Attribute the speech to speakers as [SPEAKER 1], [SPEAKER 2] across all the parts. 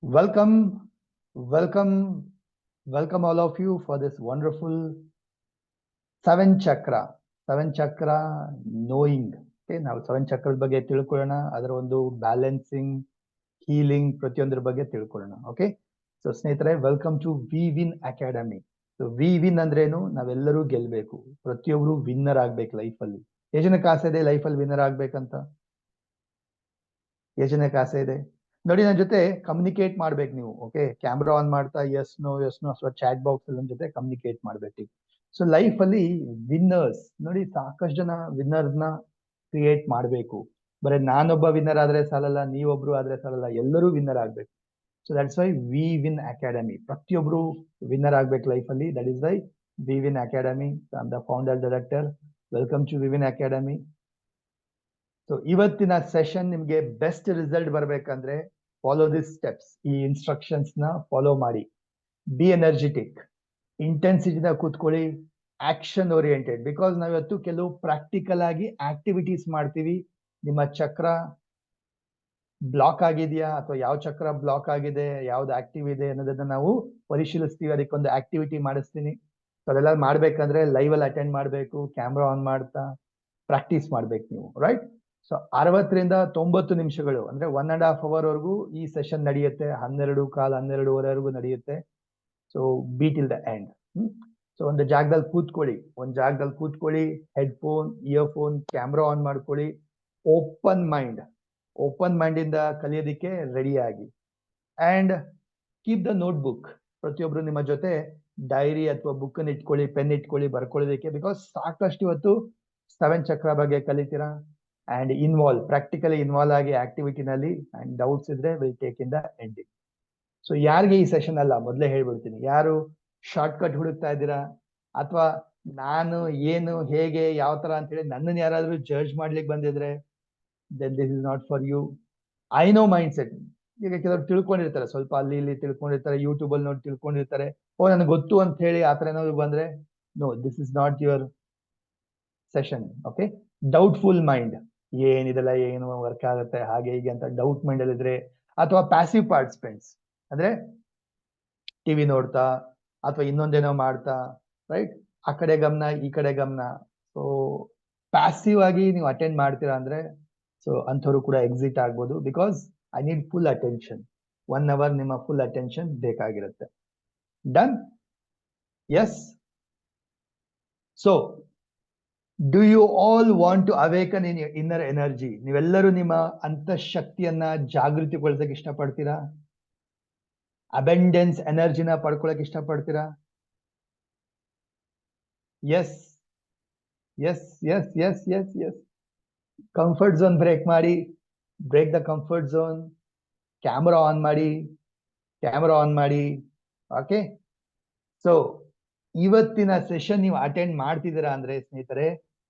[SPEAKER 1] Welcome, welcome, welcome all of you for this wonderful seven chakra knowing. Okay, now seven chakras ಬಗ್ಗೆ ತಿಳ್ಕೊಳ್ಳೋಣ, ಅದರ ಒಂದು balancing, healing ಪ್ರತಿಯೊಂದರ ಬಗ್ಗೆ ತಿಳ್ಕೊಳ್ಳೋಣ. ಓಕೆ, ಸೊ ಸ್ನೇಹಿತರೆ, welcome to V Win Academy. So V Win ಅಂದ್ರೇನು? ನಾವೆಲ್ಲರೂ ಗೆಲ್ಬೇಕು, ಪ್ರತಿಯೊಬ್ರು ವಿನ್ನರ್ ಆಗ್ಬೇಕು ಲೈಫಲ್ಲಿ. ಯೋಜನೆಗೆ ಆಸೆ ಇದೆ ಲೈಫಲ್ಲಿ ವಿನ್ನರ್ ಆಗ್ಬೇಕಂತ? ಯೋಜನೆಗೆ ಆಸೆ ಇದೆ ನೋಡಿ, ನನ್ನ ಜೊತೆ ಕಮ್ಯುನಿಕೇಟ್ ಮಾಡ್ಬೇಕು ನೀವು. ಓಕೆ, ಕ್ಯಾಮ್ರಾ ಆನ್ ಮಾಡ್ತಾ ಎಸ್ ನೋ ಅಥವಾ ಚಾಟ್ ಬಾಕ್ಸ್ ಅಲ್ಲಿ ನನ್ನ ಜೊತೆ ಕಮ್ಯುನಿಕೇಟ್ ಮಾಡ್ಬೇಕು. ಸೊ ಲೈಫ್ ಅಲ್ಲಿ ವಿನ್ನರ್ಸ್ ನೋಡಿ, ಸಾಕಷ್ಟು ಜನ ವಿನ್ನರ್ಸ್ ನ ಕ್ರಿಯೇಟ್ ಮಾಡಬೇಕು. ಬರೀ ನಾನೊಬ್ಬ ವಿನ್ನರ್ ಆದ್ರೆ ಸಾಲಲ್ಲ, ನೀವೊಬ್ರು ಆದ್ರೆ ಸಾಲಲ್ಲ, ಎಲ್ಲರೂ ವಿನ್ನರ್ ಆಗ್ಬೇಕು. So that's why V Win Academy. ಪ್ರತಿಯೊಬ್ರು ವಿನ್ನರ್ ಆಗ್ಬೇಕು ಲೈಫ್ ಅಲ್ಲಿ. That is why V Win Academy. I am the founder director. Welcome to V Win Academy. So ಇವತ್ತಿನ ಸೆಷನ್ ನಿಮ್ಗೆ ಬೆಸ್ಟ್ ರಿಸಲ್ಟ್ ಬರ್ಬೇಕಂದ್ರೆ ಫಾಲೋ ದಿಸ್ ಸ್ಟೆಪ್ಸ್. ಈ instructions ನ follow ಮಾಡಿ. Be energetic, ಇಂಟೆನ್ಸಿಟಿನ ಕೂತ್ಕೊಳ್ಳಿ, ಆಕ್ಷನ್ ಓರಿಯೆಂಟೆಡ್. ಬಿಕಾಸ್ ನಾವಿವತ್ತು ಕೆಲವು ಪ್ರಾಕ್ಟಿಕಲ್ ಆಗಿ ಆಕ್ಟಿವಿಟೀಸ್ ಮಾಡ್ತೀವಿ. ನಿಮ್ಮ ಚಕ್ರ ಬ್ಲಾಕ್ ಆಗಿದೆಯಾ ಅಥವಾ ಯಾವ ಚಕ್ರ ಬ್ಲಾಕ್ ಆಗಿದೆ, ಯಾವ್ದು ಆಕ್ಟಿವ್ ಇದೆ ಅನ್ನೋದನ್ನ ನಾವು ಪರಿಶೀಲಿಸ್ತೀವಿ. ಅದಕ್ಕೊಂದು ಆಕ್ಟಿವಿಟಿ ಮಾಡಿಸ್ತೀನಿ. ಅದೆಲ್ಲ ಮಾಡ್ಬೇಕಂದ್ರೆ ಲೈವ್ ಅಲ್ಲಿ ಅಟೆಂಡ್ ಮಾಡಬೇಕು, ಕ್ಯಾಮ್ರಾ ಆನ್ ಮಾಡ್ತಾ ಪ್ರಾಕ್ಟೀಸ್ ಮಾಡ್ಬೇಕು ನೀವು, ರೈಟ್? ಸೊ 60ರಿಂದ 90 ನಿಮಿಷಗಳು ಅಂದ್ರೆ 1.5 hour ವರೆಗೂ ಈ ಸೆಷನ್ ನಡೆಯುತ್ತೆ. 12:15 ನಡೆಯುತ್ತೆ. So B till the end. So ಒಂದು ಜಾಗದಲ್ಲಿ ಕೂತ್ಕೊಳ್ಳಿ, ಹೆಡ್ಫೋನ್, ಇಯರ್ಫೋನ್, ಕ್ಯಾಮ್ರಾ ಆನ್ ಮಾಡ್ಕೊಳ್ಳಿ. ಓಪನ್ ಮೈಂಡ್ ಇಂದ ಕಲಿಯೋದಿಕ್ಕೆ ರೆಡಿ ಆಗಿ. And keep the note book. ಪ್ರತಿಯೊಬ್ರು ನಿಮ್ಮ ಜೊತೆ ಡೈರಿ ಅಥವಾ ಬುಕ್ ಅನ್ನು ಇಟ್ಕೊಳ್ಳಿ, ಪೆನ್ ಇಟ್ಕೊಳ್ಳಿ, ಬರ್ಕೊಳ್ಳೋದಕ್ಕೆ. ಬಿಕಾಸ್ ಸಾಕಷ್ಟು ಇವತ್ತು 7 ಚಕ್ರ ಬಗ್ಗೆ ಕಲಿತೀರಾ. ಅಂಡ್ ಪ್ರಾಕ್ಟಿಕಲಿ ಇನ್ವಾಲ್ವ್ ಆಗಿ ಆಕ್ಟಿವಿಟಿನಲ್ಲಿ. ಅಂಡ್ ಡೌಟ್ಸ್ ಇದ್ರೆ will take in the ending. So ಯಾರಿಗೆ ಈ ಸೆಷನ್ ಅಲ್ಲ, ಮೊದಲೇ ಹೇಳ್ಬಿಡ್ತೀನಿ, ಯಾರು ಶಾರ್ಟ್ ಕಟ್ ಹುಡುಕ್ತಾ ಇದ್ದೀರಾ ಅಥವಾ ನಾನು ಏನು ಹೇಗೆ ಯಾವ ತರ ಅಂತ ಹೇಳಿ ನನ್ನನ್ನು ಯಾರಾದ್ರೂ ಜಡ್ಜ್ ಮಾಡ್ಲಿಕ್ಕೆ ಬಂದಿದ್ರೆ, then this is not for you. I no mind set. ಈಗ ಕೆಲವರು ತಿಳ್ಕೊಂಡಿರ್ತಾರೆ, ಸ್ವಲ್ಪ ಅಲ್ಲಿ ಇಲ್ಲಿ ತಿಳ್ಕೊಂಡಿರ್ತಾರೆ, ಯೂಟ್ಯೂಬ್ ಅಲ್ಲಿ ನೋಡಿ ತಿಳ್ಕೊಂಡಿರ್ತಾರೆ. ಓ ನನಗೆ ಗೊತ್ತು ಅಂತ ಹೇಳಿ ಆತರ ಏನಾದ್ರು ಬಂದ್ರೆ, no, this is not your session. Okay, doubtful mind, ಏನಿದೆಲ್ಲ ಏನು ವರ್ಕ್ ಆಗುತ್ತೆ ಹಾಗೆ ಹೀಗೆ ಅಂತ ಡೌಟ್ ಮೈಂಡ್ ಅಲ್ಲಿ ಇದ್ರೆ, ಅಥವಾ ಪ್ಯಾಸಿವ್ ಪಾರ್ಟಿಸಿಪೆಂಟ್ಸ್ ಅಂದ್ರೆ ಟಿವಿ ನೋಡ್ತಾ ಅಥವಾ ಇನ್ನೊಂದೇನೋ ಮಾಡ್ತಾ, ರೈಟ್, ಆ ಕಡೆ ಗಮನ ಈ ಕಡೆ ಗಮನ. ಸೊ ಪ್ಯಾಸಿವ್ ಆಗಿ ನೀವು ಅಟೆಂಡ್ ಮಾಡ್ತೀರಾ ಅಂದ್ರೆ, ಸೊ ಅಂಥವ್ರು ಕೂಡ ಎಕ್ಸಿಟ್ ಆಗ್ಬೋದು. Because I need full attention. 1 hour ನಿಮ್ಮ ಫುಲ್ ಅಟೆನ್ಷನ್ ಬೇಕಾಗಿರುತ್ತೆ. Done? Yes. So do you all want to awaken in inner energy? ನೀವೆಲ್ಲರೂ ನಿಮ್ಮ ಅಂತಃಶಕ್ತಿಯನ್ನ ಜಾಗೃತಿಗೊಳಿಸಕ್ಕೆ ಇಷ್ಟಪಡ್ತೀರಾ? ಅಬೆಂಡೆನ್ಸ್ ಎನರ್ಜಿನ ಪಡ್ಕೊಳಕ್ ಇಷ್ಟಪಡ್ತೀರಾ? Yes yes yes yes yes yes. Comfort zone break ಮಾಡಿ. Break the comfort zone. Camera on ಮಾಡಿ. ಓಕೆ, ಸೊ ಇವತ್ತಿನ ಸೆಷನ್ ನೀವು ಅಟೆಂಡ್ ಮಾಡ್ತಿದ್ದೀರಾ ಅಂದ್ರೆ ಸ್ನೇಹಿತರೆ,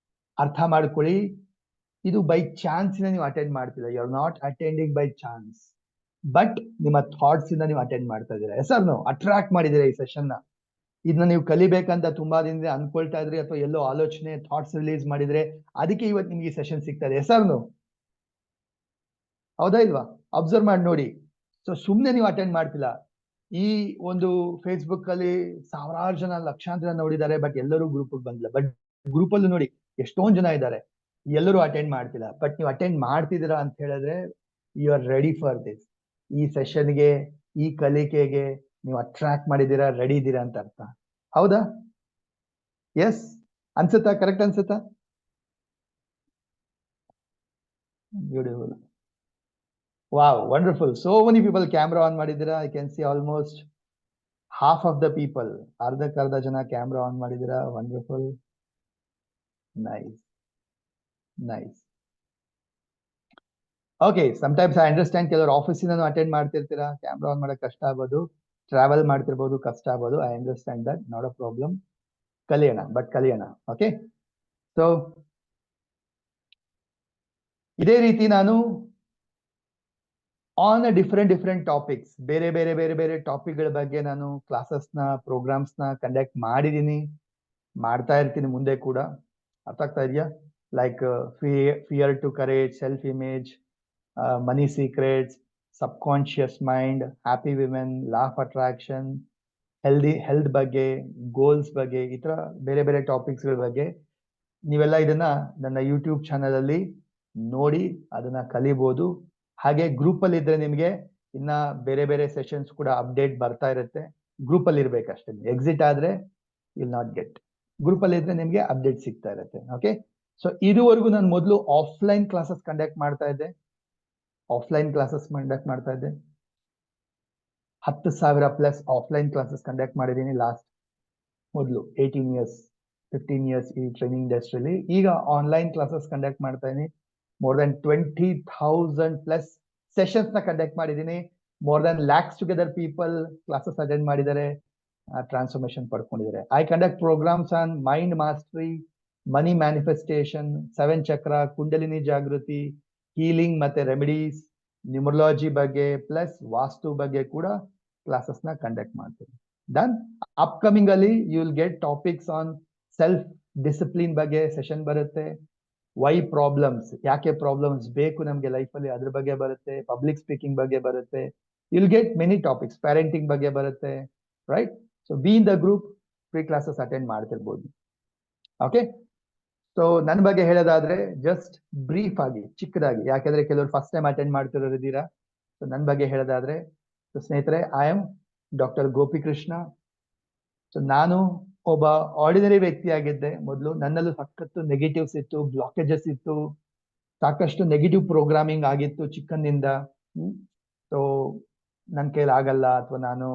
[SPEAKER 1] ಅರ್ಥ ಮಾಡ್ಕೊಳ್ಳಿ, ಇದು ಬೈ ಚಾನ್ಸ್ ನೀವು ಅಟೆಂಡ್ ಮಾಡ್ತಿಲ್ಲ. You are not attending by chance, but ನಿಮ್ಮ ಥಾಟ್ಸ್ ಇಂದ ನೀವು ಅಟೆಂಡ್ ಮಾಡ್ತಾ ಇದ್ದೀರಾ. ಸರ್, ನಾವು ಅಟ್ರಾಕ್ಟ್ ಮಾಡಿದ್ದೀರಾ ಈ ಸೆಷನ್ ನ. ಇದನ್ನ ನೀವು ಕಲಿಬೇಕಂತ ತುಂಬಾ ದಿನದಿಂದ ಅನ್ಕೊಳ್ತಾ ಇದ್ರಿ, ಅಥವಾ ಎಲ್ಲೋ ಆಲೋಚನೆ ಥಾಟ್ಸ್ ರಿಲೀಸ್ ಮಾಡಿದ್ರೆ, ಅದಕ್ಕೆ ಇವತ್ತು ನಿಮ್ಗೆ ಈ ಸೆಷನ್ ಸಿಗ್ತಾ ಇದೆ. ಸರ್, ಹೌದಾ ಇಲ್ವಾ? ಅಬ್ಸರ್ವ್ ಮಾಡಿ ನೋಡಿ. ಸೊ ಸುಮ್ನೆ ನೀವು ಅಟೆಂಡ್ ಮಾಡ್ತಿಲ್ಲ. ಈ ಒಂದು ಫೇಸ್ಬುಕ್ ಅಲ್ಲಿ ಸಾವಿರಾರು ಜನ, ಲಕ್ಷಾಂತರ ನೋಡಿದ್ದಾರೆ, ಬಟ್ ಎಲ್ಲರೂ ಗ್ರೂಪ್ ಬಂದಿಲ್ಲ. ಬಟ್ ಗ್ರೂಪ್ ಅಲ್ಲೂ ನೋಡಿ ಎಷ್ಟೊಂದ್ ಜನ ಇದ್ದಾರೆ, ಎಲ್ಲರೂ ಅಟೆಂಡ್ ಮಾಡ್ತಿಲ್ಲ. ಬಟ್ ನೀವು ಅಟೆಂಡ್ ಮಾಡ್ತಿದ್ದೀರಾ ಅಂತ ಹೇಳಿದ್ರೆ you are ready for this. ಈ ಸೆಷನ್ಗೆ, ಈ ಕಲಿಕೆಗೆ ನೀವು ಅಟ್ರಾಕ್ಟ್ ಮಾಡಿದ್ದೀರಾ, ರೆಡಿ ಇದ್ದೀರಾ ಅಂತ ಅರ್ಥ. ಹೌದಾ? ಎಸ್ ಅನ್ಸುತ್ತಾ? ಕರೆಕ್ಟ್ ಅನ್ಸುತ್ತಾ? Beautiful. Wow, wonderful. So many people camera on ಮಾಡಿದ್ದೀರಾ. I can see almost half of the people. ಅರ್ಧಕ್ಕರ್ಧ ಜನ ಕ್ಯಾಮ್ರಾ ಆನ್ ಮಾಡಿದ್ದೀರಾ. Wonderful, nice nice. Okay, sometimes I understand, ಕೆಲವರು ಆಫೀಸಿನ ಅಟೆಂಡ್ ಮಾಡ್ತಿರ್ತೀರಾ, ಕ್ಯಾಮ್ರಾ ಆನ್ ಮಾಡಕ್ ಕಷ್ಟ ಆಗ್ಬೋದು, ಟ್ರಾವೆಲ್ ಮಾಡ್ತಿರ್ಬೋದು, ಕಷ್ಟ ಆಗ್ಬೋದು. I understand that, not a problem. ಕಲಿಯೋಣ. ಓಕೆ, ಸೊ ಇದೇ ರೀತಿ ನಾನು ಆನ್ ಡಿಫರೆಂಟ್ ಟಾಪಿಕ್ಸ್, ಬೇರೆ ಟಾಪಿಕ್ಗಳ ಬಗ್ಗೆ ನಾನು ಕ್ಲಾಸಸ್ನ, ಪ್ರೋಗ್ರಾಮ್ಸ್ನ ಕಂಡಕ್ಟ್ ಮಾಡಿದ್ದೀನಿ, ಮಾಡ್ತಾ ಇರ್ತೀನಿ ಮುಂದೆ ಕೂಡ. ಅರ್ಥ ಆಗ್ತಾ ಇದೆಯಾ? Like fear to courage, self image, money secrets, subconscious mind, happy women, law of attraction, health ಬಗ್ಗೆ, ಗೋಲ್ಸ್ ಬಗ್ಗೆ, ಈ ತರ ಬೇರೆ ಬೇರೆ ಟಾಪಿಕ್ಸ್ಗಳ ಬಗ್ಗೆ ನೀವೆಲ್ಲ ಇದನ್ನ ನನ್ನ ಯೂಟ್ಯೂಬ್ ಚಾನಲ್ ಅಲ್ಲಿ ನೋಡಿ ಅದನ್ನ ಕಲಿಬಹುದು. ಹಾಗೆ ಗ್ರೂಪ್ ಅಲ್ಲಿ ಇದ್ರೆ ನಿಮಗೆ ಇನ್ನ ಬೇರೆ ಬೇರೆ ಸೆಷನ್ಸ್ ಕೂಡ ಅಪ್ಡೇಟ್ ಬರ್ತಾ ಇರುತ್ತೆ. ಗ್ರೂಪ್ ಅಲ್ಲಿ ಇರ್ಬೇಕಷ್ಟೇ, ಎಕ್ಸಿಟ್ ಆದ್ರೆ ವಿಲ್ ನಾಟ್ ಗೆಟ್. ಗ್ರೂಪ್ ಅಲ್ಲಿ ಇದ್ರೆ ನಿಮ್ಗೆ ಅಪ್ಡೇಟ್ ಸಿಗ್ತಾ ಇರುತ್ತೆ. ಓಕೆ, ಸೊ ಇದುವರೆಗೂ ನಾನು ಮೊದಲು ಆಫ್ಲೈನ್ ಕ್ಲಾಸಸ್ ಕಂಡಕ್ಟ್ ಮಾಡ್ತಾ ಇದ್ದೆ. 10,000 ಪ್ಲಸ್ ಆಫ್ಲೈನ್ ಕ್ಲಾಸಸ್ ಕಂಡಕ್ಟ್ ಮಾಡಿದ್ದೀನಿ ಲಾಸ್ಟ್ ಮೊದಲು 18 ಇಯರ್ಸ್ 15 ಇಯರ್ಸ್ ಈ ಟ್ರೈನಿಂಗ್ ಇಂಡಸ್ಟ್ರಿಯಲ್ಲಿ. ಈಗ ಆನ್ಲೈನ್ ಕ್ಲಾಸಸ್ ಕಂಡಕ್ಟ್ ಮಾಡ್ತಾ ಇದ್ದೀನಿ. ಮೋರ್ ದನ್ 20,000 ಪ್ಲಸ್ ಸೆಷನ್ಸ್ ನ ಕಂಡಕ್ಟ್ ಮಾಡಿದ್ದೀನಿ. More than lakhs together people classes attend ಮಾಡಿದ್ದಾರೆ, ಟ್ರಾನ್ಸ್ಫಾರ್ಮೇಶನ್ ಪಡ್ಕೊಂಡಿದ್ದಾರೆ. I conduct programmes on mind mastery, money manifestation, 7 chakra, kundalini ಜಾಗೃತಿ, ಹೀಲಿಂಗ್ ಮತ್ತೆ ರೆಮಿಡೀಸ್, ನ್ಯೂಮರಾಲಜಿ ಬಗ್ಗೆ ಪ್ಲಸ್ ವಾಸ್ತು ಬಗ್ಗೆ ಕೂಡ ಕ್ಲಾಸಸ್ ನ ಕಂಡಕ್ಟ್ ಮಾಡ್ತೀನಿ. ಡನ್. ಅಪ್ಕಮಿಂಗ್ ಅಲ್ಲಿ you will get topics on self discipline ಬಗ್ಗೆ ಸೆಷನ್ ಬರುತ್ತೆ. ವೈ ಪ್ರಾಬ್ಲಮ್ಸ್, ಯಾಕೆ ಪ್ರಾಬ್ಲಮ್ಸ್ ಬೇಕು ನಮ್ಗೆ ಲೈಫ್ ಅಲ್ಲಿ, ಅದ್ರ ಬಗ್ಗೆ ಬರುತ್ತೆ. ಪಬ್ಲಿಕ್ ಸ್ಪೀಕಿಂಗ್ ಬಗ್ಗೆ ಬರುತ್ತೆ. Will get many topics, parenting ಬಗ್ಗೆ ಬರುತ್ತೆ. Right, so be in the group, free classes attend ಮಾಡ್ತಿರ್ಬೋದು. ಓಕೆ, ಸೊ ನನ್ನ ಬಗ್ಗೆ ಹೇಳೋದಾದ್ರೆ ಜಸ್ಟ್ ಬ್ರೀಫ್ ಆಗಿ ಚಿಕ್ಕದಾಗಿ, ಯಾಕಂದ್ರೆ ಕೆಲವರು ಫಸ್ಟ್ ಟೈಮ್ ಅಟೆಂಡ್ ಮಾಡ್ತಿರೋರು ಇದ್ದೀರಾ. ಸೊ ನನ್ನ ಬಗ್ಗೆ ಹೇಳೋದಾದ್ರೆ, ಸ್ನೇಹಿತರೆ, I am doctor Gopikrishna. So ನಾನು ಒಬ್ಬ ಆರ್ಡಿನರಿ ವ್ಯಕ್ತಿಯಾಗಿದ್ದೆ ಮೊದಲು. ನನ್ನಲ್ಲೂ ಸಖತ್ತು ನೆಗೆಟಿವ್ಸ್ ಇತ್ತು, ಬ್ಲಾಕೇಜಸ್ ಇತ್ತು, ಸಾಕಷ್ಟು ನೆಗೆಟಿವ್ ಪ್ರೋಗ್ರಾಮಿಂಗ್ ಆಗಿತ್ತು ಚಿಕ್ಕಂದಿಂದ. ಸೊ ನನ್ನ ಕೈಲಿ ಆಗಲ್ಲ, ಅಥವಾ ನಾನು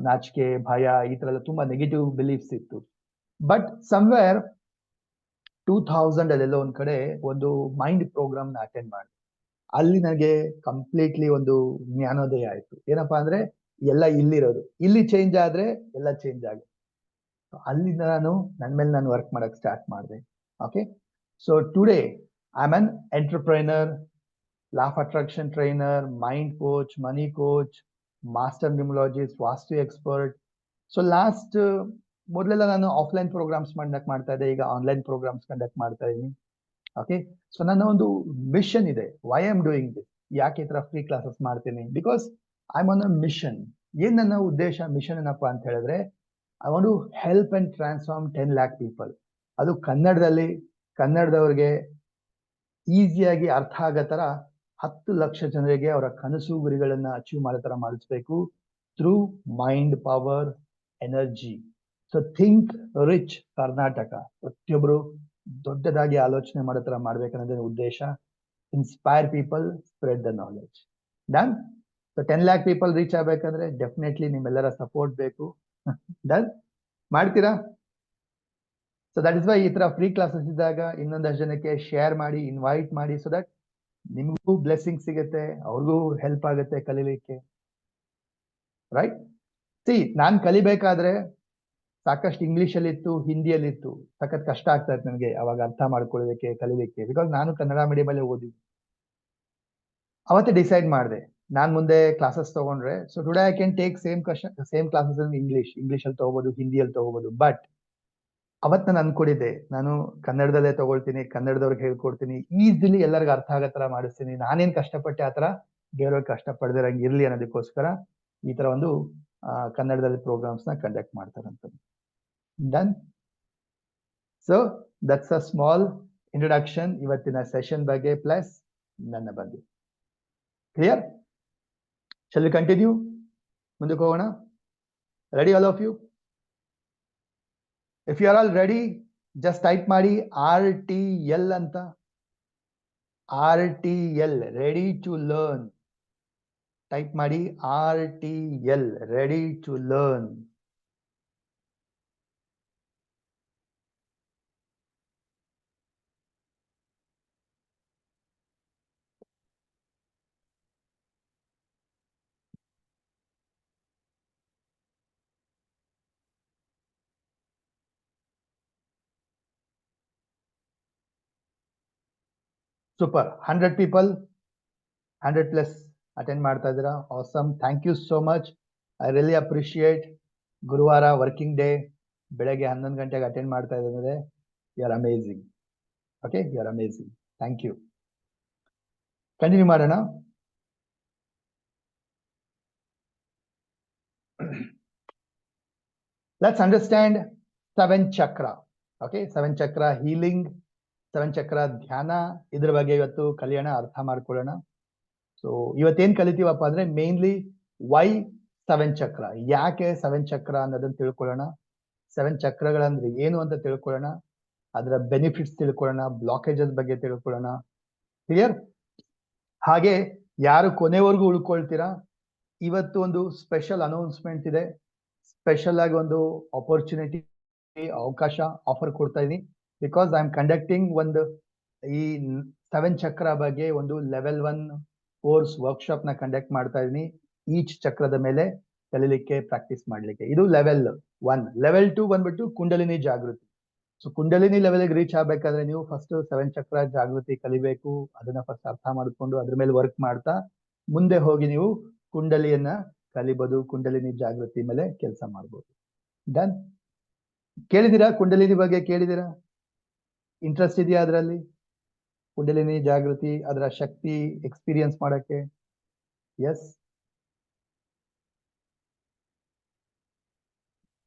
[SPEAKER 1] ನಾಚಿಕೆ, ಭಯ, ಈ ತರ ಎಲ್ಲ ತುಂಬಾ ನೆಗೆಟಿವ್ ಬಿಲೀಫ್ಸ್ ಇತ್ತು. ಬಟ್ ಸಮ್ವೇರ್ 2000 ಅಲ್ಲೆಲ್ಲ ಒಂದ್ ಕಡೆ ಒಂದು ಮೈಂಡ್ ಪ್ರೋಗ್ರಾಮ್ ನ ಅಟೆಂಡ್ ಮಾಡಿ, ಅಲ್ಲಿ ನನಗೆ ಕಂಪ್ಲೀಟ್ಲಿ ಒಂದು ಜ್ಞಾನೋದಯ ಆಯ್ತು. ಏನಪ್ಪಾ ಅಂದ್ರೆ ಎಲ್ಲ ಇಲ್ಲಿರೋದು, ಇಲ್ಲಿ ಚೇಂಜ್ ಆದ್ರೆ ಎಲ್ಲ ಚೇಂಜ್ ಆಗುತ್ತೆ. ಅಲ್ಲಿಂದ ನನ್ನ ಮೇಲೆ ನಾನು ವರ್ಕ್ ಮಾಡಕ್ ಸ್ಟಾರ್ಟ್ ಮಾಡಿದೆ. Okay, so today I am an entrepreneur, law of attraction trainer, mind coach, money coach, master numerologist, vastu expert. So last ಮೊದಲೆಲ್ಲ ನಾನು ಆಫ್ಲೈನ್ ಪ್ರೋಗ್ರಾಮ್ಸ್ ಮಾಡ್ತಾ ಇದ್ದೆ, ಈಗ ಆನ್ಲೈನ್ ಪ್ರೋಗ್ರಾಮ್ಸ್ ಕಂಡಕ್ಟ್ ಮಾಡ್ತಾ ಇದ್ದೀನಿ. ಓಕೆ, ಸೊ ನನ್ನ ಒಂದು ಮಿಷನ್ ಇದೆ. ವೈ ಆಮ್ ಡೂಯಿಂಗ್ ದಿಸ್, ಯಾಕೆ ಈ ತರ ಫ್ರೀ ಕ್ಲಾಸಸ್ ಮಾಡ್ತೀನಿ? Because I am on a mission. ಏನ್ ನನ್ನ ಉದ್ದೇಶ, ಮಿಷನ್ ಏನಪ್ಪಾ ಅಂತ ಹೇಳಿದ್ರೆ, I want to help and transform 10 lakh people. ಅದು ಕನ್ನಡದವ್ರಿಗೆ ಈಸಿಯಾಗಿ ಅರ್ಥ ಆಗೋ ತರ 10 ಲಕ್ಷ ಜನರಿಗೆ ಅವರ ಕನಸು ಗುರಿಗಳನ್ನ ಅಚೀವ್ ಮಾಡೋ ತರ ಮಾಡಿಸ್ಬೇಕು through mind power energy. So think rich Karnataka, ಪ್ರತಿಯೊಬ್ಬರು ದೊಡ್ಡದಾಗಿ ಆಲೋಚನೆ ಮಾಡೋ ತರ ಮಾಡ್ಬೇಕನ್ನೋದೇ ಉದ್ದೇಶ. Inspire people, spread the knowledge. Done. So 10 lakh people reach ಆಗ್ಬೇಕಂದ್ರೆ ಡೆಫಿನೆಟ್ಲಿ ನಿಮ್ಮೆಲ್ಲರ ಸಪೋರ್ಟ್ ಬೇಕು. ಡನ್, ಮಾಡ್ತೀರಾ? ಸೊ ದಟ್ ಇಸ್ ವೈ ಈ ತರ ಫ್ರೀ ಕ್ಲಾಸಸ್ ಇದ್ದಾಗ ಇನ್ನೊಂದಷ್ಟು ಜನಕ್ಕೆ ಶೇರ್ ಮಾಡಿ, ಇನ್ವೈಟ್ ಮಾಡಿ, ಸೊ ದಟ್ ನಿಮಗೂ ಬ್ಲೆಸ್ಸಿಂಗ್ ಸಿಗುತ್ತೆ, ಅವ್ರಿಗೂ ಹೆಲ್ಪ್ ಆಗುತ್ತೆ ಕಲೀಲಿಕ್ಕೆ. ರೈಟ್, ಸಿ ನಾನ್ ಕಲಿಬೇಕಾದ್ರೆ ಸಾಕಷ್ಟು ಇಂಗ್ಲಿಷ್ ಅಲ್ಲಿ ಇತ್ತು, ಹಿಂದಿಯಲ್ಲಿ ಇತ್ತು, ಸಖತ್ ಕಷ್ಟ ಆಗ್ತಾ ಇತ್ತು ನನಗೆ ಅವಾಗ ಅರ್ಥ ಮಾಡ್ಕೊಳ್ಳೋದಕ್ಕೆ, ಕಲಿಲಿಕ್ಕೆ. ಬಿಕಾಸ್ ನಾನು ಕನ್ನಡ ಮೀಡಿಯಂ ಅಲ್ಲೇ ಓದಿದ್ದು. ಅವತ್ತೇ ಡಿಸೈಡ್ ಮಾಡಿದೆ, ನಾನ್ ಮುಂದೆ ಕ್ಲಾಸಸ್ ತಗೊಂಡ್ರೆ, so today I can take same classes in English ಅಲ್ಲಿ ತಗೋಬಹುದು, ಹಿಂದಿಯಲ್ಲಿ ತಗೋಬಹುದು. ಬಟ್ ಅವತ್ ನಾನು ಅನ್ಕೊಂಡಿದ್ದೆ, ನಾನು ಕನ್ನಡದಲ್ಲೇ ತಗೊಳ್ತೀನಿ, ಕನ್ನಡದವ್ರಿಗೆ ಹೇಳ್ಕೊಡ್ತೀನಿ, ಈಸಿಲಿ ಎಲ್ಲರಿಗೂ ಅರ್ಥ ಆಗೋ ತರ ಮಾಡಿಸ್ತೀನಿ. ನಾನೇನ್ ಕಷ್ಟಪಟ್ಟೆ ಆತರ ಬೇರೆಯವ್ರಿಗೆ ಕಷ್ಟಪಡ್ದಿರಂಗೆ ಇರ್ಲಿ ಅನ್ನೋದಕ್ಕೋಸ್ಕರ ಈ ತರ ಒಂದು ಕನ್ನಡದಲ್ಲಿ ಪ್ರೋಗ್ರಾಮ್ಸ್ ನ ಕಂಡಕ್ಟ್ ಮಾಡ್ತಾರಂತ. Done. So that's a small introduction ಇವತ್ತಿನ ಸೆಷನ್ ಬಗ್ಗೆ ಪ್ಲಸ್ ನನ್ನ ಬಗ್ಗೆ. ಕ್ಲಿಯರ್? Shall we continue? ಮುಂದಕ್ಕೆ ಹೋಗೋಣ. Ready all of you? If you are all ready, just type ಮಾಡಿ RTL ಅಂತ. RTL, ready to learn. Type ಮಾಡಿ RTL, ready to learn. Super. 100 people, 100 plus attend ಮಾಡ್ತಾ ಇದ್ದೀರಾ. Awesome. Thank you so much. I really appreciate. ಗುರುವಾರ working day, ಬೆಳಗ್ಗೆ 11 ಗಂಟೆಗೆ attend ಮಾಡ್ತಾ ಇದ್ದಾರೆ. You are amazing. Okay, you are amazing. Thank you. Continue ಮಾಡೋಣ. Let's understand 7 chakra. Okay, 7 chakra healing, 7 chakra ಧ್ಯಾನ, ಇದ್ರ ಬಗ್ಗೆ ಇವತ್ತು ಕಲಿಯೋಣ, ಅರ್ಥ ಮಾಡ್ಕೊಳ್ಳೋಣ. ಸೊ ಇವತ್ತೇನ್ ಕಲಿತೀವಪ್ಪ ಅಂದ್ರೆ ಮೇನ್ಲಿ ವೈ 7 ಚಕ್ರ, ಯಾಕೆ 7 ಚಕ್ರ ಅನ್ನೋದನ್ನ ತಿಳ್ಕೊಳ್ಳೋಣ. 7 ಚಕ್ರಗಳಂದ್ರೆ ಏನು ಅಂತ ತಿಳ್ಕೊಳ್ಳೋಣ, ಅದರ ಬೆನಿಫಿಟ್ಸ್ ತಿಳ್ಕೊಳ್ಳೋಣ, ಬ್ಲಾಕೇಜಸ್ ಬಗ್ಗೆ ತಿಳ್ಕೊಳ್ಳೋಣ. ಕ್ಲಿಯರ್? ಹಾಗೆ ಯಾರು ಕೊನೆವರೆಗೂ ಉಳ್ಕೊಳ್ತೀರಾ, ಇವತ್ತು ಒಂದು ಸ್ಪೆಷಲ್ ಅನೌನ್ಸ್ಮೆಂಟ್ ಇದೆ. ಸ್ಪೆಷಲ್ ಆಗಿ ಒಂದು ಆಪರ್ಚುನಿಟಿ, ಅವಕಾಶ ಆಫರ್ ಕೊಡ್ತಾ ಇದೀನಿ. ಬಿಕಾಸ್ ಐ ಆಮ್ ಕಂಡಕ್ಟಿಂಗ್ ಒಂದು ಈ 7 ಚಕ್ರ ಬಗ್ಗೆ ಒಂದು ಲೆವೆಲ್ 1 ಕೋರ್ಸ್ ವರ್ಕ್ಶಾಪ್ ನ ಕಂಡಕ್ಟ್ ಮಾಡ್ತಾ ಇದೀನಿ. ಈಚ್ ಚಕ್ರದ ಮೇಲೆ ಕಲಿಲಿಕ್ಕೆ, ಪ್ರಾಕ್ಟೀಸ್ ಮಾಡ್ಲಿಕ್ಕೆ. ಇದು ಲೆವೆಲ್ 1. ಲೆವೆಲ್ 2 ಬಂದ್ಬಿಟ್ಟು ಕುಂಡಲಿನಿ ಜಾಗೃತಿ. ಸೊ ಕುಂಡಲಿನಿ ಲೆವೆಲ್ಗೆ ರೀಚ್ ಆಗ್ಬೇಕಾದ್ರೆ ನೀವು ಫಸ್ಟ್ 7 ಚಕ್ರ ಜಾಗೃತಿ ಕಲಿಬೇಕು. ಅದನ್ನ ಫಸ್ಟ್ ಅರ್ಥ ಮಾಡ್ಕೊಂಡು ಅದ್ರ ಮೇಲೆ ವರ್ಕ್ ಮಾಡ್ತಾ ಮುಂದೆ ಹೋಗಿ ನೀವು ಕುಂಡಲಿಯನ್ನ ಕಲಿಬಹುದು, ಕುಂಡಲಿನಿ ಜಾಗೃತಿ ಮೇಲೆ ಕೆಲಸ ಮಾಡ್ಬೋದು. ಡನ್? ಕೇಳಿದಿರಾ ಕುಂಡಲಿನಿ ಬಗ್ಗೆ? ಕೇಳಿದಿರಾ? ಇಂಟ್ರೆಸ್ಟ್ ಇದೆಯಾ ಅದರಲ್ಲಿ? ಕುಂಡಲಿನಿ ಜಾಗೃತಿ, ಅದರ ಶಕ್ತಿ ಎಕ್ಸ್ಪೀರಿಯನ್ಸ್ ಮಾಡಕ್ಕೆ? Yes,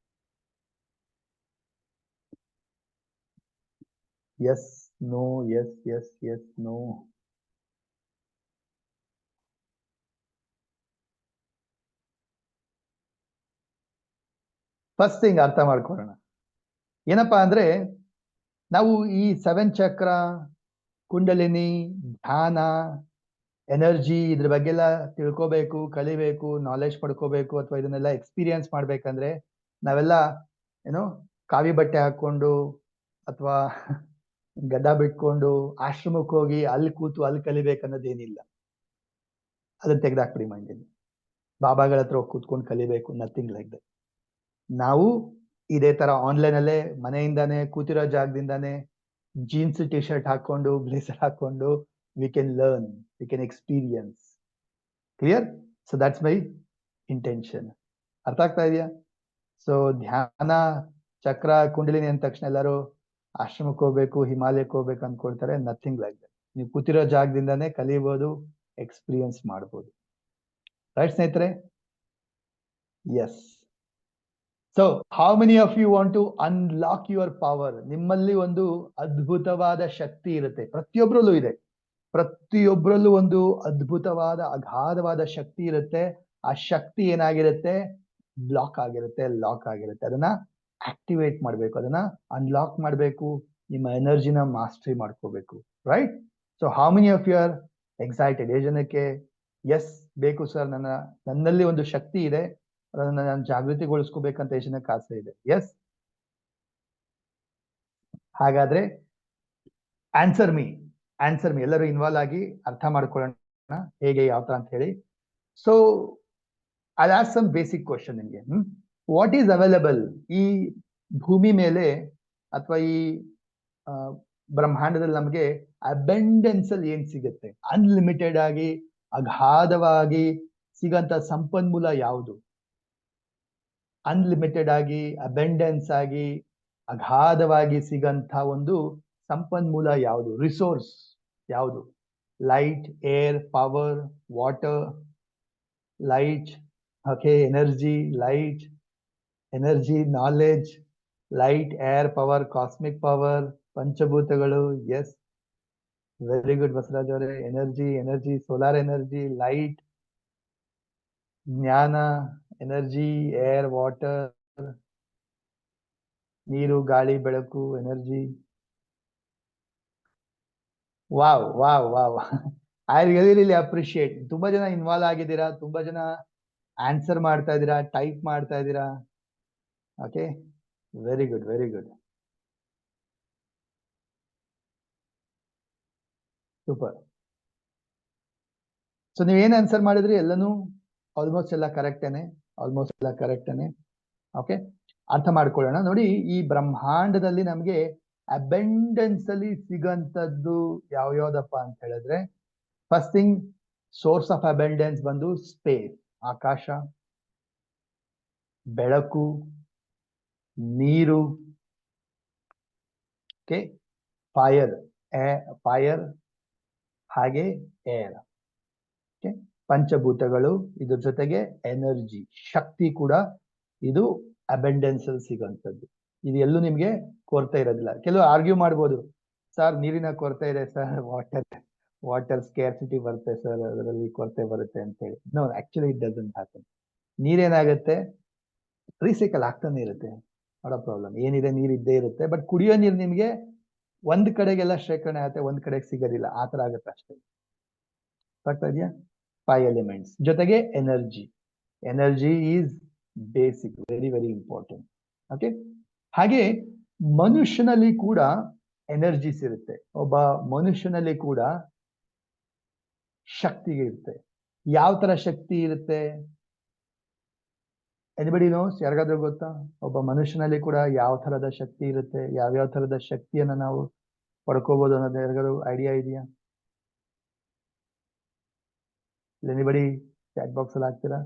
[SPEAKER 1] yes, no, yes, yes, yes, no. First thing ಅರ್ಥ ಮಾಡ್ಕೊಳ್ಳೋಣ. ಏನಪ್ಪಾ ಅಂದ್ರೆ ನಾವು ಈ 7 ಚಕ್ರ, ಕುಂಡಲಿನಿ, ಧ್ಯಾನ, ಎನರ್ಜಿ, ಇದ್ರ ಬಗ್ಗೆ ಎಲ್ಲ ತಿಳ್ಕೋಬೇಕು, ಕಲಿಬೇಕು, ನಾಲೆಜ್ ಪಡ್ಕೋಬೇಕು, ಅಥವಾ ಇದನ್ನೆಲ್ಲ ಎಕ್ಸ್ಪೀರಿಯನ್ಸ್ ಮಾಡ್ಬೇಕಂದ್ರೆ ನಾವೆಲ್ಲ ಏನೋ ಕಾವಿ ಬಟ್ಟೆ ಹಾಕೊಂಡು ಅಥವಾ ಗಡ್ಡ ಬಿಟ್ಕೊಂಡು ಆಶ್ರಮಕ್ಕೆ ಹೋಗಿ ಅಲ್ಲಿ ಕೂತು ಅಲ್ಲಿ ಕಲಿಬೇಕನ್ನೋದೇನಿಲ್ಲ. ಅದನ್ನ ತೆಗೆದಾಕ್ಬಿಡಿ ಮೈಂಡಿಂದ. ಬಾಬಾಗಳ ಹತ್ರ ಹೋಗಿ ಕೂತ್ಕೊಂಡು ಕಲಿಬೇಕು, ನಥಿಂಗ್ ಲೈಕ್ ದಟ್. ನಾವು ಇದೇ ತರ ಆನ್ಲೈನ್ ಅಲ್ಲೇ ಮನೆಯಿಂದಾನೆ ಕೂತಿರೋ ಜಾಗದಿಂದಾನೆ ಜೀನ್ಸ್ ಟಿ ಶರ್ಟ್ ಹಾಕೊಂಡು ಬ್ಲೇಸರ್ ಹಾಕೊಂಡು we can learn, we can experience. Clear? So that's my intention. ಅರ್ಥ ಆಗ್ತಾ ಇದೆಯಾ? ಸೊ ಧ್ಯಾನ, ಚಕ್ರ, ಕುಂಡಲಿನಿ ಅಂದ ತಕ್ಷಣ ಎಲ್ಲರೂ ಆಶ್ರಮಕ್ಕೆ ಹೋಗ್ಬೇಕು, ಹಿಮಾಲಯಕ್ಕೆ ಹೋಗ್ಬೇಕು ಅನ್ಕೊಳ್ತಾರೆ. Nothing like that. ನೀವು ಕೂತಿರೋ ಜಾಗದಿಂದಾನೇ ಕಲಿಬಹುದು, ಎಕ್ಸ್ಪೀರಿಯನ್ಸ್ ಮಾಡಬಹುದು. ರೈಟ್ ಸ್ನೇಹಿತರೆ? Yes. So how many of you want to unlock your power? ನಿಮ್ಮಲ್ಲಿ ಒಂದು ಅದ್ಭುತವಾದ ಶಕ್ತಿ ಇರುತ್ತೆ, ಪ್ರತಿಯೊಬ್ಬರಲ್ಲೂ ಇದೆ. ಪ್ರತಿಯೊಬ್ಬರಲ್ಲೂ ಒಂದು ಅದ್ಭುತವಾದ ಅಗಾಧವಾದ ಶಕ್ತಿ ಇರುತ್ತೆ. ಆ ಶಕ್ತಿ ಏನಾಗಿರುತ್ತೆ? ಬ್ಲಾಕ್ ಆಗಿರುತ್ತೆ, ಲಾಕ್ ಆಗಿರುತ್ತೆ. ಅದನ್ನ ಆಕ್ಟಿವೇಟ್ ಮಾಡ್ಬೇಕು, ಅದನ್ನ ಅನ್ಲಾಕ್ ಮಾಡ್ಬೇಕು, ನಿಮ್ಮ ಎನರ್ಜಿನ ಮಾಸ್ಟರಿ ಮಾಡ್ಕೋಬೇಕು. Right? So how many of you are excited? ಜನಕ್ಕೆ ಎಸ್ ಬೇಕು ಸರ್, ನನ್ನಲ್ಲಿ ಒಂದು ಶಕ್ತಿ ಇದೆ, ಅದನ್ನ ನಾನು ಜಾಗೃತಿಗೊಳಿಸ್ಕೋಬೇಕಂತ ಜನಕ್ಕೆ ಆಸೆ ಇದೆ. ಎಸ್? ಹಾಗಾದ್ರೆ ಆನ್ಸರ್ ಮೀ, ಆನ್ಸರ್ ಮೀ. ಎಲ್ಲರೂ ಇನ್ವಾಲ್ವ್ ಆಗಿ ಅರ್ಥ ಮಾಡ್ಕೊಳ್ಳೋಣ ಹೇಗೆ, ಯಾವ ತರ ಅಂತ ಹೇಳಿ. So I'll ask some basic question ನಿಮಗೆ. ವಾಟ್ ಈಸ್ ಅವೈಲಬಲ್ ಈ ಭೂಮಿ ಮೇಲೆ ಅಥವಾ ಈ ಬ್ರಹ್ಮಾಂಡದಲ್ಲಿ ನಮಗೆ ಅಬೆಂಡೆನ್ಸ್ ಅಲ್ಲಿ ಏನ್ ಸಿಗುತ್ತೆ? ಅನ್ಲಿಮಿಟೆಡ್ ಆಗಿ, ಅಗಾಧವಾಗಿ ಸಿಗಂತ ಸಂಪನ್ಮೂಲ ಯಾವುದು? ಅನ್ಲಿಮಿಟೆಡ್ ಆಗಿ, ಅಬೆಂಡೆನ್ಸ್ ಆಗಿ, ಅಗಾಧವಾಗಿ ಸಿಗಂತ ಒಂದು ಸಂಪನ್ಮೂಲ ಯಾವುದು? ರಿಸೋರ್ಸ್ ಯಾವುದು? Light, air, power, water, light, okay, energy, light, energy, knowledge, light, air, power, cosmic power, ಪಂಚಭೂತಗಳು. ಎಸ್, ವೆರಿ ಗುಡ್ ಬಸವರಾಜ್ ಅವರೇ. Energy, energy, solar energy, light, ಜ್ಞಾನ, ಎನರ್ಜಿ, ಏರ್, ವಾಟರ್, ನೀರು, ಗಾಳಿ, ಬೆಳಕು, energy. Wow wow wow. I really appreciate. ತುಂಬಾ ಜನ involve ಆಗಿದ್ದೀರಾ, ತುಂಬಾ ಜನ ಆನ್ಸರ್ ಮಾಡ್ತಾ ಇದ್ದೀರಾ, ಟೈಪ್ ಮಾಡ್ತಾ ಇದ್ದೀರಾ. Okay, very good, very good, super. So ನೀವೇನ್ ಆನ್ಸರ್ ಮಾಡಿದ್ರಿ? ಎಲ್ಲನೂ ಆಲ್ಮೋಸ್ಟ್ ಎಲ್ಲ ಕರೆಕ್ಟೇನೆ, ಆಲ್ಮೋಸ್ಟ್ ಎಲ್ಲ ಕರೆಕ್ಟೇನೆ. ಓಕೆ, ಅರ್ಥ ಮಾಡ್ಕೊಳ್ಳೋಣ. ನೋಡಿ, ಈ ಬ್ರಹ್ಮಾಂಡದಲ್ಲಿ ನಮ್ಗೆ ಅಬೆಂಡೆನ್ಸ್ ಅಲ್ಲಿ ಸಿಗಂತದ್ದು ಯಾವ್ಯಾವ್ದಪ್ಪ ಅಂತ ಹೇಳಿದ್ರೆ, first thing, source of abundance ಬಂದು ಸ್ಪೇಸ್, ಆಕಾಶ, ಬೆಳಕು, ನೀರು, ಓಕೆ, ಫೈರ್, ಫೈರ್, ಹಾಗೆ ಏರ್, ಓಕೆ, ಪಂಚಭೂತಗಳು, ಇದ್ರ ಜೊತೆಗೆ ಎನರ್ಜಿ, ಶಕ್ತಿ ಕೂಡ ಇದು ಅಬೆಂಡೆನ್ಸ್ ಅಲ್ಲಿ ಸಿಗುವಂಥದ್ದು. ಇದು ಎಲ್ಲೂ ನಿಮ್ಗೆ ಕೊರತೆ ಇರೋದಿಲ್ಲ. ಕೆಲವು ಆರ್ಗ್ಯೂ ಮಾಡ್ಬೋದು, ಸರ್ ನೀರಿನ ಕೊರತೆ ಇದೆ ಸರ್, ವಾಟರ್ ಸ್ಕೇರ್ಸಿಟಿ ಬರುತ್ತೆ ಸರ್, ಅದರಲ್ಲಿ ಕೊರತೆ ಬರುತ್ತೆ ಅಂತ ಹೇಳಿ. No, actually it doesn't happen. ನೀರೇನಾಗುತ್ತೆ, ರೀಸೈಕಲ್ ಆಗ್ತಾನೆ ಇರುತ್ತೆ, ನಾಟ್ ಅ ಪ್ರಾಬ್ಲಮ್. ಏನಿದೆ ನೀರು ಇದ್ದೇ ಇರುತ್ತೆ. ಬಟ್ ಕುಡಿಯೋ ನೀರು ನಿಮ್ಗೆ ಒಂದ್ ಕಡೆಗೆಲ್ಲ ಶೇಖರಣೆ ಆಗುತ್ತೆ, ಒಂದ್ ಕಡೆಗೆ ಸಿಗೋದಿಲ್ಲ, ಆ ತರ ಆಗುತ್ತೆ ಅಷ್ಟೇ. ಆಗ್ತಾ ಇದೆಯಾ? 5 ಎಲಿಮೆಂಟ್ಸ್ ಜೊತೆಗೆ energy. Energy is basic, very very important. Okay, ಹಾಗೆ ಮನುಷ್ಯನಲ್ಲಿ ಕೂಡ ಎನರ್ಜೀಸ್ ಇರುತ್ತೆ. ಒಬ್ಬ ಮನುಷ್ಯನಲ್ಲಿ ಕೂಡ ಶಕ್ತಿ ಇರುತ್ತೆ. ಯಾವ ತರ ಶಕ್ತಿ ಇರುತ್ತೆ? Anybody knows? ಯಾರಿಗಾದ್ರೂ ಗೊತ್ತಾ? ಒಬ್ಬ ಮನುಷ್ಯನಲ್ಲಿ ಕೂಡ ಯಾವ ತರದ ಶಕ್ತಿ ಇರುತ್ತೆ, ಯಾವ್ಯಾವ ತರದ ಶಕ್ತಿಯನ್ನ ನಾವು ಪಡ್ಕೋಬಹುದು ಅನ್ನೋದು ಯಾರಿಗಾದ್ರು ಐಡಿಯಾ ಇದೆಯಾ? ಎನಿಬಡಿ ಚಾಟ್ ಬಾಕ್ಸ್ ಅಲ್ಲಿ ಹಾಕ್ತೀರಾ?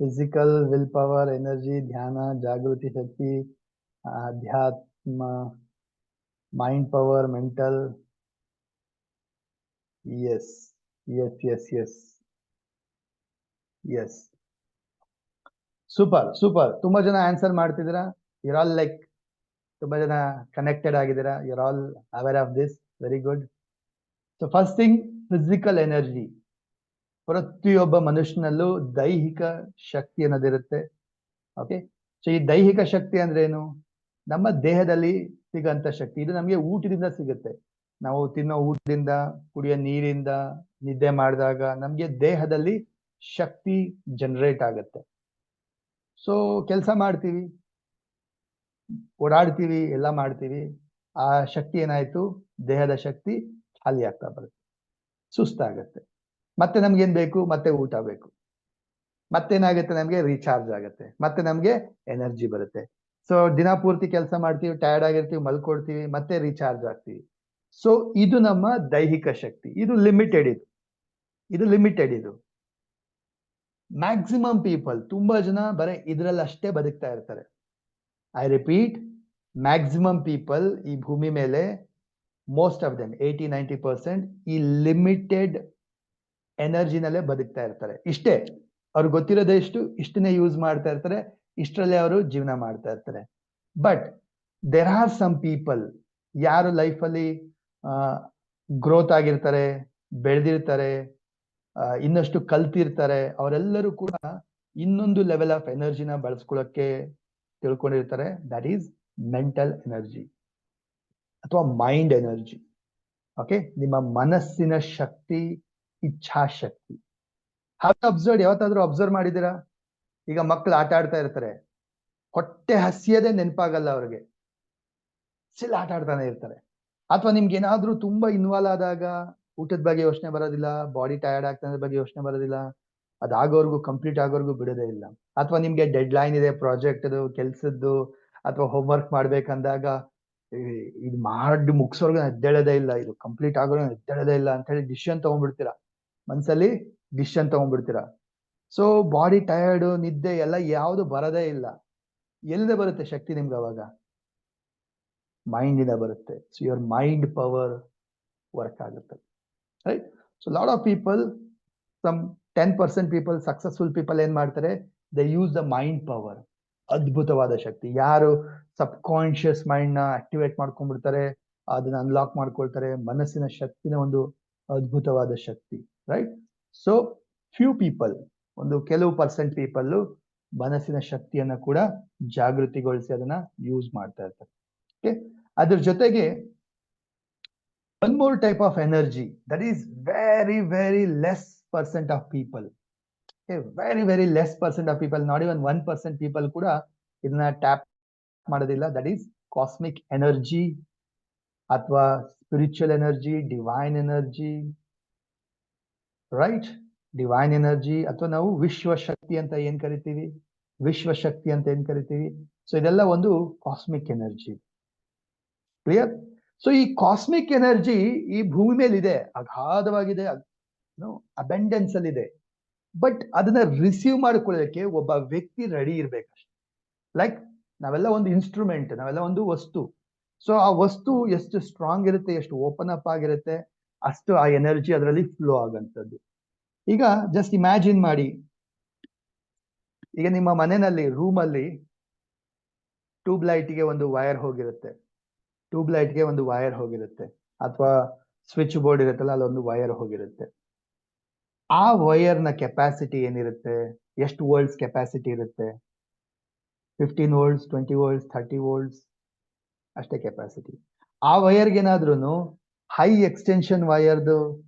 [SPEAKER 1] ಫಿಸಿಕಲ್, ವಿಲ್ ಪವರ್, ಎನರ್ಜಿ, ಧ್ಯಾನ, ಜಾಗೃತಿ ಶಕ್ತಿ, ಅಧ್ಯಾತ್ಮ, mind power, mental. Yes yes yes yes yes, super super. ತುಂಬಾ ಜನ ಆನ್ಸರ್ ಮಾಡ್ತಿದ್ದೀರಾ. ಯುರ್ ಆಲ್ ಲೈಕ್ ತುಂಬಾ ಜನ ಕನೆಕ್ಟೆಡ್ ಆಗಿದ್ದೀರಾ. You're all aware of this, very good. So first thing, physical energy. ಪ್ರತಿಯೊಬ್ಬ ಮನುಷ್ಯನಲ್ಲೂ ದೈಹಿಕ ಶಕ್ತಿ ಅನ್ನೋದಿರುತ್ತೆ. ಓಕೆ, ಸೊ ಈ ದೈಹಿಕ ಶಕ್ತಿ ಅಂದ್ರೆ ಏನು? ನಮ್ಮ ದೇಹದಲ್ಲಿ ಸಿಗಂತ ಶಕ್ತಿ. ಇದು ನಮಗೆ ಊಟದಿಂದ ಸಿಗುತ್ತೆ. ನಾವು ತಿನ್ನೋ ಊಟದಿಂದ, ಕುಡಿಯೋ ನೀರಿಂದ, ನಿದ್ದೆ ಮಾಡಿದಾಗ ನಮ್ಗೆ ದೇಹದಲ್ಲಿ ಶಕ್ತಿ ಜನರೇಟ್ ಆಗುತ್ತೆ. ಸೊ ಕೆಲಸ ಮಾಡ್ತೀವಿ, ಓಡಾಡ್ತೀವಿ, ಎಲ್ಲ ಮಾಡ್ತೀವಿ, ಆ ಶಕ್ತಿ ಏನಾಯ್ತು, ದೇಹದ ಶಕ್ತಿ ಖಾಲಿ ಆಗ್ತಾ ಬರುತ್ತೆ, ಸುಸ್ತಾಗತ್ತೆ. ಮತ್ತೆ ನಮ್ಗೆ ಏನ್ ಬೇಕು? ಮತ್ತೆ ಊಟ ಬೇಕು. ಮತ್ತೇನಾಗುತ್ತೆ? ನಮ್ಗೆ ರೀಚಾರ್ಜ್ ಆಗುತ್ತೆ, ಮತ್ತೆ ನಮ್ಗೆ ಎನರ್ಜಿ ಬರುತ್ತೆ. ಸೊ ದಿನ ಪೂರ್ತಿ ಕೆಲಸ ಮಾಡ್ತೀವಿ, ಟಯರ್ಡ್ ಆಗಿರ್ತೀವಿ, ಮಲ್ಕೊಡ್ತೀವಿ, ಮತ್ತೆ ರೀಚಾರ್ಜ್ ಆಗ್ತೀವಿ. ಸೊ ಇದು ನಮ್ಮ ದೈಹಿಕ ಶಕ್ತಿ. ಇದು ಲಿಮಿಟೆಡ್. ಇದು ಲಿಮಿಟೆಡ್. ಇದು ಮ್ಯಾಕ್ಸಿಮಮ್ ಪೀಪಲ್, ತುಂಬಾ ಜನ ಬರೀ ಇದ್ರಲ್ಲಿ ಅಷ್ಟೇ ಬದುಕ್ತಾ ಇರ್ತಾರೆ. ಐ ರಿಪೀಟ್, ಮ್ಯಾಕ್ಸಿಮಮ್ ಪೀಪಲ್ ಈ ಭೂಮಿ ಮೇಲೆ, ಮೋಸ್ಟ್ ಆಫ್ ದೆಮ್ 80-90% ಈ ಲಿಮಿಟೆಡ್ ಎನರ್ಜಿನಲ್ಲೇ ಬದುಕ್ತಾ ಇರ್ತಾರೆ. ಇಷ್ಟೇ ಅವ್ರಿಗೆ ಗೊತ್ತಿರೋದೇ ಇಷ್ಟನ್ನೇ ಯೂಸ್ ಮಾಡ್ತಾ ಇರ್ತಾರೆ, ಇಷ್ಟರಲ್ಲೇ ಅವರು ಜೀವನ ಮಾಡ್ತಾ ಇರ್ತಾರೆ. But there are some people, ಯಾರು ಲೈಫಲ್ಲಿ ಗ್ರೋತ್ ಆಗಿರ್ತಾರೆ, ಬೆಳೆದಿರ್ತಾರೆ, ಇನ್ನಷ್ಟು ಕಲ್ತಿರ್ತಾರೆ, ಅವರೆಲ್ಲರೂ ಕೂಡ ಇನ್ನೊಂದು ಲೆವೆಲ್ ಆಫ್ ಎನರ್ಜಿನ ಬಳಸ್ಕೊಳ್ಳೋಕೆ ತಿಳ್ಕೊಂಡಿರ್ತಾರೆ. ದಟ್ ಈಸ್ ಮೆಂಟಲ್ ಎನರ್ಜಿ ಅಥವಾ ಮೈಂಡ್ ಎನರ್ಜಿ. ಓಕೆ, ನಿಮ್ಮ ಮನಸ್ಸಿನ ಶಕ್ತಿ, ಇಚ್ಛಾಶಕ್ತಿ. ಯಾವತ್ತಾದ್ರೂ ಅಬ್ಸರ್ವ್ ಮಾಡಿದ್ದೀರಾ? ಈಗ ಮಕ್ಕಳು ಆಟ ಆಡ್ತಾ ಇರ್ತಾರೆ, ಹೊಟ್ಟೆ ಹಸಿಯದೇ ನೆನಪಾಗಲ್ಲ ಅವ್ರಿಗೆ, ಸ್ಟಿಲ್ ಆಟ ಆಡ್ತಾನೆ ಇರ್ತಾರೆ. ಅಥವಾ ನಿಮ್ಗೆ ಏನಾದ್ರೂ ತುಂಬಾ ಇನ್ವಾಲ್ವ್ ಆದಾಗ ಊಟದ ಬಗ್ಗೆ ಯೋಚನೆ ಬರೋದಿಲ್ಲ, ಬಾಡಿ ಟಯರ್ಡ್ ಆಗ್ತಾನೆ ಬಗ್ಗೆ ಯೋಚನೆ ಬರೋದಿಲ್ಲ, ಅದಾಗೋರ್ಗು, ಕಂಪ್ಲೀಟ್ ಆಗೋರ್ಗು ಬಿಡೋದೇ ಇಲ್ಲ. ಅಥವಾ ನಿಮ್ಗೆ ಡೆಡ್ ಲೈನ್ ಇದೆ, ಪ್ರಾಜೆಕ್ಟ್ ಕೆಲ್ಸದ್ದು, ಅಥವಾ ಹೋಮ್ವರ್ಕ್ ಮಾಡ್ಬೇಕಂದಾಗ ಇದು ಮಾಡಿ ಮುಗಿಸೋರ್ಗು ಎದ್ದೇಳೋದೇ ಇಲ್ಲ, ಇದು ಕಂಪ್ಲೀಟ್ ಆಗೋರ್ಗು ಎದ್ದೇಳೋದೇ ಇಲ್ಲ ಅಂತ ಹೇಳಿ ಡಿಸಿಷನ್ ತಗೊಂಡ್ಬಿಡ್ತೀರಾ, ಮನ್ಸಲ್ಲಿ ಡಿಸಿಷನ್ ತಗೊಂಡ್ಬಿಡ್ತೀರಾ. ಸೊ ಬಾಡಿ ಟಯರ್ಡ್, ನಿದ್ದೆ ಎಲ್ಲ ಯಾವುದು ಬರೋದೇ ಇಲ್ಲ. ಎಲ್ಲಿಂದ ಬರುತ್ತೆ ಶಕ್ತಿ ನಿಮ್ಗೆ? ಅವಾಗ ಮೈಂಡ್ ಇಂದ ಬರುತ್ತೆ. So your mind power work ಆಗುತ್ತೆ, right? So lot of people, some 10% people, successful people ಏನ್ ಮಾಡ್ತಾರೆ? They use the mind power. ಅದ್ಭುತವಾದ ಶಕ್ತಿ. ಯಾರು ಸಬ್ ಕಾನ್ಶಿಯಸ್ ಮೈಂಡ್ ನ ಆಕ್ಟಿವೇಟ್ ಮಾಡ್ಕೊಂಡ್ಬಿಡ್ತಾರೆ, ಅದನ್ನ ಅನ್ಲಾಕ್ ಮಾಡ್ಕೊಳ್ತಾರೆ, ಮನಸ್ಸಿನ ಶಕ್ತಿನ ಒಂದು ಅದ್ಭುತವಾದ ಶಕ್ತಿ, ರೈಟ್? ಸೊ ಫ್ಯೂ ಪೀಪಲ್, ಕೆಲವು ಪರ್ಸೆಂಟ್ ಪೀಪಲ್ ಮನಸ್ಸಿನ ಶಕ್ತಿಯನ್ನ ಕೂಡ ಜಾಗೃತಿಗೊಳಿಸಿ ಅದನ್ನ ಯೂಸ್ ಮಾಡ್ತಾ ಇರ್ತಾರೆ. ಓಕೆ, ಅದ್ರ ಜೊತೆಗೆ one more type of energy that is very very less percent of people, okay, very very less percent of people, not even 1% people ಕೂಡ ಇದನ್ನ ಟ್ಯಾಪ್ ಮಾಡೋದಿಲ್ಲ. ದಟ್ ಈಸ್ ಕಾಸ್ಮಿಕ್ ಎನರ್ಜಿ ಅಥವಾ spiritual energy, divine energy, right? Divine energy ಅಥವಾ ನಾವು ವಿಶ್ವಶಕ್ತಿ ಅಂತ ಏನ್ ಕರಿತೀವಿ, ವಿಶ್ವಶಕ್ತಿ ಅಂತ ಏನ್ ಕರಿತೀವಿ. ಸೊ ಇದೆಲ್ಲ ಒಂದು ಕಾಸ್ಮಿಕ್ ಎನರ್ಜಿ. ಕ್ಲಿಯರ್? ಸೊ ಈ ಕಾಸ್ಮಿಕ್ ಎನರ್ಜಿ ಈ ಭೂಮಿ ಮೇಲೆ ಇದೆ, ಅಗಾಧವಾಗಿದೆ, ಅಬೆಂಡೆನ್ಸ್ ಅಲ್ಲಿ ಇದೆ. ಬಟ್ ಅದನ್ನ ರಿಸೀವ್ ಮಾಡ್ಕೊಳ್ಳೋದಕ್ಕೆ ಒಬ್ಬ ವ್ಯಕ್ತಿ ರೆಡಿ ಇರ್ಬೇಕಷ್ಟೆ. ಲೈಕ್ ನಾವೆಲ್ಲ ಒಂದು ಇನ್ಸ್ಟ್ರೂಮೆಂಟ್, ನಾವೆಲ್ಲ ಒಂದು ವಸ್ತು. ಸೊ ಆ ವಸ್ತು ಎಷ್ಟು ಸ್ಟ್ರಾಂಗ್ ಇರುತ್ತೆ, ಎಷ್ಟು ಓಪನ್ ಅಪ್ ಆಗಿರುತ್ತೆ, ಅಷ್ಟು ಆ ಎನರ್ಜಿ ಅದರಲ್ಲಿ ಫ್ಲೋ ಆಗಂತದ್ದು. ಈಗ ಜಸ್ಟ್ ಇಮ್ಯಾಜಿನ್ ಮಾಡಿ, ಈಗ ನಿಮ್ಮ ಮನೆಯಲ್ಲಿ ರೂಮಲ್ಲಿ ಟ್ಯೂಬ್ ಲೈಟ್ಗೆ ಒಂದು ವೈರ್ ಹೋಗಿರುತ್ತೆ, ಟ್ಯೂಬ್ ಲೈಟ್ಗೆ ಒಂದು ವೈರ್ ಹೋಗಿರುತ್ತೆ, ಅಥವಾ ಸ್ವಿಚ್ ಬೋರ್ಡ್ ಇರುತ್ತಲ್ಲ ಅಲ್ಲೊಂದು ವೈರ್ ಹೋಗಿರುತ್ತೆ. ಆ ವೈರ್ನ ಕೆಪಾಸಿಟಿ ಏನಿರುತ್ತೆ, ಎಷ್ಟು ವೋಲ್ಟ್ಸ್ ಕೆಪಾಸಿಟಿ ಇರುತ್ತೆ? 15 ವೋಲ್ಟ್ಸ್, 20 ವೋಲ್ಟ್ಸ್, 30 ವೋಲ್ಟ್ಸ್ ಅಷ್ಟೇ ಕೆಪಾಸಿಟಿ. ಆ ವೈರ್ಗೆ ಏನಾದ್ರೂ ಹೈ ಎಕ್ಸ್ಟೆನ್ಷನ್ ವೈರ್ದು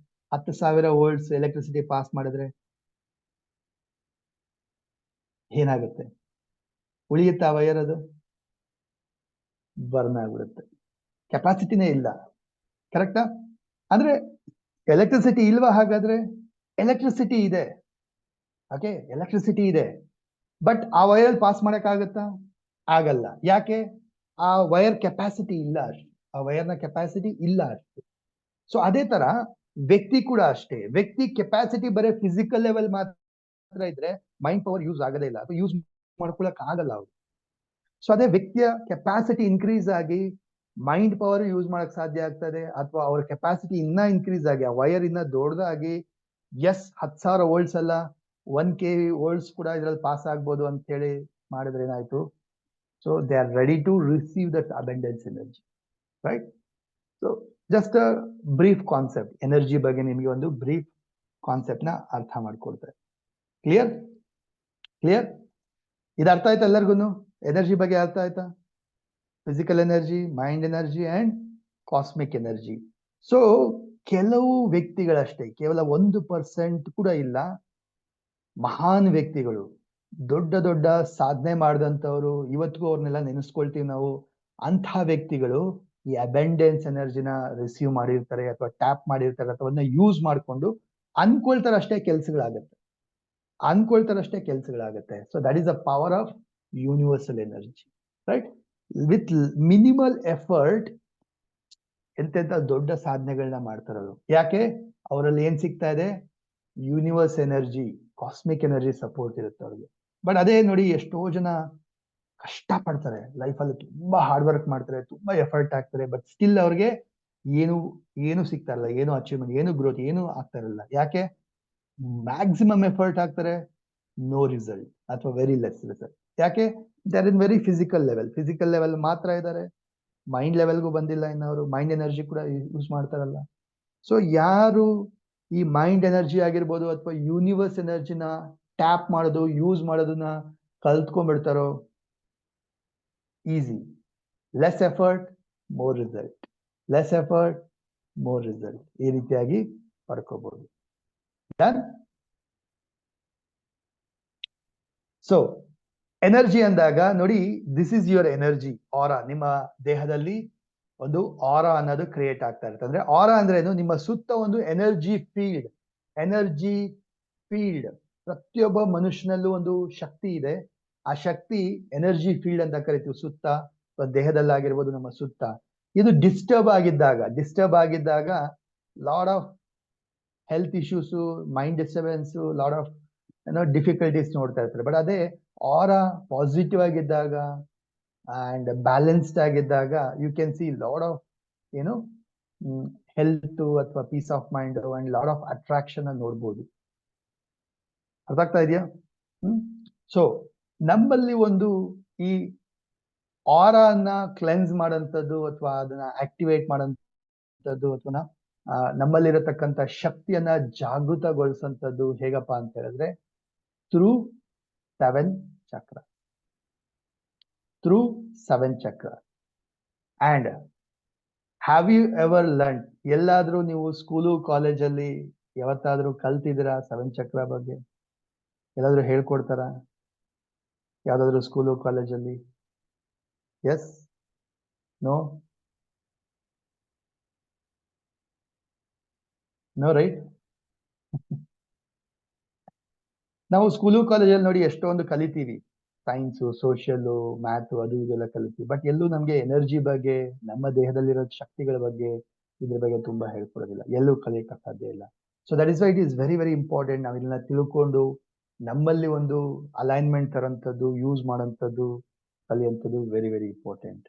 [SPEAKER 1] 10,000 ವೋಲ್ಟ್ಸ್ ಎಲೆಕ್ಟ್ರಿಸಿಟಿ ಪಾಸ್ ಮಾಡಿದ್ರೆ ಏನಾಗುತ್ತೆ? ಉಳಿಯುತ್ತೆ ಆ ವೈರ್? ಅದು ಬರ್ನ್ ಆಗ್ಬಿಡುತ್ತೆ. ಕೆಪಾಸಿಟಿನೇ ಇಲ್ಲ. ಕರೆಕ್ಟಾ? ಅಂದ್ರೆ ಎಲೆಕ್ಟ್ರಿಸಿಟಿ ಇಲ್ವಾ? ಹಾಗಾದ್ರೆ ಎಲೆಕ್ಟ್ರಿಸಿಟಿ ಇದೆ. ಓಕೆ, ಎಲೆಕ್ಟ್ರಿಸಿಟಿ ಇದೆ, ಬಟ್ ಆ ವೈರ್ ಪಾಸ್ ಮಾಡಕ್ಕಾಗತ್ತಾ? ಆಗಲ್ಲ. ಯಾಕೆ? ಆ ವೈರ್ ಕೆಪಾಸಿಟಿ ಇಲ್ಲ ಅಷ್ಟು, ಆ ವೈರ್ನ ಕೆಪಾಸಿಟಿ ಇಲ್ಲ ಅಷ್ಟು. ಸೊ ಅದೇ ತರ ವ್ಯಕ್ತಿ ಕೂಡ ಅಷ್ಟೇ. ವ್ಯಕ್ತಿ ಕೆಪಾಸಿಟಿ ಬರೀ ಫಿಸಿಕಲ್ ಲೆವೆಲ್ ಮಾತ್ರ ಇದ್ರೆ ಮೈಂಡ್ ಪವರ್ ಯೂಸ್ ಆಗದೇ ಇಲ್ಲ, ಅಥವಾ ಯೂಸ್ ಮಾಡ್ಕೊಳಕ್ ಆಗಲ್ಲ ಅವ್ರು. ಸೊ ಅದೇ ವ್ಯಕ್ತಿಯ ಕೆಪಾಸಿಟಿ ಇನ್ಕ್ರೀಸ್ ಆಗಿ ಮೈಂಡ್ ಪವರ್ ಯೂಸ್ ಮಾಡಕ್ ಸಾಧ್ಯ ಆಗ್ತದೆ, ಅಥವಾ ಅವ್ರ ಕೆಪಾಸಿಟಿ ಇನ್ನ ಇನ್ಕ್ರೀಸ್ ಆಗಿ ಆ ವೈರ್ ಇನ್ನ ದೊಡ್ಡದಾಗಿ, ಎಸ್ 10,000 ವೋಲ್ಟ್ಸ್ ಅಲ್ಲ 1 kV ವೋಲ್ಟ್ಸ್ ಕೂಡ ಇದ್ರಲ್ಲಿ ಪಾಸ್ ಆಗ್ಬೋದು ಅಂತ ಹೇಳಿ ಮಾಡಿದ್ರೆ ಏನಾಯ್ತು? So they are ready to receive that abundance energy, right? So just a brief concept, energy ಬಗ್ಗೆ ನಿಮಗೆ ಒಂದು ಬ್ರೀಫ್ ಕಾನ್ಸೆಪ್ಟ್ ನ ಅರ್ಥ ಮಾಡ್ಕೊಡ್ತಾರೆ. ಕ್ಲಿಯರ್? ಕ್ಲಿಯರ್? ಇದು ಅರ್ಥ ಆಯ್ತಾ ಎಲ್ಲರಿಗೂ? ಎನರ್ಜಿ ಬಗ್ಗೆ ಅರ್ಥ ಆಯ್ತಾ? Physical energy, mind energy and cosmic energy. So ಕೆಲವು ವ್ಯಕ್ತಿಗಳಷ್ಟೇ, ಕೇವಲ 1% ಕೂಡ ಇಲ್ಲ, ಮಹಾನ್ ವ್ಯಕ್ತಿಗಳು, ದೊಡ್ಡ ದೊಡ್ಡ ಸಾಧನೆ ಮಾಡಿದಂಥವ್ರು, ಇವತ್ತಿಗೂ ಅವ್ರನ್ನೆಲ್ಲ ನೆನೆಸ್ಕೊಳ್ತೀವಿ ನಾವು. ಅಂಥ ವ್ಯಕ್ತಿಗಳು ಈ ಅಬೆಂಡೆನ್ಸ್ ಎನರ್ಜಿನ ರಿಸೀವ್ ಮಾಡಿರ್ತಾರೆ, ಅಥವಾ ಟ್ಯಾಪ್ ಮಾಡಿರ್ತಾರೆ, ಅಥವಾ ಅದನ್ನ ಯೂಸ್ ಮಾಡ್ಕೊಂಡು ಅನ್ಕೊಳ್ತಾರಷ್ಟೇ ಕೆಲಸಗಳಾಗತ್ತೆ, ಅನ್ಕೊಳ್ತಾರಷ್ಟೇ ಕೆಲಸಗಳಾಗತ್ತೆ. So that is the power of universal energy, right? With minimal effort ಎಂತೆಂತ ದೊಡ್ಡ ಸಾಧನೆಗಳನ್ನ ಮಾಡ್ತಾರವರು. ಯಾಕೆ? ಅವರಲ್ಲಿ ಏನ್ ಸಿಗ್ತಾ ಇದೆ? Universe energy, cosmic energy support ಇರುತ್ತೆ ಅವ್ರಿಗೆ. ಬಟ್ ಅದೇ ನೋಡಿ, ಎಷ್ಟೋ ಜನ ಕಷ್ಟ ಪಡ್ತಾರೆ ಲೈಫಲ್ಲಿ, ತುಂಬಾ ಹಾರ್ಡ್ ವರ್ಕ್ ಮಾಡ್ತಾರೆ, ತುಂಬಾ ಎಫರ್ಟ್ ಹಾಕ್ತಾರೆ, ಬಟ್ ಸ್ಟಿಲ್ ಅವ್ರಿಗೆ ಏನು ಸಿಗ್ತಾ ಇರಲ್ಲ, ಏನು ಅಚೀವ್ಮೆಂಟ್, ಏನು ಗ್ರೋತ್, ಏನು ಆಗ್ತಾ ಇರಲ್ಲ. ಯಾಕೆ? ಮ್ಯಾಕ್ಸಿಮಮ್ ಎಫರ್ಟ್ ಹಾಕ್ತಾರೆ, ನೋ ರಿಸಲ್ಟ್, ಅಥವಾ ವೆರಿ ಲೆಸ್ ರಿಸಲ್ಟ್. ಯಾಕೆ? They are in very physical level ಮಾತ್ರ ಇದ್ದಾರೆ, ಮೈಂಡ್ ಲೆವೆಲ್ಗೂ ಬಂದಿಲ್ಲ ಇನ್ನು ಅವರು, ಮೈಂಡ್ ಎನರ್ಜಿ ಕೂಡ ಯೂಸ್ ಮಾಡ್ತಾರಲ್ಲ. ಸೊ ಯಾರು ಈ ಮೈಂಡ್ ಎನರ್ಜಿ ಆಗಿರ್ಬೋದು, ಅಥವಾ ಯೂನಿವರ್ಸ್ ಎನರ್ಜಿನ ಟ್ಯಾಪ್ ಮಾಡೋದು, ಯೂಸ್ ಮಾಡೋದನ್ನ ಕಲ್ತ್ಕೊಂಡ್ಬಿಡ್ತಾರೋ, easy, less effort more result, less effort more result, ಈ ರೀತಿಯಾಗಿ ಪಡ್ಕೋಬಹುದು. ಸೊ ಎನರ್ಜಿ ಅಂದಾಗ ನೋಡಿ, this is your energy aura. ನಿಮ್ಮ ದೇಹದಲ್ಲಿ ಒಂದು ಆರಾ ಅನ್ನೋದು ಕ್ರಿಯೇಟ್ ಆಗ್ತಾ ಇರುತ್ತೆ. ಅಂದ್ರೆ ಆರಾ ಅಂದ್ರೆ ಏನು? ನಿಮ್ಮ ಸುತ್ತ ಒಂದು ಎನರ್ಜಿ ಫೀಲ್ಡ್. ಎನರ್ಜಿ ಫೀಲ್ಡ್, ಪ್ರತಿಯೊಬ್ಬ ಮನುಷ್ಯನಲ್ಲೂ ಒಂದು ಶಕ್ತಿ ಇದೆ. ಆ ಶಕ್ತಿ ಎನರ್ಜಿ ಫೀಲ್ಡ್ ಅಂತ ಕರಿತೀವಿ. ಸುತ್ತ, ದೇಹದಲ್ಲಾಗಿರ್ಬೋದು, ನಮ್ಮ ಸುತ್ತ. ಇದು ಡಿಸ್ಟರ್ಬ್ ಆಗಿದ್ದಾಗ lot of health issues, mind disturbance, lot of difficulties ನೋಡ್ತಾ ಇರ್ತಾರೆ. ಬಟ್ ಅದೇ ಆರಾ ಪಾಸಿಟಿವ್ ಆಗಿದ್ದಾಗ ಅಂಡ್ ಬ್ಯಾಲೆನ್ಸ್ಡ್ ಆಗಿದ್ದಾಗ, you can see lot of health, ಅಥವಾ peace of mind and lot of attraction ಅನ್ನು ನೋಡ್ಬೋದು. ಅರ್ಥ ಆಗ್ತಾ ಇದೆಯಾ? ಸೊ ನಮ್ಮಲ್ಲಿ ಒಂದು ಈ ಆರಾನ ಕ್ಲೆನ್ಸ್ ಮಾಡೋಂಥದ್ದು, ಅಥವಾ ಅದನ್ನ ಆಕ್ಟಿವೇಟ್ ಮಾಡೋಂಥದ್ದು, ಅಥವಾ ನಮ್ಮಲ್ಲಿರತಕ್ಕಂಥ ಶಕ್ತಿಯನ್ನ ಜಾಗೃತಗೊಳಿಸುವಂಥದ್ದು ಹೇಗಪ್ಪ ಅಂತ ಹೇಳಿದ್ರೆ, ಥ್ರೂ 7 ಚಕ್ರ. Through 7 chakra. And have you ever learn? ಎಲ್ಲಾದ್ರೂ ನೀವು ಸ್ಕೂಲು ಕಾಲೇಜಲ್ಲಿ ಯಾವತ್ತಾದ್ರೂ ಕಲ್ತಿದ್ದೀರಾ 7 ಚಕ್ರ ಬಗ್ಗೆ? ಎಲ್ಲಾದ್ರೂ ಹೇಳ್ಕೊಡ್ತಾರ ಯಾವ್ದಾದ್ರು ಸ್ಕೂಲು ಕಾಲೇಜಲ್ಲಿ? ಎಸ್? ನೋ? No, right? ನಾವು ಸ್ಕೂಲು ಕಾಲೇಜಲ್ಲಿ ನೋಡಿ ಎಷ್ಟೊಂದು ಕಲಿತೀವಿ, ಸೈನ್ಸು, ಸೋಷಿಯಲ್, ಮ್ಯಾಥ್, ಅದು ಇದೆಲ್ಲ ಕಲಿತೀವಿ. ಬಟ್ ಎಲ್ಲೂ ನಮ್ಗೆ ಎನರ್ಜಿ ಬಗ್ಗೆ, ನಮ್ಮ ದೇಹದಲ್ಲಿರೋ ಶಕ್ತಿಗಳ ಬಗ್ಗೆ, ಇದ್ರ ಬಗ್ಗೆ ತುಂಬಾ ಹೇಳ್ಕೊಡೋದಿಲ್ಲ, ಎಲ್ಲೂ ಕಲಿಯಕ್ಕೆ ಸಾಧ್ಯ ಇಲ್ಲ. So that is why it is very very important. ನಾವು ಇದನ್ನ ತಿಳ್ಕೊಂಡು ನಮ್ಮಲ್ಲಿ ಒಂದು ಅಲೈನ್ಮೆಂಟ್ ತರಂಥದ್ದು ಯೂಸ್ ಮಾಡೋಂಥದ್ದು ಕಲಿಯುವಂಥದ್ದು very very important.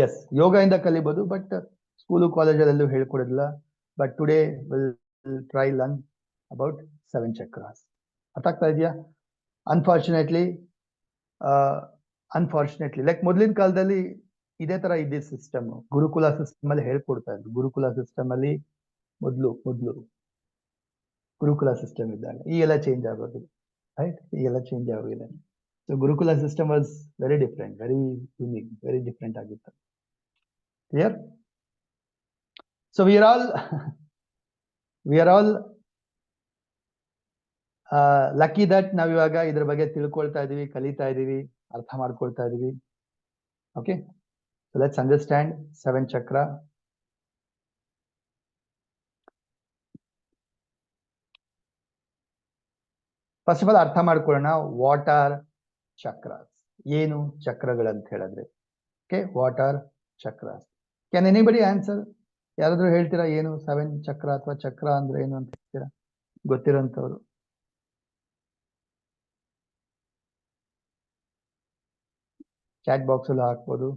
[SPEAKER 1] Yes, yoga ಇಂದ ಕಲಿಬಹುದು, ಬಟ್ ಸ್ಕೂಲು ಕಾಲೇಜಲ್ಲೂ ಹೇಳ್ಕೊಡೋದಿಲ್ಲ. But today will try learn about 7 chakras. ಅರ್ಥ ಆಗ್ತಾ ಇದೆಯಾ? ಅನ್ಫಾರ್ಚುನೇಟ್ಲಿ ಲೈಕ್ ಮೊದಲಿನ ಕಾಲದಲ್ಲಿ ಇದೇ ತರ ಇದ್ದ ಸಿಸ್ಟಮ್, ಗುರುಕುಲ ಸಿಸ್ಟಮ್ ಅಲ್ಲಿ ಹೇಳ್ಕೊಡ್ತಾ ಇದ್ರು. ಗುರುಕುಲ ಸಿಸ್ಟಮ್ ಅಲ್ಲಿ ಮೊದಲು ಗುರುಕುಲ ಸಿಸ್ಟಮ್ ಇದ್ದಾಗ ಈಗೆಲ್ಲ ಚೇಂಜ್ ಆಗೋದಿಲ್ಲ, ರೈಟ್? ಈಗೆಲ್ಲ ಚೇಂಜ್ ಆಗೋದಿಲ್ಲ. So gurukul system was very different, very unique, very different ಆಗಿತ್ತು. Clear? So we are all lucky that ನಾವ್ ಇವಾಗ ಇದ್ರ ಬಗ್ಗೆ ತಿಳ್ಕೊಳ್ತಾ ಇದೀವಿ, ಕಲಿತಾ ಇದೀವಿ, ಅರ್ಥ ಮಾಡ್ಕೊಳ್ತಾ ಇದೀವಿ. ಓಕೆ, ಸೊ ಲೆಟ್ಸ್ ಅಂಡರ್ಸ್ಟ್ಯಾಂಡ್ 7 ಚಕ್ರ. ಫಸ್ಟ್ ಆಫ್ ಆಲ್ ಅರ್ಥ ಮಾಡ್ಕೊಳ್ಳೋಣ, ವಾಟ್ ಆರ್ ಚಕ್ರಾಸ್, ಏನು ಚಕ್ರಗಳಂತ ಹೇಳಿದ್ರೆ. Okay, what are chakras? Can anybody answer? ಯಾರಾದ್ರೂ ಹೇಳ್ತೀರಾ ಏನು 7 ಚಕ್ರ ಅಥವಾ ಚಕ್ರ ಅಂದ್ರೆ ಏನು ಅಂತ ಹೇಳ್ತೀರಾ? ಗೊತ್ತಿರೋಂಥವ್ರು. ಚಾಟ್ ಬಾಕ್ಸ್ ಅಲ್ಲಿ ಹಾಕ್ಬೋದು.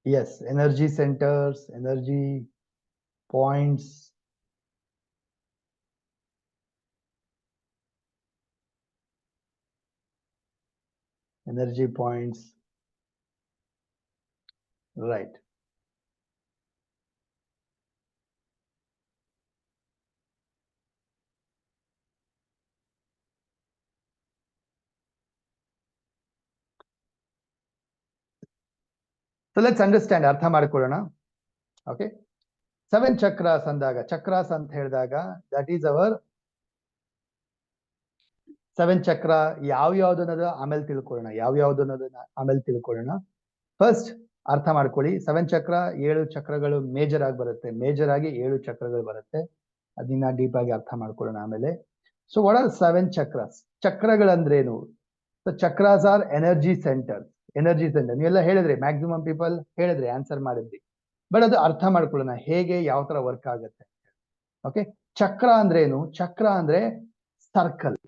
[SPEAKER 1] Yes, energy centers, energy points. Energy points. Right. So let's understand, ಅರ್ಥ ಮಾಡ್ಕೊಳ್ಳೋಣ. ಓಕೆ, 7 ಚಕ್ರಾಸ್ ಅಂದಾಗ, ಚಕ್ರಾಸ್ ಅಂತ ಹೇಳಿದಾಗ ದಟ್ ಈಸ್ ಅವರ್ 7 ಚಕ್ರ. ಯಾವ್ಯಾವ್ದನ್ನೋದು ಆಮೇಲೆ ತಿಳ್ಕೊಳ್ಳೋಣ, ಆಮೇಲೆ ತಿಳ್ಕೊಳ್ಳೋಣ. ಫಸ್ಟ್ ಅರ್ಥ ಮಾಡ್ಕೊಳ್ಳಿ, 7 ಚಕ್ರ 7 ಚಕ್ರಗಳು ಮೇಜರ್ ಆಗಿ ಬರುತ್ತೆ, ಮೇಜರ್ ಆಗಿ 7 ಚಕ್ರಗಳು ಬರುತ್ತೆ. ಅದನ್ನ ಡೀಪ್ ಆಗಿ ಅರ್ಥ ಮಾಡ್ಕೊಳ್ಳೋಣ ಆಮೇಲೆ. So what are 7 chakras? ಚಕ್ರಗಳಂದ್ರೇನು? So chakras are energy centre. Energy centre ನೀವೆಲ್ಲ ಹೇಳಿದ್ರಿ, ಮ್ಯಾಕ್ಸಿಮಮ್ ಪೀಪಲ್ ಹೇಳಿದ್ರಿ, ಆನ್ಸರ್ ಮಾಡಿದ್ರಿ. ಬಟ್ ಅದು ಅರ್ಥ ಮಾಡ್ಕೊಳ್ಳೋಣ, ಹೇಗೆ ಯಾವ ತರ ವರ್ಕ್ ಆಗುತ್ತೆ. ಓಕೆ, ಚಕ್ರ ಅಂದ್ರೆ ಏನು? ಚಕ್ರ ಅಂದ್ರೆ ಸರ್ಕಲ್.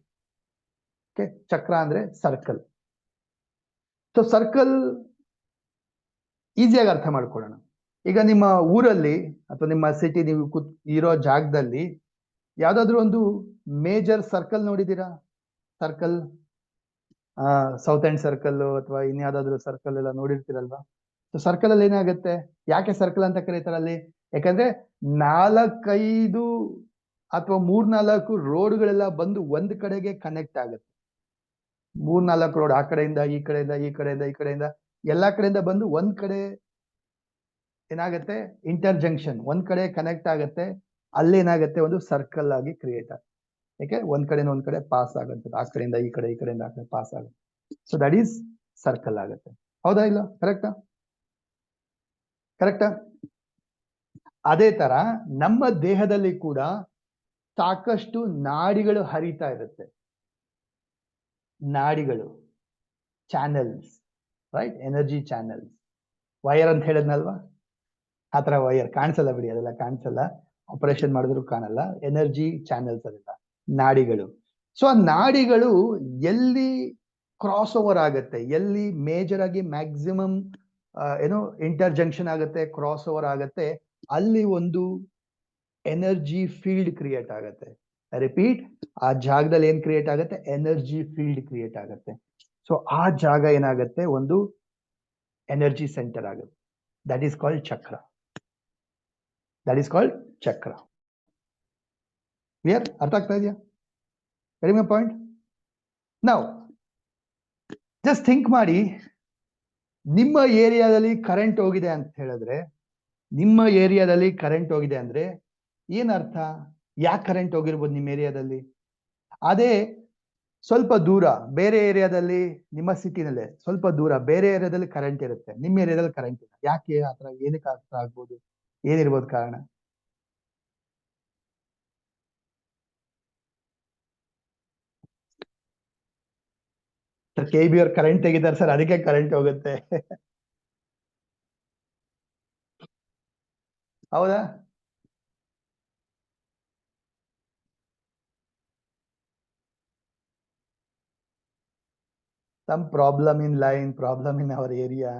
[SPEAKER 1] ಓಕೆ, ಚಕ್ರ ಅಂದ್ರೆ ಸರ್ಕಲ್. ಸೊ ಸರ್ಕಲ್ ಈಸಿಯಾಗಿ ಅರ್ಥ ಮಾಡ್ಕೊಳ್ಳೋಣ. ಈಗ ನಿಮ್ಮ ಊರಲ್ಲಿ ಅಥವಾ ನಿಮ್ಮ ಸಿಟಿ, ನೀವು ಇರೋ ಜಾಗದಲ್ಲಿ ಯಾವ್ದಾದ್ರು ಒಂದು ಮೇಜರ್ ಸರ್ಕಲ್ ನೋಡಿದೀರಾ? ಸರ್ಕಲ್, ಸೌತ್ ಎಂಡ್ ಸರ್ಕಲ್ ಅಥವಾ ಇನ್ಯಾವ್ದಾದ್ರು ಸರ್ಕಲ್ ಎಲ್ಲ ನೋಡಿರ್ತೀರಲ್ವಾ? ಸೊ ಸರ್ಕಲ್ ಅಲ್ಲಿ ಏನಾಗುತ್ತೆ? ಯಾಕೆ ಸರ್ಕಲ್ ಅಂತ ಕರೀತಾರೆ ಅಲ್ಲಿ? ಯಾಕಂದ್ರೆ 4-5 ಅಥವಾ 3-4 ರೋಡ್ಗಳೆಲ್ಲ ಬಂದು ಒಂದ್ ಕಡೆಗೆ ಕನೆಕ್ಟ್ ಆಗುತ್ತೆ. 3-4 ರೋಡ್, ಆ ಕಡೆಯಿಂದ ಈ ಕಡೆಯಿಂದ, ಈ ಕಡೆಯಿಂದ ಈ ಕಡೆಯಿಂದ, ಎಲ್ಲಾ ಕಡೆಯಿಂದ ಬಂದು ಒಂದ್ ಕಡೆ ಏನಾಗುತ್ತೆ? ಇಂಟರ್ ಜಂಕ್ಷನ್, ಒಂದ್ ಕಡೆ ಕನೆಕ್ಟ್ ಆಗುತ್ತೆ. ಅಲ್ಲಿ ಏನಾಗುತ್ತೆ? ಒಂದು ಸರ್ಕಲ್ ಆಗಿ ಕ್ರಿಯೇಟ್ ಆಗುತ್ತೆ. ಯಾಕೆ? ಒಂದ್ ಕಡೆಯಿಂದ ಒಂದ್ ಕಡೆ ಪಾಸ್ ಆಗುತ್ತೆ, ಆ ಕಡೆಯಿಂದ ಈ ಕಡೆ, ಈ ಕಡೆಯಿಂದ ಆ ಕಡೆ ಪಾಸ್ ಆಗುತ್ತೆ. ಸೊ ದಟ್ ಈಸ್ ಸರ್ಕಲ್ ಆಗುತ್ತೆ. ಹೌದಾ ಇಲ್ಲ? ಕರೆಕ್ಟಾ? ಕರೆಕ್ಟಾ? ಅದೇ ತರ ನಮ್ಮ ದೇಹದಲ್ಲಿ ಕೂಡ ಸಾಕಷ್ಟು ನಾಡಿಗಳು ಹರಿತಾ ಇರುತ್ತೆ. ನಾಡಿಗಳು, channels, right? Energy channels. Wire ಅಂತ ಹೇಳಿದ್ನಲ್ವಾ? ಆತರ ವೈರ್ ಕಾಣಿಸಲ್ಲ ಬಿಡಿ, ಅದೆಲ್ಲ ಕಾಣಿಸಲ್ಲ, ಆಪರೇಷನ್ ಮಾಡಿದ್ರು ಕಾಣಲ್ಲ. ಎನರ್ಜಿ ಚಾನೆಲ್ಸ್ ಅದೆಲ್ಲ ನಾಡಿಗಳು. ಸೊ ಆ ನಾಡಿಗಳು ಎಲ್ಲಿ ಕ್ರಾಸ್ ಓವರ್ ಆಗುತ್ತೆ, ಎಲ್ಲಿ ಮೇಜರ್ ಆಗಿ ಮ್ಯಾಕ್ಸಿಮಮ್ ಏನೋ ಇಂಟರ್ ಜಂಕ್ಷನ್ ಆಗುತ್ತೆ, ಕ್ರಾಸ್ ಓವರ್ ಆಗುತ್ತೆ, ಅಲ್ಲಿ ಒಂದು ಎನರ್ಜಿ ಫೀಲ್ಡ್ ಕ್ರಿಯೇಟ್ ಆಗುತ್ತೆ. ರಿಪೀಟ್, ಆ ಜಾಗದಲ್ಲಿ ಏನ್ ಕ್ರಿಯೇಟ್ ಆಗುತ್ತೆ? ಎನರ್ಜಿ ಫೀಲ್ಡ್ ಕ್ರಿಯೇಟ್ ಆಗುತ್ತೆ. ಸೊ ಆ ಜಾಗ ಏನಾಗುತ್ತೆ? ಒಂದು ಎನರ್ಜಿ ಸೆಂಟರ್ ಆಗುತ್ತೆ. ದಟ್ ಈಸ್ ಕಾಲ್ಡ್ ಚಕ್ರ. ದಟ್ ಈಸ್ ಕಾಲ್ಡ್ ಚಕ್ರ. ಕ್ಲಿಯರ್? ಅರ್ಥ ಆಗ್ತಾ ಇದೆಯಾ? Very my point. Now just think ಮಾಡಿ, ನಿಮ್ಮ ಏರಿಯಾದಲ್ಲಿ ಕರೆಂಟ್ ಹೋಗಿದೆ ಅಂತ ಹೇಳಿದ್ರೆ, ನಿಮ್ಮ ಏರಿಯಾದಲ್ಲಿ ಕರೆಂಟ್ ಹೋಗಿದೆ ಅಂದ್ರೆ ಏನರ್ಥ? ಯಾಕೆ ಕರೆಂಟ್ ಹೋಗಿರ್ಬೋದು ನಿಮ್ಮ ಏರಿಯಾದಲ್ಲಿ? ಅದೇ ಸ್ವಲ್ಪ ದೂರ ಬೇರೆ ಏರಿಯಾದಲ್ಲಿ, ನಿಮ್ಮ ಸಿಟಿನಲ್ಲೇ ಸ್ವಲ್ಪ ದೂರ ಬೇರೆ ಏರಿಯಾದಲ್ಲಿ ಕರೆಂಟ್ ಇರುತ್ತೆ, ನಿಮ್ಮ ಏರಿಯಾದಲ್ಲಿ ಕರೆಂಟ್ ಇಲ್ಲ. ಯಾಕೆ ಆತರ? ಏನಕ್ಕೆ ಆಗ್ಬೋದು? ಏನಿರ್ಬೋದು ಕಾರಣ? KB ಅವ್ರು ಕರೆಂಟ್ ತೆಗಿತಾರೆ ಸರ್, ಅದಕ್ಕೆ ಕರೆಂಟ್ ಹೋಗುತ್ತೆ. ಹೌದಾ? Some problem in line, problem in our area,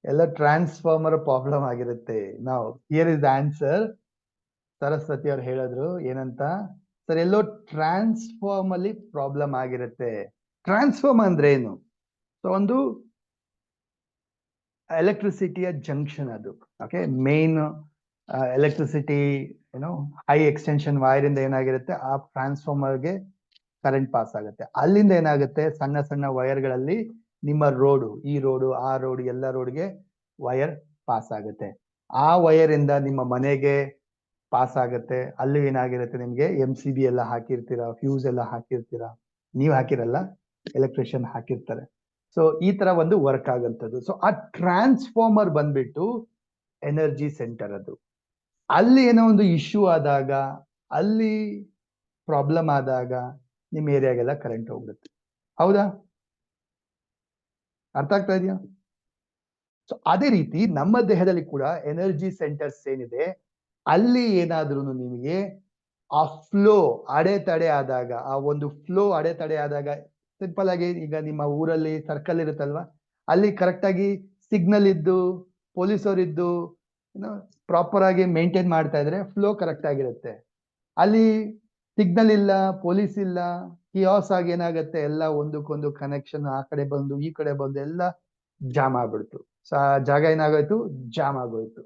[SPEAKER 1] ಎಲ್ಲ ಟ್ರಾನ್ಸ್ಫಾರ್ಮರ್ ಪ್ರಾಬ್ಲಮ್ ಆಗಿರುತ್ತೆ. ನಾವು here is the answer. Saraswati ಅವ್ರು ಹೇಳಿದ್ರು ಏನಂತ ಸರ್, ಎಲ್ಲೋ ಟ್ರಾನ್ಸ್ಫಾರ್ಮ್ ಅಲ್ಲಿ ಪ್ರಾಬ್ಲಮ್ ಆಗಿರುತ್ತೆ. ಟ್ರಾನ್ಸ್ಫಾರ್ಮ್ ಅಂದ್ರೆ ಏನು? ಸೊ ಒಂದು ಎಲೆಕ್ಟ್ರಿಸಿಟಿಯ ಜಂಕ್ಷನ್ ಅದು. ಓಕೆ, ಮೇನ್ ಎಲೆಕ್ಟ್ರಿಸಿಟಿ ಏನೋ ಹೈ ಎಕ್ಸ್ಟೆನ್ಷನ್ ವೈರ್ ಇಂದ ಏನಾಗಿರುತ್ತೆ, ಆ ಟ್ರಾನ್ಸ್ಫಾರ್ಮರ್ಗೆ ಕರೆಂಟ್ ಪಾಸ್ ಆಗುತ್ತೆ. ಅಲ್ಲಿಂದ ಏನಾಗುತ್ತೆ, ಸಣ್ಣ ಸಣ್ಣ ವೈರ್ಗಳಲ್ಲಿ ನಿಮ್ಮ ರೋಡು, ಈ ರೋಡು ಆ ರೋಡ್, ಎಲ್ಲ ರೋಡ್ಗೆ ವೈರ್ ಪಾಸ್ ಆಗುತ್ತೆ. ಆ ವೈರ್ ಇಂದ ನಿಮ್ಮ ಮನೆಗೆ ಪಾಸ್ ಆಗುತ್ತೆ. ಅಲ್ಲಿ ಏನಾಗಿರುತ್ತೆ, ನಿಮ್ಗೆ MCB ಎಲ್ಲ ಹಾಕಿರ್ತೀರಾ, ಫ್ಯೂಸ್ ಎಲ್ಲ ಹಾಕಿರ್ತೀರಾ. ನೀವ್ ಹಾಕಿರಲ್ಲ, ಎಲೆಕ್ಟ್ರಿಷಿಯನ್ ಹಾಕಿರ್ತಾರೆ. ಸೊ ಈ ತರ ಒಂದು ವರ್ಕ್ ಆಗಂತದ್ದು. ಸೊ ಆ ಟ್ರಾನ್ಸ್ಫಾರ್ಮರ್ ಬಂದ್ಬಿಟ್ಟು ಎನರ್ಜಿ ಸೆಂಟರ್ ಅದು. ಅಲ್ಲಿ ಏನೋ ಒಂದು ಇಶ್ಯೂ ಆದಾಗ, ಅಲ್ಲಿ ಪ್ರಾಬ್ಲಮ್ ಆದಾಗ ನಿಮ್ ಏರಿಯಾಗೆಲ್ಲ ಕರೆಂಟ್ ಹೋಗ್ಬಿಡುತ್ತೆ. ಹೌದಾ? ಅರ್ಥ ಆಗ್ತಾ ಇದೆಯಾ? ಸೊ ಅದೇ ರೀತಿ ನಮ್ಮ ದೇಹದಲ್ಲಿ ಕೂಡ ಎನರ್ಜಿ ಸೆಂಟರ್ಸ್ ಏನಿದೆ, ಅಲ್ಲಿ ಏನಾದ್ರೂ ನಿಮಗೆ ಆ ಫ್ಲೋ ಅಡೆತಡೆ ಆದಾಗ, ಆ ಒಂದು ಫ್ಲೋ ಅಡೆತಡೆ ಆದಾಗ, ಸಿಂಪಲ್ ಆಗಿ ಈಗ ನಿಮ್ಮ ಊರಲ್ಲಿ ಸರ್ಕಲ್ ಇರುತ್ತಲ್ವಾ, ಅಲ್ಲಿ ಕರೆಕ್ಟ್ ಆಗಿ ಸಿಗ್ನಲ್ ಇದ್ದು, ಪೊಲೀಸರು ಇದ್ದು ಪ್ರಾಪರ್ ಆಗಿ ಮೇಂಟೈನ್ ಮಾಡ್ತಾ ಇದ್ರೆ ಫ್ಲೋ ಕರೆಕ್ಟ್ ಆಗಿರುತ್ತೆ. ಅಲ್ಲಿ ಸಿಗ್ನಲ್ ಇಲ್ಲ, ಪೊಲೀಸ್ ಇಲ್ಲ, ಕಿಯಾಸ್ ಆಗಿ ಏನಾಗುತ್ತೆ, ಎಲ್ಲ ಒಂದಕ್ಕೊಂದು ಕನೆಕ್ಷನ್ ಆ ಕಡೆ ಬಂದು ಈ ಕಡೆ ಬಂದು ಎಲ್ಲ ಜಾಮ್ ಆಗ್ಬಿಡ್ತು. ಸೊ ಆ ಜಾಗ ಏನಾಗೋಯ್ತು, ಜಾಮ್ ಆಗೋಯ್ತು.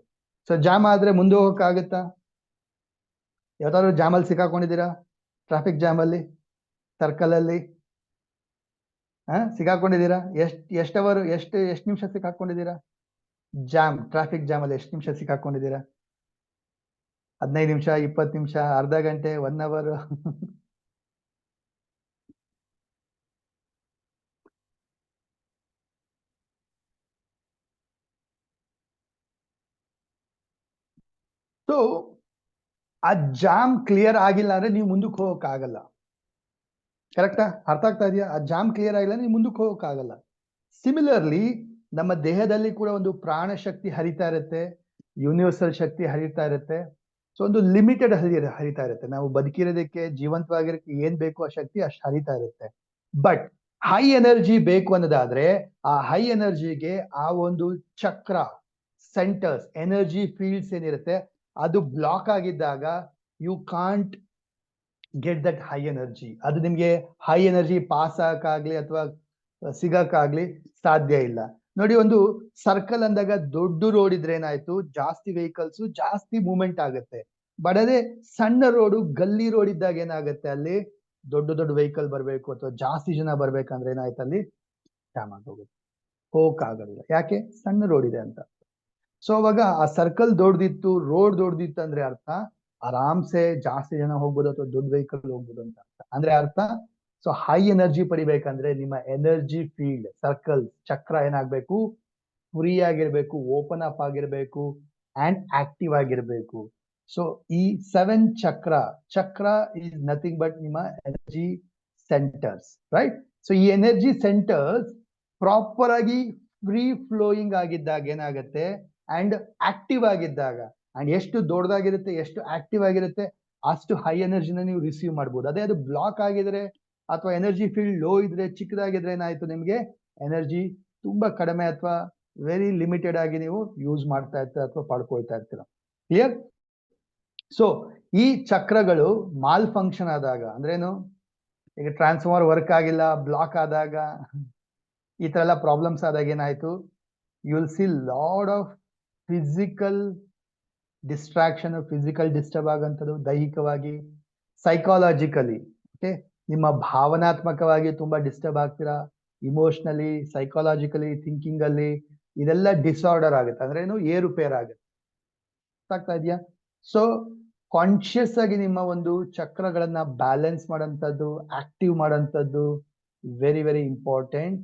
[SPEAKER 1] ಸೊ ಜಾಮ್ ಆದ್ರೆ ಮುಂದೆ ಹೋಗಕ್ಕಾಗತ್ತಾ? ಯಾವ್ದಾದ್ರು ಜಾಮಲ್ಲಿ ಸಿಕ್ಕಾಕೊಂಡಿದ್ದೀರಾ? ಟ್ರಾಫಿಕ್ ಜಾಮ್ ಅಲ್ಲಿ, ಸರ್ಕಲ್ ಅಲ್ಲಿ ಸಿಕ್ಕಾಕೊಂಡಿದ್ದೀರಾ? ಎಷ್ಟು ಅವರ್, ಎಷ್ಟು ನಿಮಿಷ ಸಿಕ್ಕಾಕೊಂಡಿದ್ದೀರಾ? ಜಾಮ್, ಟ್ರಾಫಿಕ್ ಜಾಮ್ ಅಲ್ಲಿ ಎಷ್ಟು ನಿಮಿಷ ಸಿಕ್ಕಾಕೊಂಡಿದ್ದೀರಾ? 15 ನಿಮಿಷ, 20 ನಿಮಿಷ, ಅರ್ಧ ಗಂಟೆ, 1 ಅವರ್? ಸೊ ಆ ಜಾಮ್ ಕ್ಲಿಯರ್ ಆಗಿಲ್ಲ ಅಂದ್ರೆ ನೀವು ಮುಂದಕ್ಕೆ ಹೋಗಕ್ ಆಗಲ್ಲ. ಕರೆಕ್ಟಾ? ಅರ್ಥ ಆಗ್ತಾ ಇದೆಯಾ? ಆ ಜಾಮ್ ಕ್ಲಿಯರ್ ಆಗಿಲ್ಲ ಅಂದ್ರೆ ನೀವು ಮುಂದಕ್ಕೆ ಹೋಗಕ್ ಆಗಲ್ಲ. ಸಿಮಿಲರ್ಲಿ ನಮ್ಮ ದೇಹದಲ್ಲಿ ಕೂಡ ಒಂದು ಪ್ರಾಣ ಶಕ್ತಿ ಹರಿತಾ ಇರುತ್ತೆ, ಯೂನಿವರ್ಸಲ್ ಶಕ್ತಿ ಹರಿತಾ ಇರುತ್ತೆ. ಸೊ ಒಂದು ಲಿಮಿಟೆಡ್ ಹರಿತಾ ಇರುತ್ತೆ. ನಾವು ಬದುಕಿರೋದಕ್ಕೆ, ಜೀವಂತವಾಗಿರೋದಕ್ಕೆ ಏನ್ ಬೇಕು ಆ ಶಕ್ತಿ ಅಷ್ಟು ಹರಿತಾ ಇರುತ್ತೆ. ಬಟ್ ಹೈ ಎನರ್ಜಿ ಬೇಕು ಅನ್ನೋದಾದ್ರೆ, ಆ ಹೈ ಎನರ್ಜಿಗೆ ಆ ಒಂದು ಚಕ್ರ, ಸೆಂಟರ್ಸ್, ಎನರ್ಜಿ ಫೀಲ್ಡ್ಸ್ ಏನಿರುತ್ತೆ, ಅದು ಬ್ಲಾಕ್ ಆಗಿದ್ದಾಗ you can't get that high energy. ಅದು ನಿಮ್ಗೆ ಹೈ ಎನರ್ಜಿ ಪಾಸ್ ಆಗಕ್ಕಾಗ್ಲಿ ಅಥವಾ ಸಿಗಕ್ಕಾಗ್ಲಿ ಸಾಧ್ಯ ಇಲ್ಲ. ನೋಡಿ, ಒಂದು ಸರ್ಕಲ್ ಅಂದಾಗ ದೊಡ್ಡ ರೋಡ್ ಇದ್ರೆ ಏನಾಯ್ತು, ಜಾಸ್ತಿ ವೆಹಿಕಲ್ಸ್, ಜಾಸ್ತಿ ಮೂವ್ಮೆಂಟ್ ಆಗುತ್ತೆ. ಬಟ್ ಅದೇ ಸಣ್ಣ ರೋಡು, ಗಲ್ಲಿ ರೋಡ್ ಇದ್ದಾಗ ಏನಾಗುತ್ತೆ, ಅಲ್ಲಿ ದೊಡ್ಡ ದೊಡ್ಡ ವೆಹಿಕಲ್ ಬರ್ಬೇಕು ಅಥವಾ ಜಾಸ್ತಿ ಜನ ಬರ್ಬೇಕಂದ್ರೆ ಏನಾಯ್ತು, ಅಲ್ಲಿ ಜಾಮ್ ಆಗೋಗುತ್ತೆ, ಹೋಗಕ್ಕಾಗಲ್ಲ. ಯಾಕೆ? ಸಣ್ಣ ರೋಡ್ ಇದೆ ಅಂತ. ಸೊ ಅವಾಗ ಆ ಸರ್ಕಲ್ ದೊಡ್ಡದಿತ್ತು, ರೋಡ್ ದೊಡ್ಡದಿತ್ತು ಅಂದ್ರೆ ಅರ್ಥ ಆರಾಮ್ಸೆ ಜಾಸ್ತಿ ಜನ ಹೋಗ್ಬೋದು ಅಥವಾ ದೊಡ್ಡ ವೆಹಿಕಲ್ ಹೋಗ್ಬೋದು ಅಂತ ಅರ್ಥ. ಅಂದ್ರೆ ಅರ್ಥ, ಸೊ ಹೈ ಎನರ್ಜಿ ಪಡಿಬೇಕಂದ್ರೆ ನಿಮ್ಮ ಎನರ್ಜಿ ಫೀಲ್ಡ್, ಸರ್ಕಲ್, ಚಕ್ರ ಏನಾಗ್ಬೇಕು, ಫ್ರೀ ಆಗಿರ್ಬೇಕು, ಓಪನ್ ಅಪ್ ಆಗಿರ್ಬೇಕು ಅಂಡ್ ಆಕ್ಟಿವ್ ಆಗಿರ್ಬೇಕು. ಸೊ ಈ 7 ಚಕ್ರ ಈಸ್ ನಥಿಂಗ್ ಬಟ್ ನಿಮ್ಮ ಎನರ್ಜಿ ಸೆಂಟರ್ಸ್, ರೈಟ್? ಸೊ ಈ ಎನರ್ಜಿ ಸೆಂಟರ್ಸ್ ಪ್ರಾಪರ್ ಆಗಿ ಫ್ರೀ ಫ್ಲೋಯಿಂಗ್ ಆಗಿದ್ದಾಗ ಏನಾಗುತ್ತೆ, ಅಂಡ್ ಆಕ್ಟಿವ್ ಆಗಿದ್ದಾಗ, ಅಂಡ್ ಎಷ್ಟು ದೊಡ್ಡದಾಗಿರುತ್ತೆ, ಎಷ್ಟು ಆಕ್ಟಿವ್ ಆಗಿರುತ್ತೆ, ಅಷ್ಟು ಹೈ ಎನರ್ಜಿನ ನೀವು ರಿಸೀವ್ ಮಾಡ್ಬೋದು. ಅದೇ ಅದು ಬ್ಲಾಕ್ ಆಗಿದ್ರೆ ಅಥವಾ ಎನರ್ಜಿ ಫೀಲ್ಡ್ ಲೋ ಇದ್ರೆ, ಚಿಕ್ಕದಾಗಿದ್ರೆ ಏನಾಯ್ತು, ನಿಮ್ಗೆ ಎನರ್ಜಿ ತುಂಬಾ ಕಡಿಮೆ ಅಥವಾ ವೆರಿ ಲಿಮಿಟೆಡ್ ಆಗಿ ನೀವು ಯೂಸ್ ಮಾಡ್ತಾ ಇರ್ತೀರ ಅಥವಾ ಪಡ್ಕೊಳ್ತಾ ಇರ್ತೀರ. ಕ್ಲಿಯರ್? ಸೊ ಈ ಚಕ್ರಗಳು ಮಾಲ್ ಫಂಕ್ಷನ್ ಆದಾಗ ಅಂದ್ರೇನು, ಈಗ ಟ್ರಾನ್ಸ್ಫಾರ್ಮರ್ ವರ್ಕ್ ಆಗಿಲ್ಲ, ಬ್ಲಾಕ್ ಆದಾಗ, ಈ ತರ ಎಲ್ಲ ಪ್ರಾಬ್ಲಮ್ಸ್ ಆದಾಗ ಏನಾಯ್ತು, you will see lot of physical distraction, physical disturb ಆಗಂತದ್ದು, ದೈಹಿಕವಾಗಿ, ಸೈಕಾಲಜಿಕಲಿ. ಓಕೆ, ನಿಮ್ಮ ಭಾವನಾತ್ಮಕವಾಗಿ ತುಂಬಾ ಡಿಸ್ಟರ್ಬ್ ಆಗ್ತೀರಾ, ಇಮೋಷನಲಿ, ಸೈಕಾಲಜಿಕಲಿ, ಥಿಂಕಿಂಗ್ ಅಲ್ಲಿ ಇದೆಲ್ಲ ಡಿಸಾರ್ಡರ್ ಆಗುತ್ತೆ, ಅಂದ್ರೆ ಏನು, ಏರುಪೇರ್ ಆಗುತ್ತೆ. ಆಗ್ತಾ ಇದೆಯಾ? ಸೊ ಕಾನ್ಶಿಯಸ್ ಆಗಿ ನಿಮ್ಮ ಒಂದು ಚಕ್ರಗಳನ್ನ ಬ್ಯಾಲೆನ್ಸ್ ಮಾಡೋಂಥದ್ದು, ಆಕ್ಟಿವ್ ಮಾಡೋಂಥದ್ದು ವೆರಿ ವೆರಿ ಇಂಪಾರ್ಟೆಂಟ್.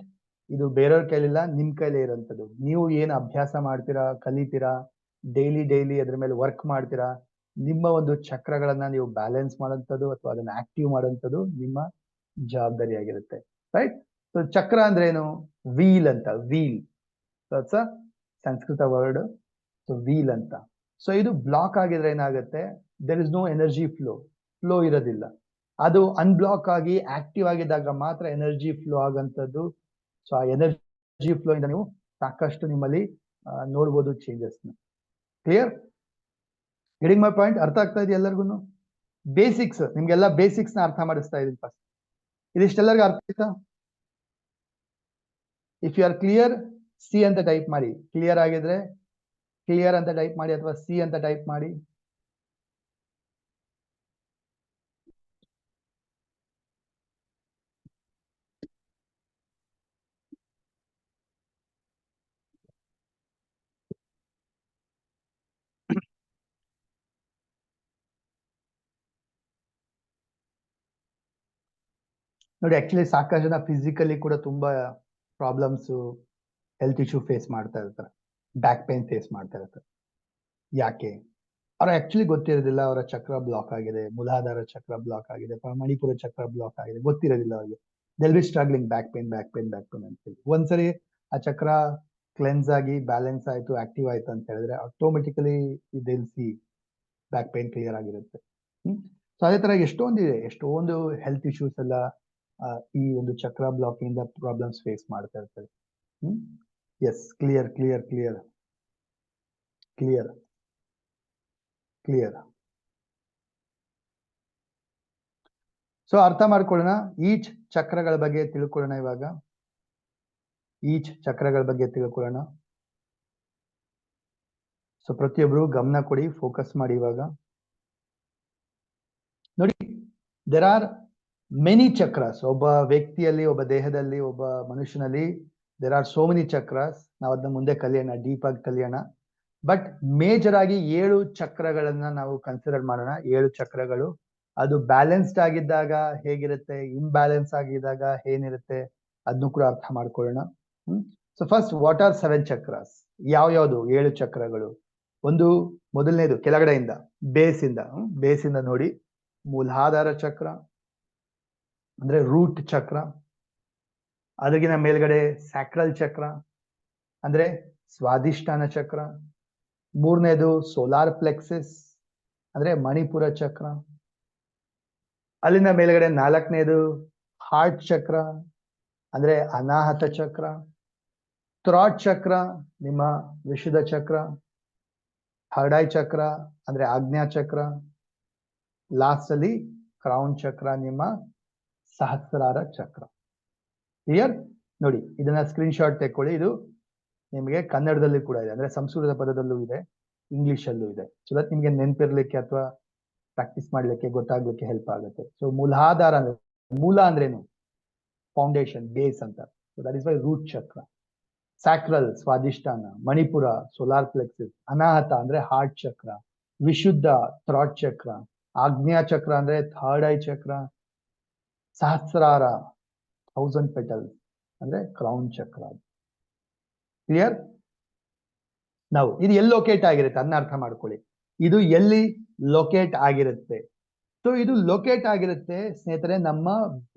[SPEAKER 1] ಇದು ಬೇರೆಯವ್ರ ಕೈಲಿಲ್ಲ, ನಿಮ್ ಕೈಲೇ ಇರೋಂಥದ್ದು. ನೀವು ಏನ್ ಅಭ್ಯಾಸ ಮಾಡ್ತೀರಾ, ಕಲಿತೀರಾ, ಡೈಲಿ ಅದ್ರ ಮೇಲೆ ವರ್ಕ್ ಮಾಡ್ತೀರಾ, ನಿಮ್ಮ ಒಂದು ಚಕ್ರಗಳನ್ನ ನೀವು ಬ್ಯಾಲೆನ್ಸ್ ಮಾಡೋಂಥದ್ದು ಅಥವಾ ಅದನ್ನ ಆಕ್ಟಿವ್ ಮಾಡೋಂಥದ್ದು ನಿಮ್ಮ ಜವಾಬ್ದಾರಿ ಆಗಿರುತ್ತೆ. ರೈಟ್? ಸೊ ಚಕ್ರ ಅಂದ್ರೆ ಏನು? ವೀಲ್ ಅಂತ. Wheel Sanskrit word. So wheel ಅಂತ. ಸೊ ಇದು ಬ್ಲಾಕ್ ಆಗಿದ್ರೆ ಏನಾಗುತ್ತೆ, there is no energy flow ಇರೋದಿಲ್ಲ. ಅದು ಅನ್ಬ್ಲಾಕ್ ಆಗಿ ಆಕ್ಟಿವ್ ಆಗಿದ್ದಾಗ ಮಾತ್ರ ಎನರ್ಜಿ ಫ್ಲೋ ಆಗಂತದ್ದು. ಸೊ ಆ ಎನರ್ಜಿ ಫ್ಲೋ ಇಂದ ನೀವು ಸಾಕಷ್ಟು ನಿಮ್ಮಲ್ಲಿ ನೋಡ್ಬೋದು changes. Clear? Getting my point? ಅರ್ಥ ಆಗ್ತಾ ಇದೆ ಎಲ್ಲರಿಗೂ? ಬೇಸಿಕ್ಸ್, ನಿಮ್ಗೆಲ್ಲ ಬೇಸಿಕ್ಸ್ ನ ಅರ್ಥ ಮಾಡಿಸ್ತಾ ಇದೀನಿ ಫಸ್ಟ್. ಇದಿಷ್ಟೆಲ್ಲರಿಗೂ ಅರ್ಥ ಆಯ್ತಾ? If you are clear, C ಅಂತ ಟೈಪ್ ಮಾಡಿ. ಕ್ಲಿಯರ್ ಆಗಿದ್ರೆ ಕ್ಲಿಯರ್ ಅಂತ ಟೈಪ್ ಮಾಡಿ ಅಥವಾ ಸಿ ಅಂತ ಟೈಪ್ ಮಾಡಿ. ನೋಡಿ, ಆಕ್ಚುಲಿ ಸಾಕಷ್ಟು ಜನ ಫಿಸಿಕಲಿ ಕೂಡ ತುಂಬಾ ಪ್ರಾಬ್ಲಮ್ಸ್, ಹೆಲ್ತ್ ಇಶ್ಯೂ ಫೇಸ್ ಮಾಡ್ತಾ ಇರ್ತಾರೆ, ಬ್ಯಾಕ್ ಪೇನ್ ಫೇಸ್ ಮಾಡ್ತಾ ಇರ್ತಾರೆ. ಯಾಕೆ? ಅವ್ರ ಆಕ್ಚುಲಿ ಗೊತ್ತಿರೋದಿಲ್ಲ, ಅವರ ಚಕ್ರ ಬ್ಲಾಕ್ ಆಗಿದೆ, ಮೂಲಾಧಾರ ಚಕ್ರ ಬ್ಲಾಕ್ ಆಗಿದೆ, ಮಣಿಪುರ ಚಕ್ರ ಬ್ಲಾಕ್ ಆಗಿದೆ, ಗೊತ್ತಿರೋದಿಲ್ಲ ಅವ್ರಿಗೆ. They'll be struggling back pain ಅಂತೇಳಿ. ಒಂದ್ಸರಿ ಆ ಚಕ್ರ ಕ್ಲೆನ್ಸ್ ಆಗಿ ಬ್ಯಾಲೆನ್ಸ್ ಆಯ್ತು, ಆಕ್ಟಿವ್ ಆಯ್ತು ಅಂತ ಹೇಳಿದ್ರೆ ಆಟೋಮೆಟಿಕಲಿ ದಿಲ್ ಸಿ ಬ್ಯಾಕ್ ಪೇನ್ ಕ್ಲಿಯರ್ ಆಗಿರುತ್ತೆ. ಸೊ ಅದೇ ತರ ಎಷ್ಟೊಂದು ಹೆಲ್ತ್ ಇಶ್ಯೂಸ್ ಎಲ್ಲ ಈ ಒಂದು ಚಕ್ರ ಬ್ಲಾಕ್ ಇಂದ ಪ್ರಾಬ್ಲಮ್ಸ್ ಫೇಸ್ ಮಾಡ್ತಾ ಇರ್ತಾರೆ. Yes, clear clear clear clear clear. So ಅರ್ಥ ಮಾಡ್ಕೊಳ್ಳೋಣ, ಈಚ್ ಚಕ್ರಗಳ ಬಗ್ಗೆ ತಿಳ್ಕೊಳ್ಳೋಣ. ಇವಾಗ ಈಚ್ ಚಕ್ರಗಳ ಬಗ್ಗೆ ತಿಳ್ಕೊಳ್ಳೋಣ. ಸೊ ಪ್ರತಿಯೊಬ್ರು ಗಮನ ಕೊಡಿ, ಫೋಕಸ್ ಮಾಡಿ. ಇವಾಗ ನೋಡಿ, ದೇರ್ ಆರ್ ಮೆನಿ ಚಕ್ರಾಸ್. ಒಬ್ಬ ವ್ಯಕ್ತಿಯಲ್ಲಿ, ಒಬ್ಬ ದೇಹದಲ್ಲಿ, ಒಬ್ಬ ಮನುಷ್ಯನಲ್ಲಿ there are so many chakras. ನಾವು ಅದನ್ನ ಮುಂದೆ ಕಲಿಯೋಣ, ಡೀಪ್ ಆಗಿ ಕಲಿಯೋಣ. ಬಟ್ ಮೇಜರ್ ಆಗಿ 7 ಚಕ್ರಗಳನ್ನ ನಾವು ಕನ್ಸಿಡರ್ ಮಾಡೋಣ. 7 ಚಕ್ರಗಳು. ಅದು ಬ್ಯಾಲೆನ್ಸ್ಡ್ ಆಗಿದ್ದಾಗ ಹೇಗಿರುತ್ತೆ, ಇಂಬ್ಯಾಲೆನ್ಸ್ ಆಗಿದ್ದಾಗ ಏನಿರುತ್ತೆ, ಅದನ್ನು ಕೂಡ ಅರ್ಥ ಮಾಡ್ಕೊಳ್ಳೋಣ. So first, what are 7 chakras? ಯಾವ್ಯಾವ್ದು 7 ಚಕ್ರಗಳು? ಒಂದು, ಮೊದಲನೇದು ಕೆಳಗಡೆಯಿಂದ, ಬೇಸಿಂದ ನೋಡಿ, ಮೂಲಾಧಾರ ಚಕ್ರ ಅಂದ್ರೆ ರೂಟ್ ಚಕ್ರ. ಅದಕ್ಕಿಂತ ಮೇಲ್ಗಡೆ ಸ್ಯಾಕ್ರಲ್ ಚಕ್ರ ಅಂದ್ರೆ ಸ್ವಾದಿಷ್ಠಾನ ಚಕ್ರ. ಮೂರನೇದು ಸೋಲಾರ್ ಪ್ಲೆಕ್ಸಿಸ್ ಅಂದ್ರೆ ಮಣಿಪುರ ಚಕ್ರ. ಅಲ್ಲಿಂದ ಮೇಲ್ಗಡೆ 4ನೇದು ಹಾರ್ಟ್ ಚಕ್ರ ಅಂದ್ರೆ ಅನಾಹತ ಚಕ್ರ. ಥ್ರಾಟ್ ಚಕ್ರ ನಿಮ್ಮ ವಿಶುದ್ಧ ಚಕ್ರ. ಥರ್ಡ್ ಐ ಚಕ್ರ ಅಂದ್ರೆ ಆಜ್ಞಾ ಚಕ್ರ. ಲಾಸ್ಟ್ ಅಲ್ಲಿ ಕ್ರೌನ್ ಚಕ್ರ, ನಿಮ್ಮ ಸಹಸ್ರಾರ ಚಕ್ರ. ಕ್ಲಿಯರ್? ನೋಡಿ, ಇದನ್ನ ಸ್ಕ್ರೀನ್ ಶಾಟ್ ತೆಕ್ಕೊಳ್ಳಿ. ಇದು ನಿಮಗೆ ಕನ್ನಡದಲ್ಲಿ ಕೂಡ ಇದೆ, ಅಂದ್ರೆ ಸಂಸ್ಕೃತ ಪದದಲ್ಲೂ ಇದೆ, ಇಂಗ್ಲಿಷ್ ಅಲ್ಲೂ ಇದೆ. ಸೊ ದಟ್ ನಿಮ್ಗೆ ನೆನಪಿರ್ಲಿಕ್ಕೆ ಅಥವಾ ಪ್ರಾಕ್ಟೀಸ್ ಮಾಡ್ಲಿಕ್ಕೆ, ಗೊತ್ತಾಗ್ಲಿಕ್ಕೆ ಹೆಲ್ಪ್ ಆಗುತ್ತೆ. ಸೊ ಮೂಲಾಧಾರ ಅಂದ್ರೆ, ಮೂಲ ಅಂದ್ರೇನು? ಫೌಂಡೇಶನ್, ಬೇಸ್ ಅಂತ. So that is why root chakra. Sacral ಸ್ವಾದಿಷ್ಠಾನ, ಮಣಿಪುರ ಸೋಲಾರ್ ಪ್ಲೆಕ್ಸಿಸ್, ಅನಾಹತ ಅಂದ್ರೆ ಹಾರ್ಟ್ ಚಕ್ರ, ವಿಶುದ್ಧ ಥ್ರಾಟ್ ಚಕ್ರ, ಆಜ್ಞಾ ಚಕ್ರ ಅಂದ್ರೆ ಥರ್ಡ್ ಐ ಚಕ್ರ, ಸಹಸ್ರಾರ 1000 ಪೆಟಲ್ಸ್ ಅಂದ್ರೆ ಕ್ರೌನ್ ಚಕ್ರ. ಕ್ಲಿಯರ್? ನಾವು ಇದು ಎಲ್ಲಿ ಲೊಕೇಟ್ ಆಗಿರುತ್ತೆ ಅದನ್ನ ಅರ್ಥ ಮಾಡ್ಕೊಳ್ಳಿ. ಇದು ಎಲ್ಲಿ ಲೊಕೇಟ್ ಆಗಿರುತ್ತೆ? ಸೊ ಇದು ಲೊಕೇಟ್ ಆಗಿರುತ್ತೆ ಸ್ನೇಹಿತರೆ, ನಮ್ಮ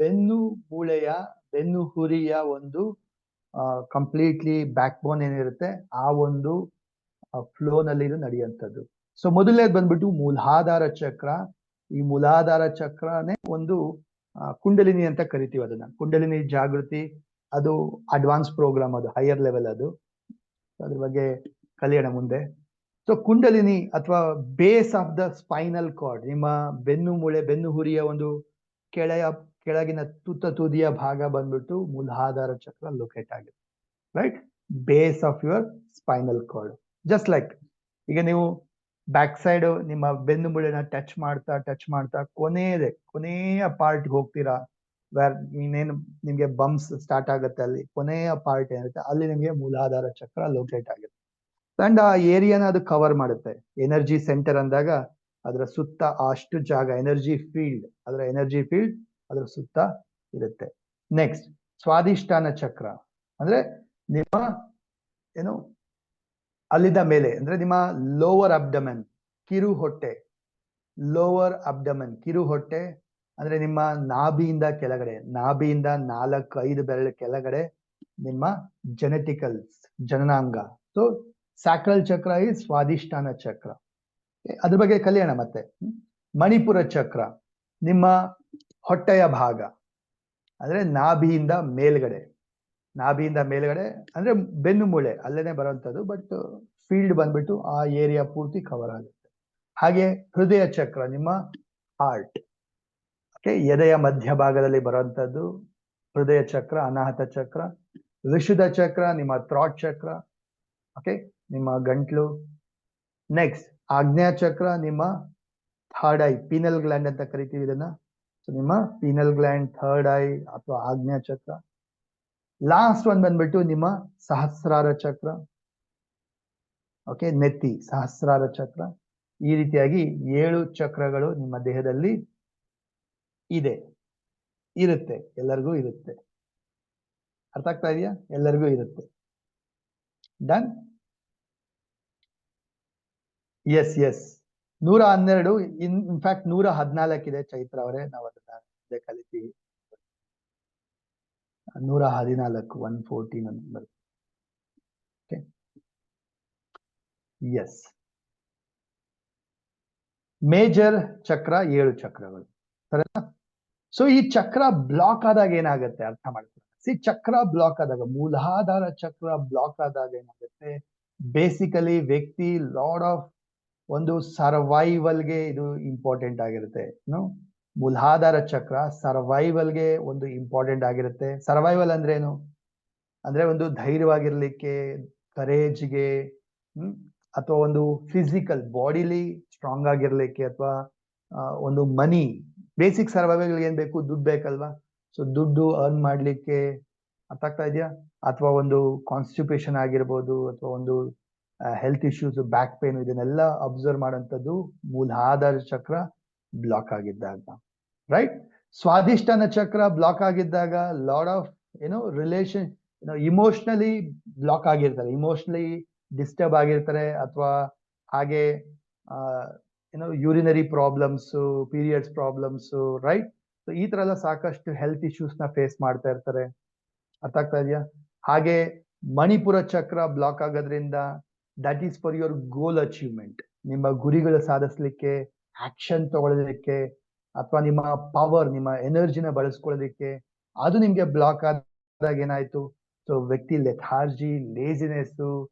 [SPEAKER 1] ಬೆನ್ನು ಮೂಳೆಯ, ಬೆನ್ನು ಹುರಿಯ ಒಂದು ಕಂಪ್ಲೀಟ್ಲಿ ಬ್ಯಾಕ್ ಬೋನ್ ಏನಿರುತ್ತೆ ಆ ಒಂದು ಫ್ಲೋ ನಲ್ಲಿ ಇದು ನಡೆಯುವಂಥದ್ದು. ಸೊ ಮೊದಲನೇದು ಬಂದ್ಬಿಟ್ಟು ಮೂಲಾಧಾರ ಚಕ್ರ. ಈ ಮೂಲಾಧಾರ ಚಕ್ರನೇ ಒಂದು ಕುಂಡಲಿನಿ ಅಂತ ಕರಿತೀವಿ ಅದನ್ನ. ಕುಂಡಲಿನಿ ಜಾಗೃತಿ, ಅದು ಅಡ್ವಾನ್ಸ್ ಪ್ರೋಗ್ರಾಮ್, ಅದು ಹೈಯರ್ ಲೆವೆಲ್. ಅದು ಅದ್ರ ಬಗ್ಗೆ ಕಲಿಯೋಣ ಮುಂದೆ. ಸೊ ಕುಂಡಲಿನಿ ಅಥವಾ base of the spinal cord, ನಿಮ್ಮ ಬೆನ್ನು ಮೂಳೆ, ಬೆನ್ನು ಹುರಿಯ ಒಂದು ಕೆಳಗಿನ ತುದಿಯ ಭಾಗ ಬಂದ್ಬಿಟ್ಟು ಮೂಲಾಧಾರ ಚಕ್ರ ಲೊಕೇಟ್ ಆಗಿದೆ. Right? Base of your spinal cord. Just like ಈಗ ನೀವು ಬ್ಯಾಕ್ ಸೈಡ್ ನಿಮ್ಮ ಬೆನ್ನು ಮೂಳೆನ ಟಚ್ ಮಾಡ್ತಾ ಕೊನೆಯ ಪಾರ್ಟ್ ಹೋಗ್ತೀರಾ, ವ್ಯಾರ್ ಇನ್ನೇನು ನಿಮ್ಗೆ ಬಂಪ್ಸ್ ಸ್ಟಾರ್ಟ್ ಆಗುತ್ತೆ, ಅಲ್ಲಿ ಕೊನೆಯ ಪಾರ್ಟ್ ಏನಿರುತ್ತೆ ಅಲ್ಲಿ ನಿಮ್ಗೆ ಮೂಲಾಧಾರ ಚಕ್ರ ಲೊಕೇಟ್ ಆಗುತ್ತೆ. ಅಂಡ್ ಆ ಏರಿಯಾನ ಅದು ಕವರ್ ಮಾಡುತ್ತೆ. ಎನರ್ಜಿ ಸೆಂಟರ್ ಅಂದಾಗ ಅದರ ಸುತ್ತ ಅಷ್ಟು ಜಾಗ ಎನರ್ಜಿ ಫೀಲ್ಡ್ ಅದರ ಸುತ್ತ ಇರುತ್ತೆ. ನೆಕ್ಸ್ಟ್ ಸ್ವಾದಿಷ್ಠಾನ ಚಕ್ರ ಅಂದ್ರೆ ನಿಮ್ಮ ಏನು ಅಲ್ಲಿದ್ದ ಮೇಲೆ ಅಂದ್ರೆ ನಿಮ್ಮ ಲೋವರ್ ಅಬ್ಡಮನ್ ಕಿರು ಹೊಟ್ಟೆ, ಅಂದ್ರೆ ನಿಮ್ಮ ನಾಭಿಯಿಂದ 4-5 ಬೆರಳ ಕೆಳಗಡೆ ನಿಮ್ಮ ಜೆನೆಟಿಕಲ್ಸ್ ಜನನಾಂಗ. ಸೊ ಸ್ಯಾಕ್ರಲ್ ಚಕ್ರ ಈ ಸ್ವಾದಿಷ್ಠಾನ ಚಕ್ರ, ಅದ್ರ ಬಗ್ಗೆ ಕಲಿಯೋಣ ಮತ್ತೆ. ಮಣಿಪುರ ಚಕ್ರ ನಿಮ್ಮ ಹೊಟ್ಟೆಯ ಭಾಗ, ಅಂದ್ರೆ ನಾಭಿಯಿಂದ ಮೇಲ್ಗಡೆ ಅಂದ್ರೆ ಬೆನ್ನು ಮೂಳೆ ಅಲ್ಲೇನೆ ಬರುವಂತದ್ದು, ಬಟ್ ಫೀಲ್ಡ್ ಬಂದ್ಬಿಟ್ಟು ಆ ಏರಿಯಾ ಪೂರ್ತಿ ಕವರ್ ಆಗುತ್ತೆ. ಹಾಗೆ ಹೃದಯ ಚಕ್ರ ನಿಮ್ಮ ಹಾರ್ಟ್, ಓಕೆ, ಎದೆಯ ಮಧ್ಯಭಾಗದಲ್ಲಿ ಬರುವಂತದ್ದು ಹೃದಯ ಚಕ್ರ, ಅನಾಹತ ಚಕ್ರ. ವಿಶುದ್ಧ ಚಕ್ರ ನಿಮ್ಮ ಥ್ರಾಟ್ ಚಕ್ರ, ಓಕೆ, ನಿಮ್ಮ ಗಂಟ್ಲು. ನೆಕ್ಸ್ಟ್ ಆಗ್ನೇಯ ಚಕ್ರ ನಿಮ್ಮ ಥರ್ಡ್ ಐ, ಪೀನಲ್ ಗ್ಲ್ಯಾಂಡ್ ಅಂತ ಕರಿತೀವಿ ಇದನ್ನ. ಸೊ ನಿಮ್ಮ ಪೀನಲ್ ಗ್ಲ್ಯಾಂಡ್, ಥರ್ಡ್ ಐ ಅಥವಾ ಆಗ್ನೇಯ ಚಕ್ರ. ಲಾಸ್ಟ್ ಒನ್ ಬಂದ್ಬಿಟ್ಟು ನಿಮ್ಮ ಸಹಸ್ರಾರ ಚಕ್ರ, ಓಕೆ, ನೆತ್ತಿ ಸಹಸ್ರಾರ ಚಕ್ರ. ಈ ರೀತಿಯಾಗಿ 7 ಚಕ್ರಗಳು ನಿಮ್ಮ ದೇಹದಲ್ಲಿ ಇರುತ್ತೆ, ಎಲ್ಲರಿಗೂ ಇರುತ್ತೆ. ಅರ್ಥ ಆಗ್ತಾ ಇದೆಯಾ? ಎಲ್ಲರಿಗೂ ಇರುತ್ತೆ. ಡನ್? ಎಸ್ 112, ಇನ್ಫ್ಯಾಕ್ಟ್ 114 ಇದೆ ಚೈತ್ರ ಅವರೇ, ನಾವು ಅದನ್ನ ಕಲಿತೀವಿ. 114 114 ನಂಬರ್. Okay, S. ಮೇಜರ್ ಚಕ್ರ 7 ಚಕ್ರಗಳು, ಸರಿನಾ? ಸೊ ಈ ಚಕ್ರ ಬ್ಲಾಕ್ ಆದಾಗ ಏನಾಗುತ್ತೆ ಅರ್ಥ ಮಾಡ್ಕೊಳ್ಳಿ. ಚಕ್ರ ಬ್ಲಾಕ್ ಆದಾಗ, ಮೂಲಾಧಾರ ಚಕ್ರ ಬ್ಲಾಕ್ ಆದಾಗ ಏನಾಗುತ್ತೆ, ಬೇಸಿಕಲಿ ವ್ಯಕ್ತಿ ಲಾರ್ಡ್ ಆಫ್ ಒಂದು ಸರ್ವೈವಲ್ಗೆ ಇದು ಇಂಪಾರ್ಟೆಂಟ್ ಆಗಿರುತ್ತೆ. ಮೂಲಾಧಾರ ಚಕ್ರ ಸರ್ವೈವಲ್ಗೆ ಒಂದು ಇಂಪಾರ್ಟೆಂಟ್ ಆಗಿರುತ್ತೆ. ಸರ್ವೈವಲ್ ಅಂದ್ರೆ ಏನು ಅಂದ್ರೆ ಒಂದು ಧೈರ್ಯವಾಗಿರ್ಲಿಕ್ಕೆ, ಕರೇಜ್ಗೆ, ಅಥವಾ ಒಂದು ಫಿಸಿಕಲ್ ಬಾಡಿಲಿ ಸ್ಟ್ರಾಂಗ್ ಆಗಿರ್ಲಿಕ್ಕೆ, ಅಥವಾ ಒಂದು ಮನಿ ಬೇಸಿಕ್ ಸರ್ವೈವಲ್ ಏನ್ ಬೇಕು, ದುಡ್ಡು ಬೇಕಲ್ವಾ? ಸೊ ದುಡ್ಡು ಅರ್ನ್ ಮಾಡ್ಲಿಕ್ಕೆ, ಅರ್ಥ ಆಗ್ತಾ ಇದೆಯಾ? ಅಥವಾ ಒಂದು ಕಾನ್ಸ್ಟಿಪೇಷನ್ ಆಗಿರ್ಬೋದು, ಅಥವಾ ಒಂದು ಹೆಲ್ತ್ ಇಶ್ಯೂಸ್, ಬ್ಯಾಕ್ ಪೇನ್, ಇದನ್ನೆಲ್ಲ ಅಬ್ಸರ್ವ್ ಮಾಡೋಂಥದ್ದು ಮೂಲಾಧಾರ ಚಕ್ರ ಬ್ಲಾಕ್ ಆಗಿದ್ದಾಗ, ರೈಟ್? ಸ್ವಾದಿಷ್ಠಾನ ಚಕ್ರ ಬ್ಲಾಕ್ ಆಗಿದ್ದಾಗ lord of relation, emotionally block ಆಗಿರ್ತಾರೆ, ಇಮೋಷನಲಿ ಡಿಸ್ಟರ್ಬ್ ಆಗಿರ್ತಾರೆ, ಅಥವಾ ಹಾಗೆ urinary problems, periods problems, right? So ಈ ತರ ಎಲ್ಲ ಸಾಕಷ್ಟು ಹೆಲ್ತ್ ಇಶ್ಯೂಸ್ ನ ಫೇಸ್ ಮಾಡ್ತಾ ಇರ್ತಾರೆ. ಅರ್ಥ ಆಗ್ತಾ ಇದೆಯಾ? ಹಾಗೆ ಮಣಿಪುರ ಚಕ್ರ ಬ್ಲಾಕ್ ಆಗೋದ್ರಿಂದ that is for your goal achievement, ನಿಮ್ಮ ಗುರಿಗಳು ಸಾಧಿಸ್ಲಿಕ್ಕೆ, ಆಕ್ಷನ್ ತಗೊಳ್ಳೋದಕ್ಕೆ, ಅಥವಾ ನಿಮ್ಮ ಪವರ್, ನಿಮ್ಮ ಎನರ್ಜಿನ ಬಳಸ್ಕೊಳ್ಳೋದಕ್ಕೆ, ಅದು ನಿಮ್ಗೆ ಬ್ಲಾಕ್ ಆದಾಗ ಏನಾಯ್ತು, ಸೊ ವ್ಯಕ್ತಿ ಲೆಥಾರ್ಜಿ, ಲೇಜಿನೆಸ್,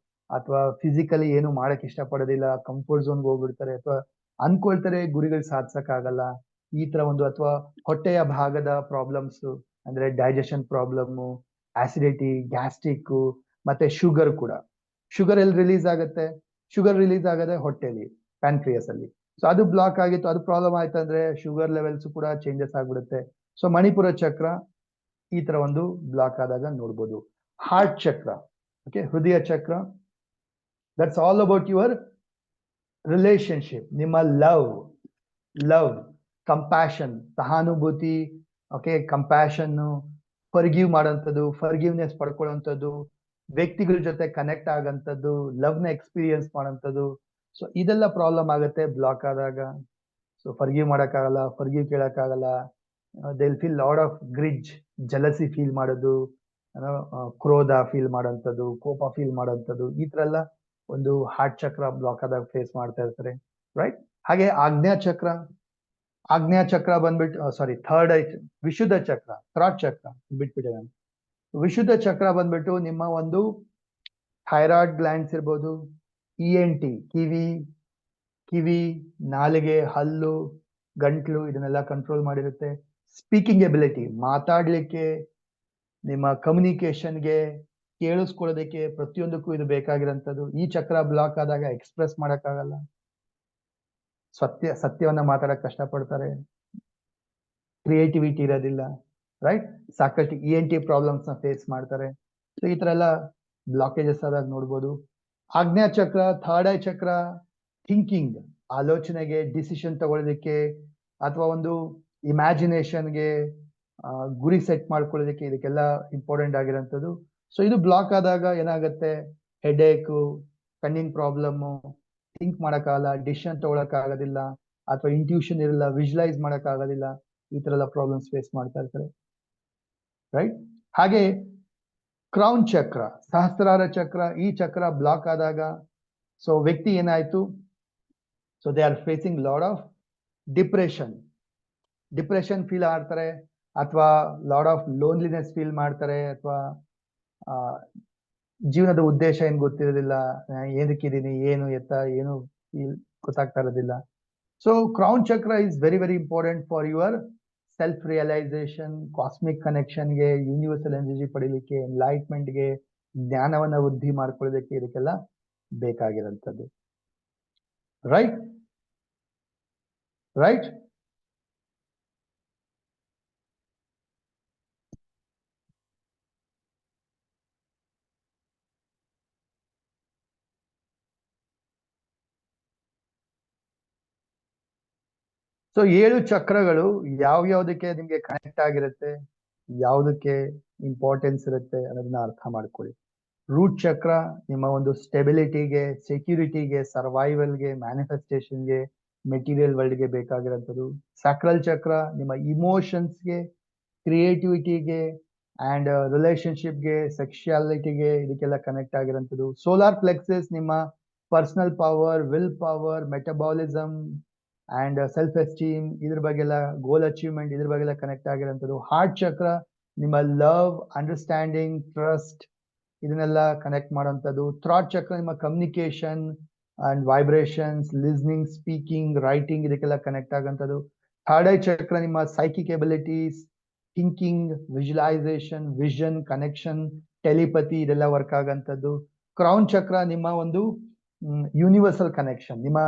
[SPEAKER 1] ಅಥವಾ ಫಿಸಿಕಲಿ ಏನು ಮಾಡಕ್ ಇಷ್ಟಪಡೋದಿಲ್ಲ, ಕಂಫರ್ಟ್ ಝೋನ್ಗೆ ಹೋಗ್ಬಿಡ್ತಾರೆ, ಅಥವಾ ಅನ್ಕೊಳ್ತಾರೆ ಗುರಿಗಳು ಸಾಧಿಸಕ್ ಆಗಲ್ಲ, ಈ ತರ ಒಂದು. ಅಥವಾ ಹೊಟ್ಟೆಯ ಭಾಗದ ಪ್ರಾಬ್ಲಮ್ಸ್ ಅಂದ್ರೆ ಡೈಜೆಷನ್ ಪ್ರಾಬ್ಲಮ್, ಆಸಿಡಿಟಿ, ಗ್ಯಾಸ್ಟ್ರಿಕ್, ಮತ್ತೆ ಶುಗರ್ ಕೂಡ. ಶುಗರ್ ಎಲ್ಲಿ ರಿಲೀಸ್ ಆಗುತ್ತೆ? ಶುಗರ್ ರಿಲೀಸ್ ಆಗದೆ ಹೊಟ್ಟೆಲಿ, ಪ್ಯಾನ್ಕ್ರಿಯಸ್ ಅಲ್ಲಿ. ಸೊ ಅದು ಬ್ಲಾಕ್ ಆಗಿತ್ತು, ಅದು ಪ್ರಾಬ್ಲಮ್ ಆಯ್ತು ಅಂದ್ರೆ ಶುಗರ್ ಲೆವೆಲ್ಸ್ ಕೂಡ ಚೇಂಜಸ್ ಆಗ್ಬಿಡುತ್ತೆ. ಸೊ ಮಣಿಪುರ ಚಕ್ರ ಈ ತರ ಒಂದು ಬ್ಲಾಕ್ ಆದಾಗ ನೋಡ್ಬೋದು. ಹಾರ್ಟ್ ಚಕ್ರ, ಓಕೆ, ಹೃದಯ chakra, that's all about your relationship, ನಿಮ್ಮ ಲವ್, ಕಂಪ್ಯಾಷನ್, ಸಹಾನುಭೂತಿ, ಓಕೆ, ಕಂಪ್ಯಾಷನ್, ಫರ್ಗಿವ್ ಮಾಡೋಂಥದ್ದು, ಫರ್ಗಿವ್ನೆಸ್ ಪಡ್ಕೊಳ್ಳೋಂಥದ್ದು, ವ್ಯಕ್ತಿಗಳ ಜೊತೆ ಕನೆಕ್ಟ್ ಆಗಂಥದ್ದು, ಲವ್ನ ಎಕ್ಸ್ಪೀರಿಯನ್ಸ್ ಮಾಡೋಂಥದ್ದು. ಸೊ ಇದೆಲ್ಲ ಪ್ರಾಬ್ಲಮ್ ಆಗುತ್ತೆ ಬ್ಲಾಕ್ ಆದಾಗ. ಸೊ ಫರ್ಗಿವ್ ಮಾಡೋಕ್ಕಾಗಲ್ಲ, ಫರ್ಗಿವ್ ಕೇಳಕ್ಕಾಗಲ್ಲ, they will feel lot of grudge, jealousy feel ಮಾಡೋದು, ಕ್ರೋಧ ಫೀಲ್ ಮಾಡೋಂಥದ್ದು, ಕೋಪ ಫೀಲ್ ಮಾಡೋಂಥದ್ದು, ಈ ತರ ಎಲ್ಲ ಒಂದು ಹಾರ್ಟ್ ಚಕ್ರ ಬ್ಲಾಕ್ ಆದಾಗ ಫೇಸ್ ಮಾಡ್ತಾ ಇರ್ತಾರೆ, ರೈಟ್? ಹಾಗೆ ಆಗ್ನೇಯ ಚಕ್ರ ಬಂದ್ಬಿಟ್ಟು, ಸಾರಿ, ಥರ್ಡ್ ಐ, ವಿಶುದ್ಧ ಚಕ್ರ, ಥ್ರಾಟ್ ಚಕ್ರ ಬಿಟ್ಬಿಟ್ಟೆ ನಾನು. ವಿಶುದ್ಧ ಚಕ್ರ ಬಂದ್ಬಿಟ್ಟು ನಿಮ್ಮ ಒಂದು ಥೈರಾಯ್ಡ್ ಗ್ಲ್ಯಾಂಡ್ಸ್ ಇರ್ಬೋದು, ENT, ಕಿವಿ, ನಾಲಿಗೆ, ಹಲ್ಲು, ಗಂಟ್ಲು, ಇದನ್ನೆಲ್ಲ ಕಂಟ್ರೋಲ್ ಮಾಡಿರುತ್ತೆ. ಸ್ಪೀಕಿಂಗ್ ಎಬಿಲಿಟಿ, ಮಾತಾಡ್ಲಿಕ್ಕೆ, ನಿಮ್ಮ ಕಮ್ಯುನಿಕೇಶನ್ಗೆ, ಕೇಳಿಸ್ಕೊಳ್ಳೋದಕ್ಕೆ, ಪ್ರತಿಯೊಂದಕ್ಕೂ ಇದು ಬೇಕಾಗಿರೋಂಥದ್ದು. ಈ ಚಕ್ರ ಬ್ಲಾಕ್ ಆದಾಗ ಎಕ್ಸ್ಪ್ರೆಸ್ ಮಾಡಕ್ಕಾಗಲ್ಲ, ಸತ್ಯವನ್ನ ಮಾತಾಡಕ್ ಕಷ್ಟಪಡ್ತಾರೆ, ಕ್ರಿಯೇಟಿವಿಟಿ ಇರೋದಿಲ್ಲ, ರೈಟ್? ಸಾಕಷ್ಟು ENT ಪ್ರಾಬ್ಲಮ್ಸ್ ನ ಫೇಸ್ ಮಾಡ್ತಾರೆ. ಸೊ ಈ ತರ ಎಲ್ಲ ಬ್ಲಾಕೇಜಸ್ ಆದಾಗ ನೋಡ್ಬೋದು. ಆಜ್ಞಾ ಚಕ್ರ, ಥರ್ಡ್ ಐ ಚಕ್ರ, ಥಿಂಕಿಂಗ್, ಆಲೋಚನೆಗೆ, ಡಿಸಿಷನ್ ತಗೊಳ್ಳೋದಕ್ಕೆ, ಅಥವಾ ಒಂದು ಇಮ್ಯಾಜಿನೇಷನ್ಗೆ, ಗುರಿ ಸೆಟ್ ಮಾಡ್ಕೊಳ್ಳೋದಕ್ಕೆ, ಇದಕ್ಕೆಲ್ಲ ಇಂಪಾರ್ಟೆಂಟ್ ಆಗಿರೋಂಥದ್ದು. ಸೊ ಇದು ಬ್ಲಾಕ್ ಆದಾಗ ಏನಾಗುತ್ತೆ? ಹೆಡೇಕು, ಕಣ್ಣಿನ ಪ್ರಾಬ್ಲಮ್ಮು, ಥಿಂಕ್ ಮಾಡೋಕ್ಕಾಗಲ್ಲ, ಡಿಸಿಷನ್ ತಗೊಳಕ್ ಆಗೋದಿಲ್ಲ, ಅಥವಾ ಇಂಟ್ಯೂಷನ್ ಇರಲ್ಲ, ವಿಜುವಲೈಸ್ ಮಾಡಕ್ ಆಗೋದಿಲ್ಲ, ಈ ತರ ಎಲ್ಲ ಪ್ರಾಬ್ಲಮ್ಸ್ ಫೇಸ್ ಮಾಡ್ತಾ ಇರ್ತಾರೆ, ರೈಟ್? ಹಾಗೆ ಕ್ರೌನ್ ಚಕ್ರ, ಸಹಸ್ರಾರ ಚಕ್ರ, ಈ ಚಕ್ರ ಬ್ಲಾಕ್ ಆದಾಗ ಸೊ ವ್ಯಕ್ತಿ ಏನಾಯ್ತು? So they are facing lot of depression feel ಆಗ್ತಾರೆ, ಅಥವಾ ಲಾಡ್ ಆಫ್ ಲೋನ್ಲಿನೆಸ್ ಫೀಲ್ ಮಾಡ್ತಾರೆ, ಅಥವಾ ಜೀವನದ ಉದ್ದೇಶ ಏನ್ ಗೊತ್ತಿರೋದಿಲ್ಲ, ಏನಕ್ಕಿದೀನಿ, ಏನು ಎತ್ತ, ಏನು ಗೊತ್ತಾಗ್ತಾ ಇರೋದಿಲ್ಲ. So crown chakra is very very important for your self realisation, cosmic ಕನೆಕ್ಷನ್ಗೆ, ಯೂನಿವರ್ಸಲ್ ಎನರ್ಜಿ ಪಡಿಲಿಕ್ಕೆ, ಎನ್ಲೈಟ್ಮೆಂಟ್ಗೆ, ಜ್ಞಾನವನ್ನ ವೃದ್ಧಿ ಮಾಡ್ಕೊಳ್ಳೋದಕ್ಕೆ, ಇದಕ್ಕೆಲ್ಲ ಬೇಕಾಗಿರೋಂಥದ್ದು, ರೈಟ್? ರೈಟ್? ಸೊ 7 ಚಕ್ರಗಳು ಯಾವ್ಯಾವ್ದಕ್ಕೆ ನಿಮ್ಗೆ ಕನೆಕ್ಟ್ ಆಗಿರುತ್ತೆ, ಯಾವುದಕ್ಕೆ ಇಂಪಾರ್ಟೆನ್ಸ್ ಇರುತ್ತೆ ಅನ್ನೋದನ್ನ ಅರ್ಥ ಮಾಡ್ಕೊಳ್ಳಿ. ರೂಟ್ ಚಕ್ರ ನಿಮ್ಮ ಒಂದು ಸ್ಟೆಬಿಲಿಟಿಗೆ, ಸೆಕ್ಯೂರಿಟಿಗೆ, ಸರ್ವೈವಲ್ಗೆ, ಮ್ಯಾನಿಫೆಸ್ಟೇಷನ್ಗೆ, ಮೆಟೀರಿಯಲ್ ವರ್ಲ್ಡ್ಗೆ ಬೇಕಾಗಿರೋಂಥದ್ದು. ಸ್ಯಾಕ್ರಲ್ ಚಕ್ರ ನಿಮ್ಮ ಇಮೋಷನ್ಸ್ಗೆ, ಕ್ರಿಯೇಟಿವಿಟಿಗೆ ಅಂಡ್ ರಿಲೇಶನ್ಶಿಪ್ಗೆ, ಸೆಕ್ಷುಯಾಲಿಟಿಗೆ, ಇದಕ್ಕೆಲ್ಲ ಕನೆಕ್ಟ್ ಆಗಿರೋಂಥದ್ದು. ಸೋಲಾರ್ ಪ್ಲೆಕ್ಸಸ್ ನಿಮ್ಮ personal power, will power, metabolism and self esteem, ಇದ್ರ ಬಗ್ಗೆ ಎಲ್ಲ, ಗೋಲ್ ಅಚೀವ್ಮೆಂಟ್, ಇದ್ರ ಬಗ್ಗೆ ಎಲ್ಲ ಕನೆಕ್ಟ್ ಆಗಿರೋಂಥದ್ದು. ಹಾರ್ಟ್ ಚಕ್ರ ನಿಮ್ಮ ಲವ್, ಅಂಡರ್ಸ್ಟ್ಯಾಂಡಿಂಗ್, ಟ್ರಸ್ಟ್, ಇದನ್ನೆಲ್ಲ ಕನೆಕ್ಟ್ ಮಾಡೋಂಥದ್ದು. ಥ್ರಾಟ್ ಚಕ್ರ ನಿಮ್ಮ communication and vibrations, listening, speaking, writing, ಇದಕ್ಕೆಲ್ಲ ಕನೆಕ್ಟ್ ಆಗೋಂಥದ್ದು. ಥರ್ಡ್ ಐ ಚಕ್ರ ನಿಮ್ಮ psychic abilities, thinking, visualisation, vision, connection, telepathy, ಇದೆಲ್ಲ ವರ್ಕ್ ಆಗೋಂಥದ್ದು. ಕ್ರೌನ್ ಚಕ್ರ ನಿಮ್ಮ ಒಂದು ಯೂನಿವರ್ಸಲ್ ಕನೆಕ್ಷನ್, ನಿಮ್ಮ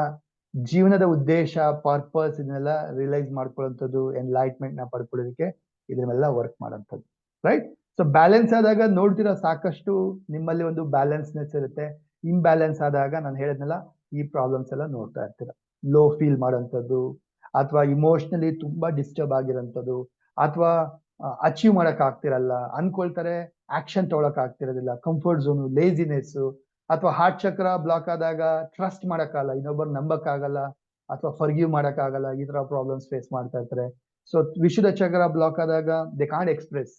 [SPEAKER 1] ಜೀವನದ ಉದ್ದೇಶ, ಪರ್ಪಸ್, ಇದನ್ನೆಲ್ಲ ರಿಯಲೈಸ್ ಮಾಡ್ಕೊಳ್ಳೋಂಥದ್ದು, ಎನ್ಲೈಟ್ಮೆಂಟ್ ನ ಪಡ್ಕೊಳ್ಳೋದಕ್ಕೆ ಇದನ್ನೆಲ್ಲ ವರ್ಕ್ ಮಾಡೋಂಥದ್ದು, ರೈಟ್? ಸೊ ಬ್ಯಾಲೆನ್ಸ್ ಆದಾಗ ನೋಡ್ತೀರಾ, ಸಾಕಷ್ಟು ನಿಮ್ಮಲ್ಲಿ ಒಂದು ಬ್ಯಾಲೆನ್ಸ್ನೆಸ್ ಇರುತ್ತೆ. ಇಂಬ್ಯಾಲೆನ್ಸ್ ಆದಾಗ ನಾನು ಹೇಳಿದ್ನಲ್ಲ, ಈ ಪ್ರಾಬ್ಲಮ್ಸ್ ಎಲ್ಲ ನೋಡ್ತಾ ಇರ್ತೀರ. ಲೋ ಫೀಲ್ ಮಾಡೋಂಥದ್ದು, ಅಥವಾ ಇಮೋಷನಲಿ ತುಂಬಾ ಡಿಸ್ಟರ್ಬ್ ಆಗಿರೋಂಥದ್ದು, ಅಥವಾ ಅಚೀವ್ ಮಾಡಕ್ ಆಗ್ತಿರಲ್ಲ, ಅನ್ಕೊಳ್ತಾರೆ, ಆಕ್ಷನ್ ತಗೊಳಕ್ ಆಗ್ತಿರೋದಿಲ್ಲ, ಕಂಫರ್ಟ್ ಝೋನು, ಲೇಜಿನೆಸ್, ಅಥವಾ ಹಾರ್ಟ್ ಚಕ್ರ ಬ್ಲಾಕ್ ಆದಾಗ ಟ್ರಸ್ಟ್ ಮಾಡಕ್ಕಾಗಲ್ಲ, ಇನ್ನೊಬ್ಬರು ನಂಬಕ್ ಆಗಲ್ಲ, ಅಥವಾ ಫರ್ಗಿವ್ ಮಾಡಕ್ ಆಗಲ್ಲ, ಈ ತರ ಪ್ರಾಬ್ಲಮ್ಸ್ ಫೇಸ್ ಮಾಡ್ತಾ ಇರ್ತಾರೆ. ಸೊ ವಿಶುದ್ಧ ಚಕ್ರ ಬ್ಲಾಕ್ ಆದಾಗ ದೇ ಕಾಂಟ್ ಎಕ್ಸ್ಪ್ರೆಸ್,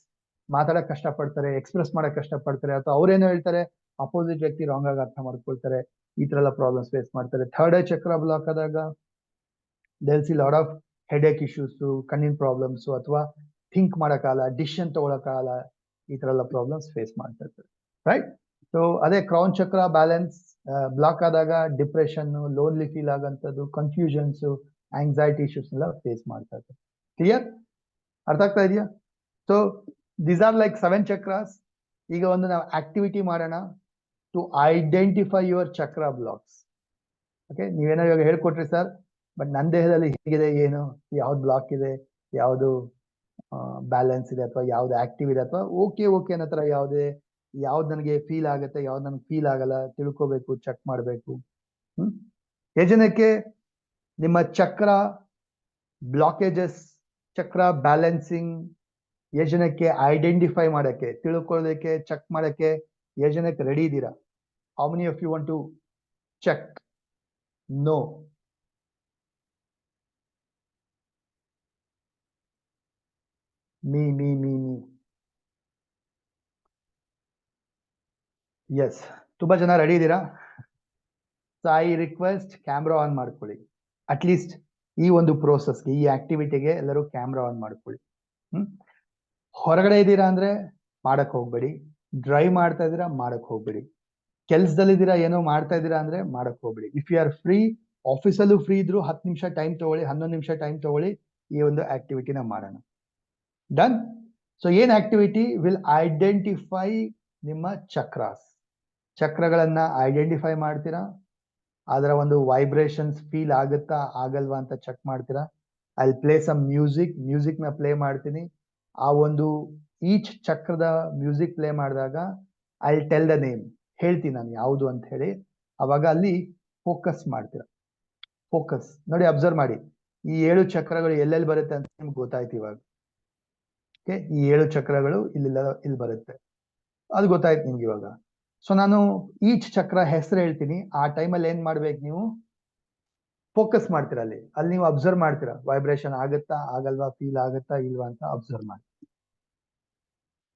[SPEAKER 1] ಮಾತಾಡಕ್ ಕಷ್ಟಪಡ್ತಾರೆ, ಎಕ್ಸ್ಪ್ರೆಸ್ ಮಾಡಕ್ ಕಷ್ಟಪಡ್ತಾರೆ, ಅಥವಾ ಅವ್ರೇನೋ ಹೇಳ್ತಾರೆ, ಅಪೋಸಿಟ್ ವ್ಯಕ್ತಿ ರಾಂಗ್ ಆಗಿ ಅರ್ಥ ಮಾಡ್ಕೊಳ್ತಾರೆ, ಈ ತರ ಎಲ್ಲ ಪ್ರಾಬ್ಲಮ್ಸ್ ಫೇಸ್ ಮಾಡ್ತಾರೆ. ಥರ್ಡ್ ಐ ಚಕ್ರ ಬ್ಲಾಕ್ ಆದಾಗ they'll see lot of headache issues, ಕಣ್ಣಿನ ಪ್ರಾಬ್ಲಮ್ಸ್, ಅಥವಾ ಥಿಂಕ್ ಮಾಡಕ್ಕಾಗಲ್ಲ, ಡಿಸಿಷನ್ ತಗೊಳಕ್ಕಾಗಲ್ಲ, ಈ ತರ ಎಲ್ಲ ಪ್ರಾಬ್ಲಮ್ಸ್ ಫೇಸ್ ಮಾಡ್ತಾ ಇರ್ತಾರೆ, ರೈಟ್? ಸೊ ಅದೇ ಕ್ರೌನ್ ಚಕ್ರ ಬ್ಯಾಲೆನ್ಸ್ ಬ್ಲಾಕ್ ಆದಾಗ ಡಿಪ್ರೆಷನ್, ಲೋನ್ಲಿ ಫೀಲ್ ಆಗಂತದ್ದು, ಕನ್ಫ್ಯೂಷನ್ಸ್, ಆಂಗ್ಸೈಟಿ ಇಶ್ಯೂಸ್ ಎಲ್ಲ ಫೇಸ್ ಮಾಡ್ತಾ ಇರ್ತಾರೆ. ಕ್ಲಿಯರ್? ಅರ್ಥ ಆಗ್ತಾ ಇದೆಯಾ? So these are like 7 chakras. ಈಗ ಒಂದು ನಾವು ಆಕ್ಟಿವಿಟಿ ಮಾಡೋಣ ಟು ಐಡೆಂಟಿಫೈ ಯುವರ್ ಚಕ್ರ ಬ್ಲಾಕ್ಸ್. ಓಕೆ, ನೀವೇನೋ ಇವಾಗ ಹೇಳ್ಕೊಟ್ರಿ ಸರ್, ಬಟ್ ನನ್ನ ದೇಹದಲ್ಲಿ ಹೇಗಿದೆ, ಏನು, ಯಾವ್ದು ಬ್ಲಾಕ್ ಇದೆ, ಯಾವುದು ಬ್ಯಾಲೆನ್ಸ್ ಇದೆ, ಅಥವಾ ಯಾವ್ದು ಆಕ್ಟಿವ್ ಇದೆ, ಅಥವಾ ಓಕೆ ಅನ್ನೋ ತರ ಯಾವ್ದು ನನಗೆ ಫೀಲ್ ಆಗುತ್ತೆ, ಯಾವ್ದು ನನಗೆ ಫೀಲ್ ಆಗಲ್ಲ, ತಿಳ್ಕೋಬೇಕು, ಚೆಕ್ ಮಾಡಬೇಕು. ಜನಕ್ಕೆ ನಿಮ್ಮ ಚಕ್ರ ಬ್ಲಾಕೇಜಸ್, ಚಕ್ರ ಬ್ಯಾಲೆನ್ಸಿಂಗ್ ಜನಕ್ಕೆ ಐಡೆಂಟಿಫೈ ಮಾಡಕ್ಕೆ, ತಿಳ್ಕೊಳ್ಳೋದಕ್ಕೆ, ಚೆಕ್ ಮಾಡಕ್ಕೆ ಜನಕ್ಕೆ ರೆಡಿ ಇದ್ದೀರಾ? How many of you want to check? No. me. Yes, ತುಂಬಾ ಜನ ರೆಡಿ ಇದ್ದೀರಾ? So I request camera on ಮಾಡ್ಕೊಳ್ಳಿ. ಅಟ್ಲೀಸ್ಟ್ ಈ ಒಂದು ಪ್ರೋಸೆಸ್ಗೆ, ಈ ಆಕ್ಟಿವಿಟಿಗೆ ಎಲ್ಲರೂ ಕ್ಯಾಮ್ರಾ ಆನ್ ಮಾಡ್ಕೊಳ್ಳಿ. ಹೊರಗಡೆ ಇದ್ದೀರಾ ಅಂದ್ರೆ ಮಾಡಕ್ ಹೋಗ್ಬೇಡಿ, ಡ್ರೈವ್ ಮಾಡ್ತಾ ಇದ್ದೀರಾ ಮಾಡಕ್ ಹೋಗ್ಬೇಡಿ, ಕೆಲ್ಸದಲ್ಲಿದ್ದೀರಾ ಏನೋ ಮಾಡ್ತಾ ಇದ್ದೀರಾ ಅಂದ್ರೆ ಮಾಡಕ್ ಹೋಗ್ಬೇಡಿ. ಇಫ್ ಯು ಆರ್ ಫ್ರೀ, ಆಫೀಸಲ್ಲೂ ಫ್ರೀ ಇದ್ರು 10 ನಿಮಿಷ ಟೈಮ್ ತಗೊಳ್ಳಿ, 11 ನಿಮಿಷ ಟೈಮ್ ತಗೊಳ್ಳಿ, ಈ ಒಂದು ಆಕ್ಟಿವಿಟಿನ ಮಾಡೋಣ. ಡನ್? ಸೊ ಏನ್ ಆಕ್ಟಿವಿಟಿ ವಿಲ್ ಐಡೆಂಟಿಫೈ ನಿಮ್ಮ ಚಕ್ರಾಸ್. ಚಕ್ರಗಳನ್ನ ಐಡೆಂಟಿಫೈ ಮಾಡ್ತೀರಾ, ಅದರ ಒಂದು ವೈಬ್ರೇಷನ್ಸ್ ಫೀಲ್ ಆಗುತ್ತಾ ಆಗಲ್ವಾ ಅಂತ ಚೆಕ್ ಮಾಡ್ತೀರಾ. ಐ ಪ್ಲೇ ಸಮ್ ಮ್ಯೂಸಿಕ್ ನ ಪ್ಲೇ ಮಾಡ್ತೀನಿ. ಆ ಒಂದು ಈಚ್ ಚಕ್ರದ ಮ್ಯೂಸಿಕ್ ಪ್ಲೇ ಮಾಡಿದಾಗ ಐ ಟೆಲ್ ದ ನೇಮ್, ಹೇಳ್ತೀನಿ ನಾನು ಯಾವುದು ಅಂತ ಹೇಳಿ. ಅವಾಗ ಅಲ್ಲಿ ಫೋಕಸ್ ಮಾಡ್ತೀರಾ. ಫೋಕಸ್ ನೋಡಿ, ಅಬ್ಸರ್ವ್ ಮಾಡಿ, ಈ 7 ಚಕ್ರಗಳು ಎಲ್ಲೆಲ್ಲಿ ಬರುತ್ತೆ ಅಂತ ನಿಮ್ಗೆ ಗೊತ್ತಾಯ್ತು ಇವಾಗ. ಓಕೆ, ಈ 7 ಚಕ್ರಗಳು ಇಲ್ಲಿ ಬರುತ್ತೆ, ಅದು ಗೊತ್ತಾಯ್ತು ನಿಮ್ಗೆ ಇವಾಗ. ಸೊ ನಾನು ಈಚ್ ಚಕ್ರ ಹೆಸರು ಹೇಳ್ತೀನಿ, ಆ ಟೈಮಲ್ಲಿ ಏನ್ ಮಾಡ್ಬೇಕು ನೀವು, ಫೋಕಸ್ ಮಾಡ್ತೀರಾ. ಅಲ್ಲಿ ನೀವು ಅಬ್ಸರ್ವ್ ಮಾಡ್ತೀರಾ, ವೈಬ್ರೇಷನ್ ಆಗುತ್ತಾ ಆಗಲ್ವಾ, ಫೀಲ್ ಆಗುತ್ತಾ ಇಲ್ವಾ ಅಂತ ಅಬ್ಸರ್ವ್ ಮಾಡಿ.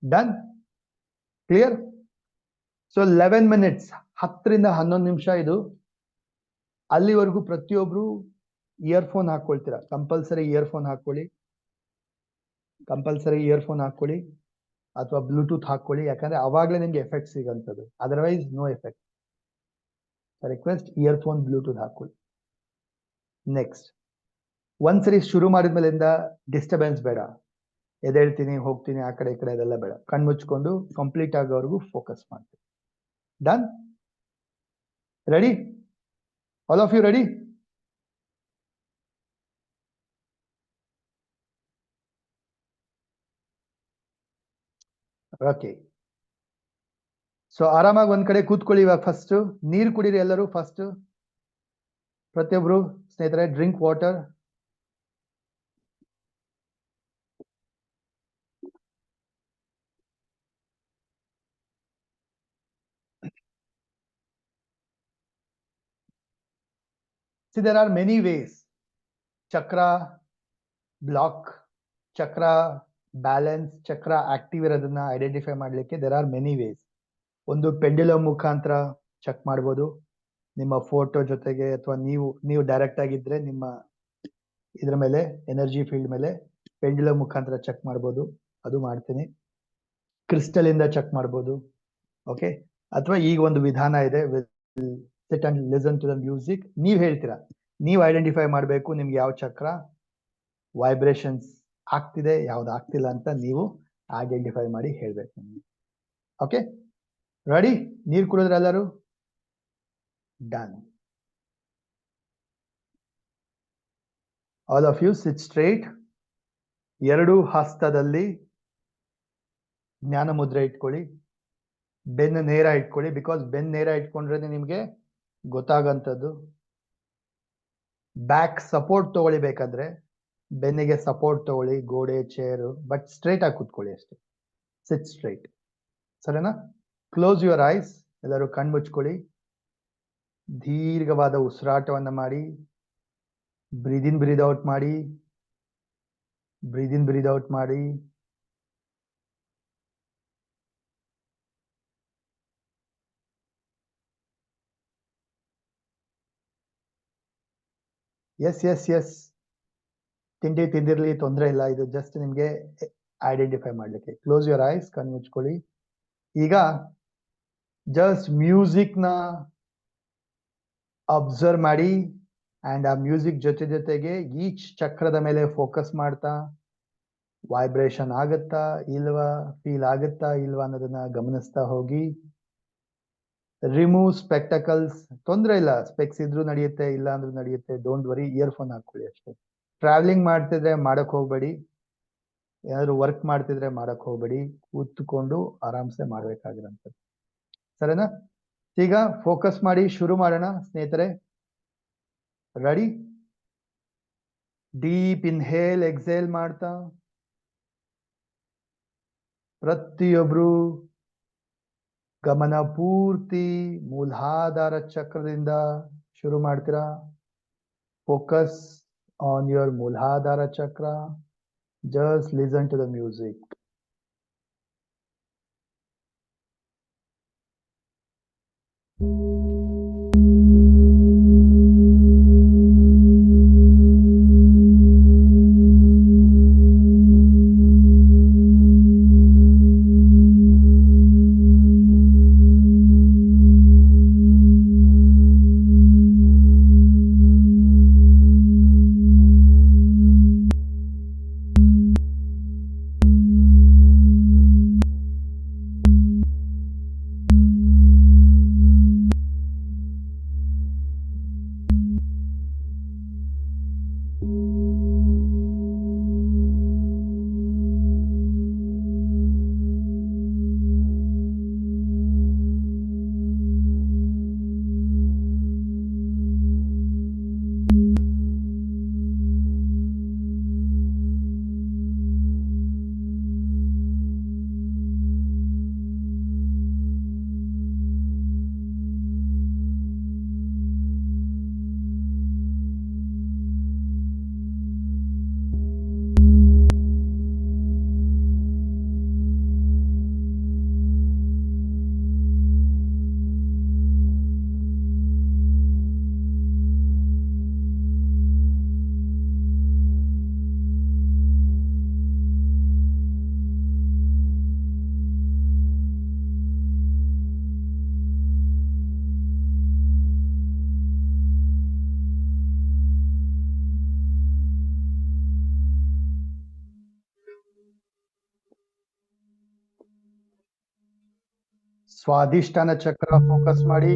[SPEAKER 1] Done, clear. ಸೊ 11 ಮಿನಿಟ್ಸ್, 10 ರಿಂದ 11 ನಿಮಿಷ ಇದು. ಅಲ್ಲಿವರೆಗೂ ಪ್ರತಿಯೊಬ್ರು ಇಯರ್ಫೋನ್ ಹಾಕೊಳ್ತೀರಾ. ಕಂಪಲ್ಸರಿ ಇಯರ್ಫೋನ್ ಹಾಕೊಳ್ಳಿ ಅಥವಾ ಬ್ಲೂಟೂತ್ ಹಾಕೊಳ್ಳಿ, ಯಾಕಂದ್ರೆ ಅವಾಗಲೇ ನಿಮ್ಗೆ ಎಫೆಕ್ಟ್ ಸಿಗಂತದ್ದು, otherwise no effect. Request, earphone Bluetooth ಹಾಕೊಳ್ಳಿ. ನೆಕ್ಸ್ಟ್, ಒಂದ್ಸರಿ ಶುರು ಮಾಡಿದ್ಮೇಲಿಂದ ಡಿಸ್ಟರ್ಬೆನ್ಸ್ ಬೇಡ. ಎದ್ದೇಳ್ತೀನಿ, ಹೋಗ್ತೀನಿ, ಆ ಕಡೆ ಈ ಕಡೆ ಅದೆಲ್ಲ ಬೇಡ. ಕಣ್ಮುಚ್ಕೊಂಡು ಕಂಪ್ಲೀಟ್ ಆಗೋವರೆಗೂ ಫೋಕಸ್ ಮಾಡ್ತೀನಿ. Done, ready, all of you ready? Okay, so ಆರಾಮಾಗಿ ಒಂದ್ ಕಡೆ ಕೂತ್ಕೊಳ್ಳಿ. ಇವಾಗ ಫಸ್ಟ್ ನೀರು ಕುಡೀರಿ ಎಲ್ಲರೂ. ಫಸ್ಟ್ ಪ್ರತಿಯೊಬ್ರು ಸ್ನೇಹಿತರೆ, drink water. See, there are many ways. ಚಕ್ರ ಬ್ಲಾಕ್, ಚಕ್ರ ಬ್ಯಾಲೆನ್ಸ್, ಚಕ್ರ ಆಕ್ಟಿವ್ ಇರೋದನ್ನ ಐಡೆಂಟಿಫೈ ಮಾಡ್ಲಿಕ್ಕೆ there are many ways. ಒಂದು ಪೆಂಡ್ಯುಲಮ್ ಮುಖಾಂತರ ಚೆಕ್ ಮಾಡ್ಬೋದು, ನಿಮ್ಮ ಫೋಟೋ ಜೊತೆಗೆ, ಅಥವಾ ನೀವು ಡೈರೆಕ್ಟ್ ಆಗಿದ್ರೆ ನಿಮ್ಮ ಇದ್ರ ಮೇಲೆ, ಎನರ್ಜಿ ಫೀಲ್ಡ್ ಮೇಲೆ ಪೆಂಡ್ಯುಲಮ್ ಮುಖಾಂತರ ಚೆಕ್ ಮಾಡ್ಬೋದು, ಅದು ಮಾಡ್ತೀನಿ. ಕ್ರಿಸ್ಟಲ್ ಇಂದ ಚೆಕ್ ಮಾಡ್ಬೋದು. ಓಕೆ, ಅಥವಾ ಈಗ ಒಂದು ವಿಧಾನ ಇದೆ, sit and listen to the music. ನೀವ್ ಹೇಳ್ತೀರಾ, ನೀವು ಐಡೆಂಟಿಫೈ ಮಾಡಬೇಕು ನಿಮ್ಗೆ ಯಾವ ಚಕ್ರ ವೈಬ್ರೇಷನ್ಸ್ ಆಗ್ತಿದೆ, ಯಾವ್ದು ಆಗ್ತಿಲ್ಲ ಅಂತ ನೀವು ಐಡೆಂಟಿಫೈ ಮಾಡಿ ಹೇಳ್ಬೇಕು ನಿಮ್ಗೆ. Okay, ready? ನೀರು ಕುಡಿದ್ರೆ ಎಲ್ಲರೂ? Done. All of you sit straight. ಎರಡು ಹಸ್ತದಲ್ಲಿ ಜ್ಞಾನ ಮುದ್ರೆ ಇಟ್ಕೊಳ್ಳಿ. ಬೆನ್ನು ನೇರ ಇಟ್ಕೊಳ್ಳಿ, ಬಿಕಾಸ್ ಬೆನ್ನು ನೇರ ಇಟ್ಕೊಂಡ್ರೆ ನಿಮ್ಗೆ ಗೊತ್ತಾಗಂಥದ್ದು. ಬ್ಯಾಕ್ ಸಪೋರ್ಟ್ ತಗೊಳ್ಳಿ, ಬೇಕಾದ್ರೆ ಬೆನ್ನಿಗೆ ಸಪೋರ್ಟ್ ತಗೊಳ್ಳಿ, ಗೋಡೆ, ಚೇರು, ಬಟ್ ಸ್ಟ್ರೈಟ್ ಆಗಿ ಕೂತ್ಕೊಳ್ಳಿ ಅಷ್ಟೇ. ಸಿಟ್ ಸ್ಟ್ರೈಟ್, ಸರಿನಾ? Close your eyes. ಎಲ್ಲರೂ ಕಣ್ಮುಚ್ಕೊಳ್ಳಿ. ದೀರ್ಘವಾದ ಉಸಿರಾಟವನ್ನ ಮಾಡಿ. ಬ್ರೀದ್ ಇನ್, ಬ್ರೀದ್ ಔಟ್ ಮಾಡಿ. ಬ್ರೀದ್ ಇನ್, ಬ್ರೀದ್ ಔಟ್ ಮಾಡಿ. ಎಸ್, ತಿಂಡಿ ತಿಂದಿರ್ಲಿ, ತೊಂದರೆ ಇಲ್ಲ. ಇದು ಜಸ್ಟ್ ನಿಮ್ಗೆ ಐಡೆಂಟಿಫೈ ಮಾಡ್ಲಿಕ್ಕೆ. ಕ್ಲೋಸ್ ಯುವರ್ ಐಸ್, ಕಣ್ಣು ಮುಚ್ಕೊಳ್ಳಿ. ಈಗ ಜಸ್ಟ್ ಮ್ಯೂಸಿಕ್ ನ ಅಬ್ಸರ್ವ್ ಮಾಡಿ, ಅಂಡ್ ಆ ಮ್ಯೂಸಿಕ್ ಜೊತೆಗೆ ಈಚ್ ಚಕ್ರದ ಮೇಲೆ ಫೋಕಸ್ ಮಾಡ್ತಾ, ವೈಬ್ರೇಷನ್ ಆಗುತ್ತಾ ಇಲ್ವಾ, ಫೀಲ್ ಆಗುತ್ತಾ ಇಲ್ವಾ ಅನ್ನೋದನ್ನ ಗಮನಿಸ್ತಾ ಹೋಗಿ. ರಿಮೂವ್ ಸ್ಪೆಕ್ಟಕಲ್ಸ್, ತೊಂದರೆ ಇಲ್ಲ, ಸ್ಪೆಕ್ಸ್ ಇದ್ರೂ ನಡೆಯುತ್ತೆ, ಇಲ್ಲ ಅಂದ್ರೂ ನಡೆಯುತ್ತೆ. ಡೋಂಟ್ ವರಿ, ಇಯರ್ಫೋನ್ ಹಾಕೊಳ್ಳಿ ಅಷ್ಟೇ. ಟ್ರಾವೆಲಿಂಗ್ ಮಾಡ್ತಿದ್ರೆ ಮಾಡಕ್ ಹೋಗ್ಬೇಡಿ, ಏನಾದ್ರು ವರ್ಕ್ ಮಾಡ್ತಿದ್ರೆ ಮಾಡಕ್ ಹೋಗ್ಬೇಡಿ, ಕೂತ್ಕೊಂಡು ಆರಾಮ್ಸೆ ಮಾಡ್ಬೇಕಾಗಿರಂಥದ್ದು, ಸರಿನಾ? ಈಗ ಫೋಕಸ್ ಮಾಡಿ ಶುರು ಮಾಡೋಣ ಸ್ನೇಹಿತರೆ. ರೆಡಿ? ಡೀಪ್ ಇನ್ಹೇಲ್, ಎಕ್ಸೇಲ್ ಮಾಡ್ತಾ ಪ್ರತಿಯೊಬ್ರು ಗಮನ ಪೂರ್ತಿ ಮೂಲಾಧಾರ ಚಕ್ರದಿಂದ ಶುರು ಮಾಡ್ತೀರಾ. ಫೋಕಸ್ ಆನ್ ಯುವರ್ ಮೂಲಾಧಾರ ಚಕ್ರ. Just listen to the music. ಸ್ವಾಧಿಷ್ಠಾನ ಚಕ್ರ ಫೋಕಸ್ ಮಾಡಿ.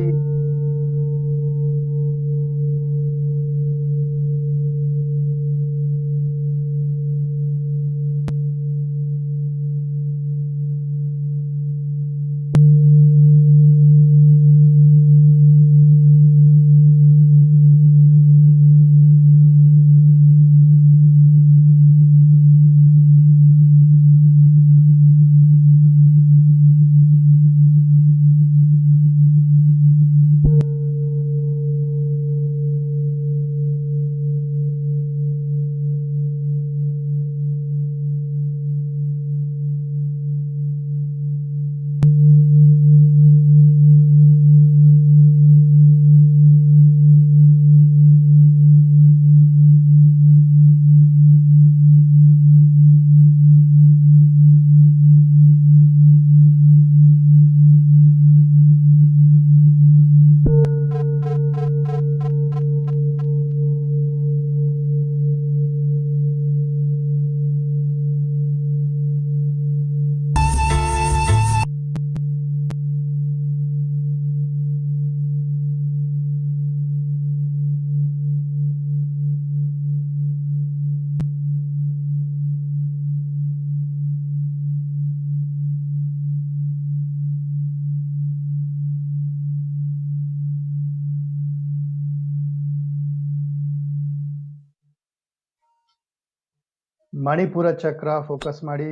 [SPEAKER 1] ಮಣಿಪುರ ಚಕ್ರ ಫೋಕಸ್ ಮಾಡಿ.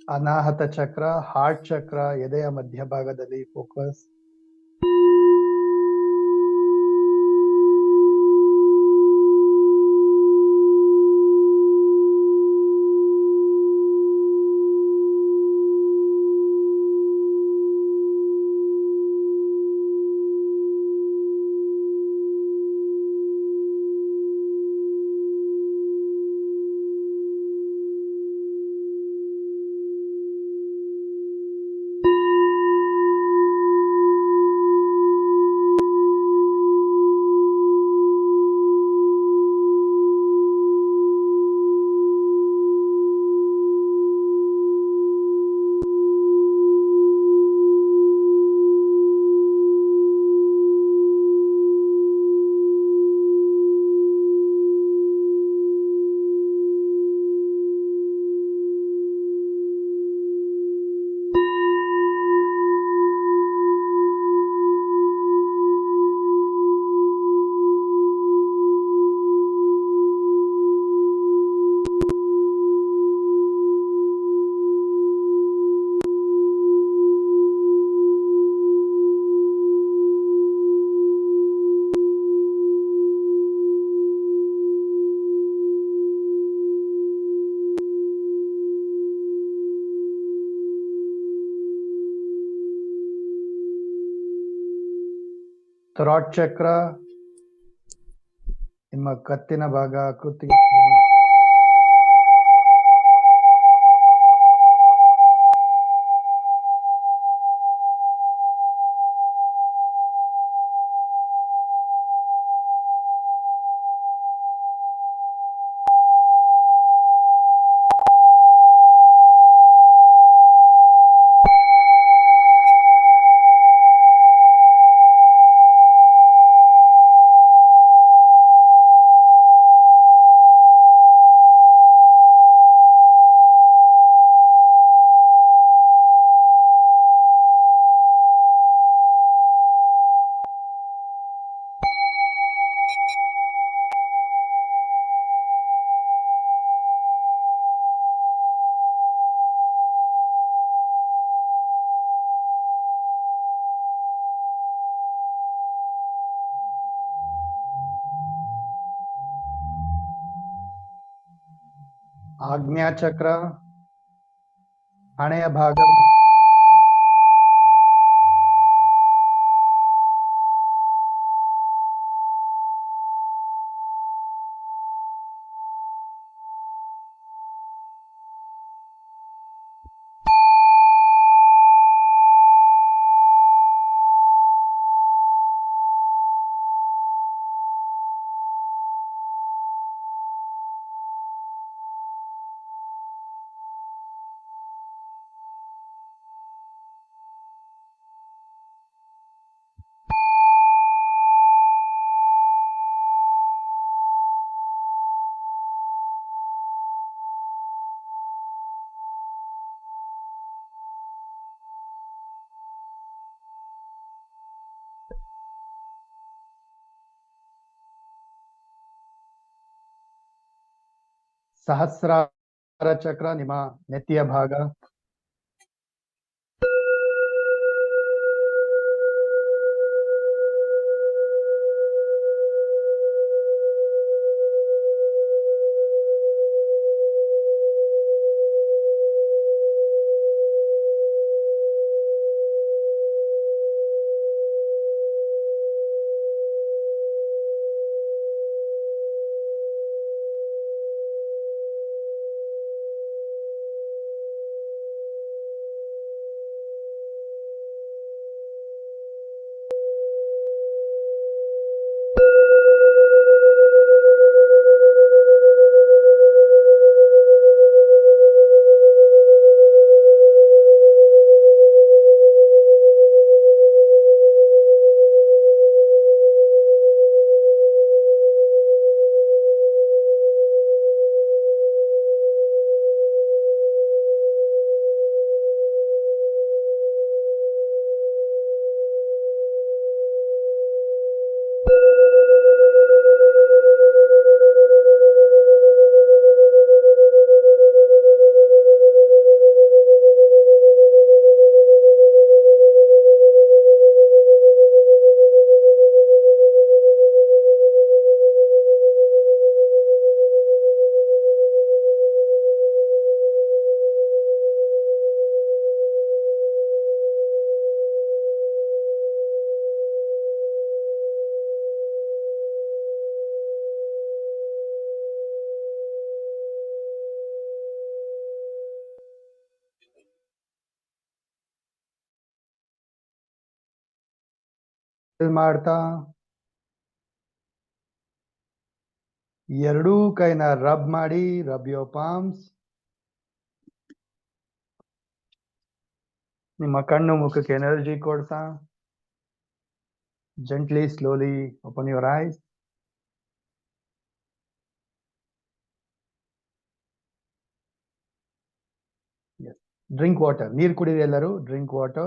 [SPEAKER 1] ಅನಾಹತ ಚಕ್ರ, ಹಾರ್ಟ್ ಚಕ್ರ, ಎದೆಯ ಮಧ್ಯಭಾಗದಲ್ಲಿ ಫೋಕಸ್. ಥ್ರಾಟ್ ಚಕ್ರ ನಿಮ್ಮ ಕತ್ತಿನ ಭಾಗ, ಕುತ್ತಿಗೆ. ಆಜ್ಞಾ ಚಕ್ರ ಹಣೆಯ ಭಾಗ, ಸಹಸ್ರಾರ ಚಕ್ರ ನಿಮ್ಮ ನೆತ್ತಿಯ ಭಾಗ, ಮಾಡ್ತಾ ಎರಡೂ ಕೈನ ರಬ್ ಮಾಡಿ, ರಬ್ ಯೋರ್ ಪಾಮ್ಸ್. ನಿಮ್ಮ ಕಣ್ಣು ಮುಖಕ್ಕೆ ಎನರ್ಜಿ ಕೊಡ್ತಾ gently, slowly open your eyes. Yes. Drink water. ನೀರು ಕುಡಿರಿ ಎಲ್ಲರೂ. Drink water.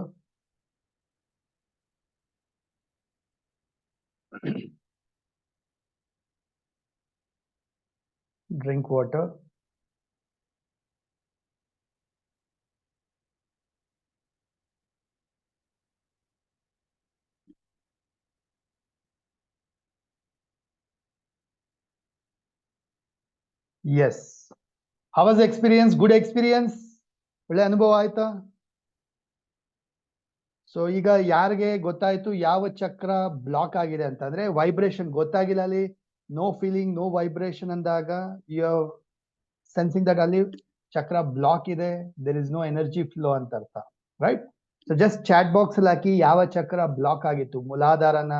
[SPEAKER 1] Drink water. Yes. How was the experience? Good experience? ಒಳ್ಳೆ ಅನುಭವ ಆಯ್ತಾ? ಸೊ ಈಗ ಯಾರಿಗೆ ಗೊತ್ತಾಯ್ತು ಯಾವ ಚಕ್ರ ಬ್ಲಾಕ್ ಆಗಿದೆ ಅಂತಂದ್ರೆ ವೈಬ್ರೇಷನ್ ಗೊತ್ತಾಗಿಲ್ಲ ಅಲ್ಲಿ ನೋ ಫೀಲಿಂಗ್ ನೋ ವೈಬ್ರೇಷನ್ ಅಂದಾಗ ಯು ಸೆನ್ಸಿಂಗ್ ದಟ್ ಅಲ್ಲಿ ಚಕ್ರ ಬ್ಲಾಕ್ ಇದೆ there is no energy flow ಅಂತ ಅರ್ಥ right so just chat box ಅಲ್ಲಿ ಹಾಕಿ ಯಾವ ಚಕ್ರ ಬ್ಲಾಕ್ ಆಗಿತ್ತು ಮೂಲಾಧಾರನ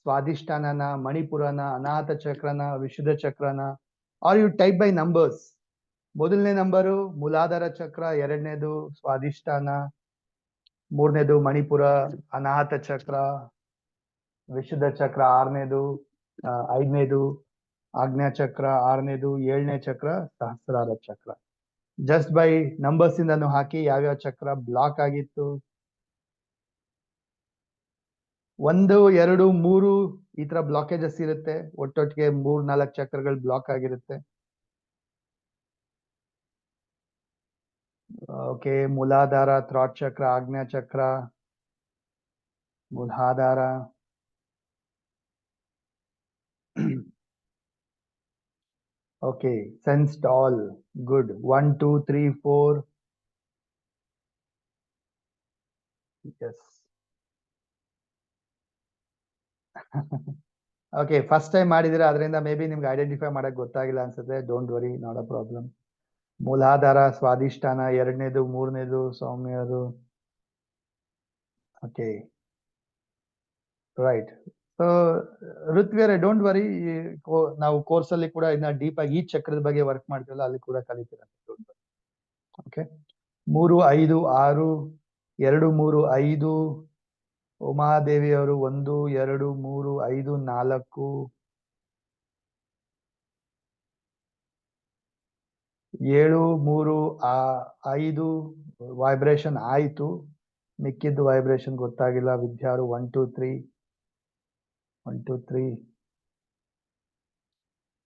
[SPEAKER 1] ಸ್ವಾಧಿಷ್ಠಾನನ ಮಣಿಪುರನ ಅನಾಹತ ಚಕ್ರನ ವಿಶುದ್ಧ ಚಕ್ರನ are you type by numbers ಮೊದಲನೇ ನಂಬರು ಮೂಲಾಧಾರ ಚಕ್ರ ಎರಡನೇದು ಸ್ವಾಧಿಷ್ಠಾನ ಮೂರನೇದು ಮಣಿಪುರ ಅನಾಹತ ಚಕ್ರ ವಿಶುದ್ಧ ಚಕ್ರ ಆರನೇದು ಐದನೇದು ಆಜ್ಞಾ ಚಕ್ರ ಆರನೇದು ಏಳನೇ ಚಕ್ರ ಸಹಸ್ರಾರ ಚಕ್ರ ಜಸ್ಟ್ ಬೈ ನಂಬರ್ಸ್ ಇಂದನು ಹಾಕಿ ಯಾವ್ಯಾವ ಚಕ್ರ ಬ್ಲಾಕ್ ಆಗಿತ್ತು 1 2 3 ಈ ತರ ಬ್ಲಾಕೇಜಸ್ ಇರುತ್ತೆ ಒಟ್ಟೊಟ್ಟಿಗೆ 3-4 ಚಕ್ರಗಳು ಬ್ಲಾಕ್ ಆಗಿರುತ್ತೆ ಓಕೆ ಮೂಲಾಧಾರ ಥ್ರಾಟ್ ಚಕ್ರ ಆಜ್ಞಾ ಚಕ್ರ ಮೂಲಾಧಾರ okay sensed all good 1 2 3 4 yes okay first time ಮಾಡಿದಿರಾ ಅದರಿಂದ ಮೇ ಬಿ ನಿಮ್ಗೆ ಐಡೆಂಟಿಫೈ ಮಾಡಕ್ ಗೊತ್ತಾಗಿಲ್ಲ ಅನ್ಸುತ್ತೆ don't worry not a problem Muladhara Swadhisthana ಎರಡನೇದು ಮೂರನೇದು ಸೌಮ್ಯರು ಓಕೆ ರೈಟ್ ಸೊ ಋತ್ವಿಯರೇ ಡೋಂಟ್ ವರಿ ನಾವು ಕೋರ್ಸ್ ಅಲ್ಲಿ ಕೂಡ ಇನ್ನ ಡೀಪ್ ಆಗಿ ಈ ಚಕ್ರದ ಬಗ್ಗೆ ವರ್ಕ್ ಮಾಡ್ತೀವಲ್ಲ ಅಲ್ಲಿ ಕೂಡ ಕಲಿತೀರಾ ಓಕೆ 3 5 6 2 3 5 ಉಮಾದೇವಿ ಅವರು 1 2 3 5 4 7 3 5 ವೈಬ್ರೇಷನ್ ಆಯ್ತು ಮಿಕ್ಕಿದ್ದು ವೈಬ್ರೇಷನ್ ಗೊತ್ತಾಗಿಲ್ಲ ವಿದ್ಯಾರು 1 2 3 1 2 3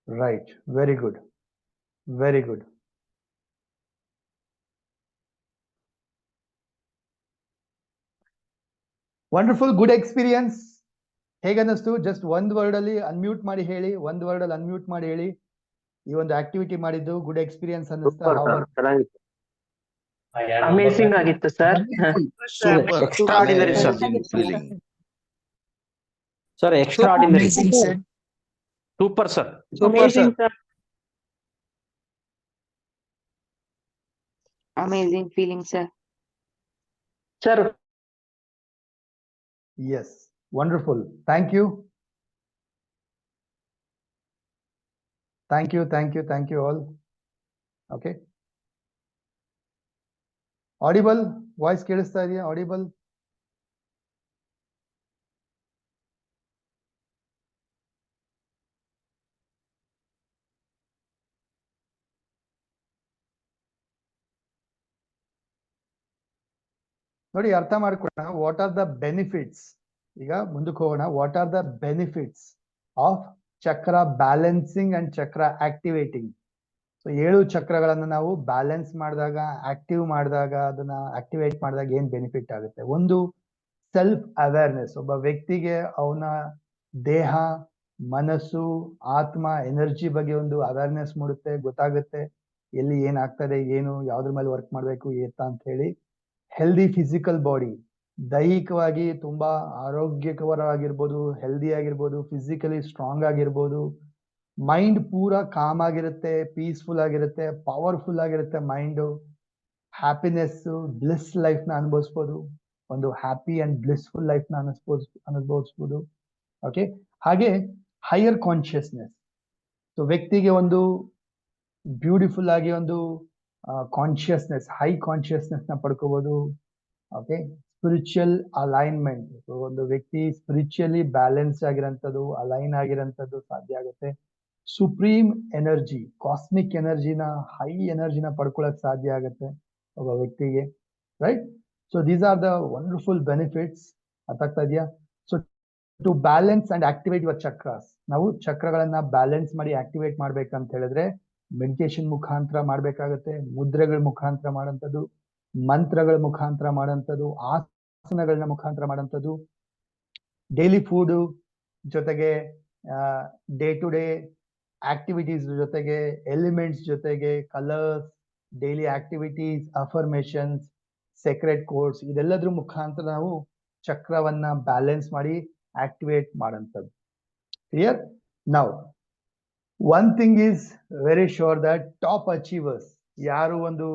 [SPEAKER 1] right very good wonderful good experience ಹೇಗನ್ನಿಸ್ತು ಜಸ್ಟ್ ಒಂದ್ ವರ್ಡ್ ಅಲ್ಲಿ ಅನ್ಮ್ಯೂಟ್ ಮಾಡಿ ಹೇಳಿ ಈ ಒಂದು ಆಕ್ಟಿವಿಟಿ ಮಾಡಿದ್ದು ಗುಡ್ ಎಕ್ಸ್ಪೀರಿಯನ್ಸ್ ಅನ್ನಿಸ್ತಾ
[SPEAKER 2] ಅಮೇಜಿಂಗ್ ಆಗಿತ್ತು sir
[SPEAKER 3] extraordinary sir
[SPEAKER 2] sir extraordinary
[SPEAKER 3] super sir
[SPEAKER 2] amazing sir
[SPEAKER 4] Amazing feeling, sir.
[SPEAKER 2] Sir
[SPEAKER 1] yes wonderful thank you all okay audible voice ಕೇಳಿಸ್ತಾ ಇದೆಯಾ audible ನೋಡಿ ಅರ್ಥ ಮಾಡ್ಕೊಳ್ಳೋಣ ವಾಟ್ ಆರ್ ದ ಬೆನಿಫಿಟ್ಸ್ ಈಗ ಮುಂದಕ್ಕೆ ಹೋಗೋಣ what are the benefits of ಚಕ್ರ balancing and ಚಕ್ರ ಆಕ್ಟಿವೇಟಿಂಗ್ ಸೊ 7 ಚಕ್ರಗಳನ್ನು ನಾವು ಬ್ಯಾಲೆನ್ಸ್ ಮಾಡಿದಾಗ ಆಕ್ಟಿವ್ ಮಾಡಿದಾಗ ಅದನ್ನ ಆಕ್ಟಿವೇಟ್ ಮಾಡಿದಾಗ ಏನ್ ಬೆನಿಫಿಟ್ ಆಗುತ್ತೆ ಒಂದು ಸೆಲ್ಫ್ ಅವೇರ್ನೆಸ್ ಒಬ್ಬ ವ್ಯಕ್ತಿಗೆ ಅವನ ದೇಹ ಮನಸ್ಸು ಆತ್ಮ ಎನರ್ಜಿ ಬಗ್ಗೆ ಒಂದು ಅವೇರ್ನೆಸ್ ಮೂಡುತ್ತೆ ಗೊತ್ತಾಗುತ್ತೆ ಎಲ್ಲಿ ಏನಾಗ್ತದೆ ಏನು ಯಾವ್ದ್ರ ಮೇಲೆ ವರ್ಕ್ ಮಾಡ್ಬೇಕು ಅಂತ ಹೇಳಿ ಹೆಲ್ದಿ ಫಿಸಿಕಲ್ ಬಾಡಿ ದೈಹಿಕವಾಗಿ ತುಂಬಾ ಆರೋಗ್ಯಕರವಾಗಿರ್ಬೋದು ಹೆಲ್ದಿ ಆಗಿರ್ಬೋದು ಫಿಸಿಕಲಿ ಸ್ಟ್ರಾಂಗ್ ಆಗಿರ್ಬೋದು ಮೈಂಡ್ ಪೂರಾ ಕಾಮ್ ಆಗಿರುತ್ತೆ ಪೀಸ್ಫುಲ್ ಆಗಿರುತ್ತೆ ಪವರ್ಫುಲ್ ಆಗಿರುತ್ತೆ ಮೈಂಡ್ ಹ್ಯಾಪಿನೆಸ್ ಬ್ಲಿಸ್ ಲೈಫ್ ನ ಅನುಭವಿಸ್ಬೋದು ಒಂದು ಹ್ಯಾಪಿ ಅಂಡ್ ಬ್ಲಿಸ್ಫುಲ್ ಲೈಫ್ ನ ಅನುಭವಿಸ್ಬೋದು ಓಕೆ ಹಾಗೆ ಹೈಯರ್ ಕಾನ್ಶಿಯಸ್ನೆಸ್ ಸೊ ವ್ಯಕ್ತಿಗೆ ಒಂದು ಬ್ಯೂಟಿಫುಲ್ ಆಗಿ ಒಂದು ಕಾನ್ಶಿಯಸ್ನೆಸ್ ಹೈ ಕಾನ್ಶಿಯಸ್ನೆಸ್ ನ ಪಡ್ಕೋಬಹುದು ಓಕೆ ಸ್ಪಿರಿಚುವಲ್ ಅಲೈನ್ಮೆಂಟ್ ಒಂದು ವ್ಯಕ್ತಿ ಸ್ಪಿರಿಚುಯಲಿ ಬ್ಯಾಲೆನ್ಸ್ ಆಗಿರೋಂಥದ್ದು ಅಲೈನ್ ಆಗಿರೋಂಥದ್ದು ಸಾಧ್ಯ ಆಗುತ್ತೆ ಸುಪ್ರೀಂ ಎನರ್ಜಿ ಕಾಸ್ಮಿಕ್ ಎನರ್ಜಿನ ಹೈ ಎನರ್ಜಿನ ಪಡ್ಕೊಳಕ್ ಸಾಧ್ಯ ಆಗುತ್ತೆ ಒಬ್ಬ ವ್ಯಕ್ತಿಗೆ right so these are the wonderful benefits ಅರ್ಥ ಆಗ್ತಾ ಇದೆಯಾ so to balance and activate your chakras ನಾವು ಚಕ್ರಗಳನ್ನ ಬ್ಯಾಲೆನ್ಸ್ ಮಾಡಿ ಆಕ್ಟಿವೇಟ್ ಮಾಡ್ಬೇಕಂತ ಹೇಳಿದ್ರೆ ಮೆಡಿಟೇಷನ್ ಮುಖಾಂತರ ಮಾಡ್ಬೇಕಾಗತ್ತೆ ಮುದ್ರೆಗಳ ಮುಖಾಂತರ ಮಾಡೋಂಥದ್ದು ಮಂತ್ರಗಳ ಮುಖಾಂತರ ಮಾಡೋಂಥದ್ದು ಆಸನಗಳನ್ನ ಮುಖಾಂತರ ಮಾಡೋಂಥದ್ದು ಡೈಲಿ ಫುಡ್ ಜೊತೆಗೆ ಡೇ ಟು ಡೇ ಆಕ್ಟಿವಿಟೀಸ್ ಜೊತೆಗೆ ಎಲಿಮೆಂಟ್ಸ್ ಜೊತೆಗೆ colours daily activities affirmations secret codes ಇದೆಲ್ಲದ್ರ ಮುಖಾಂತರ ನಾವು ಚಕ್ರವನ್ನ ಬ್ಯಾಲೆನ್ಸ್ ಮಾಡಿ ಆಕ್ಟಿವೇಟ್ ಮಾಡೋಂಥದ್ದು. Clear? Now one thing is very sure that top achievers, ಯಾರು ಒಂದು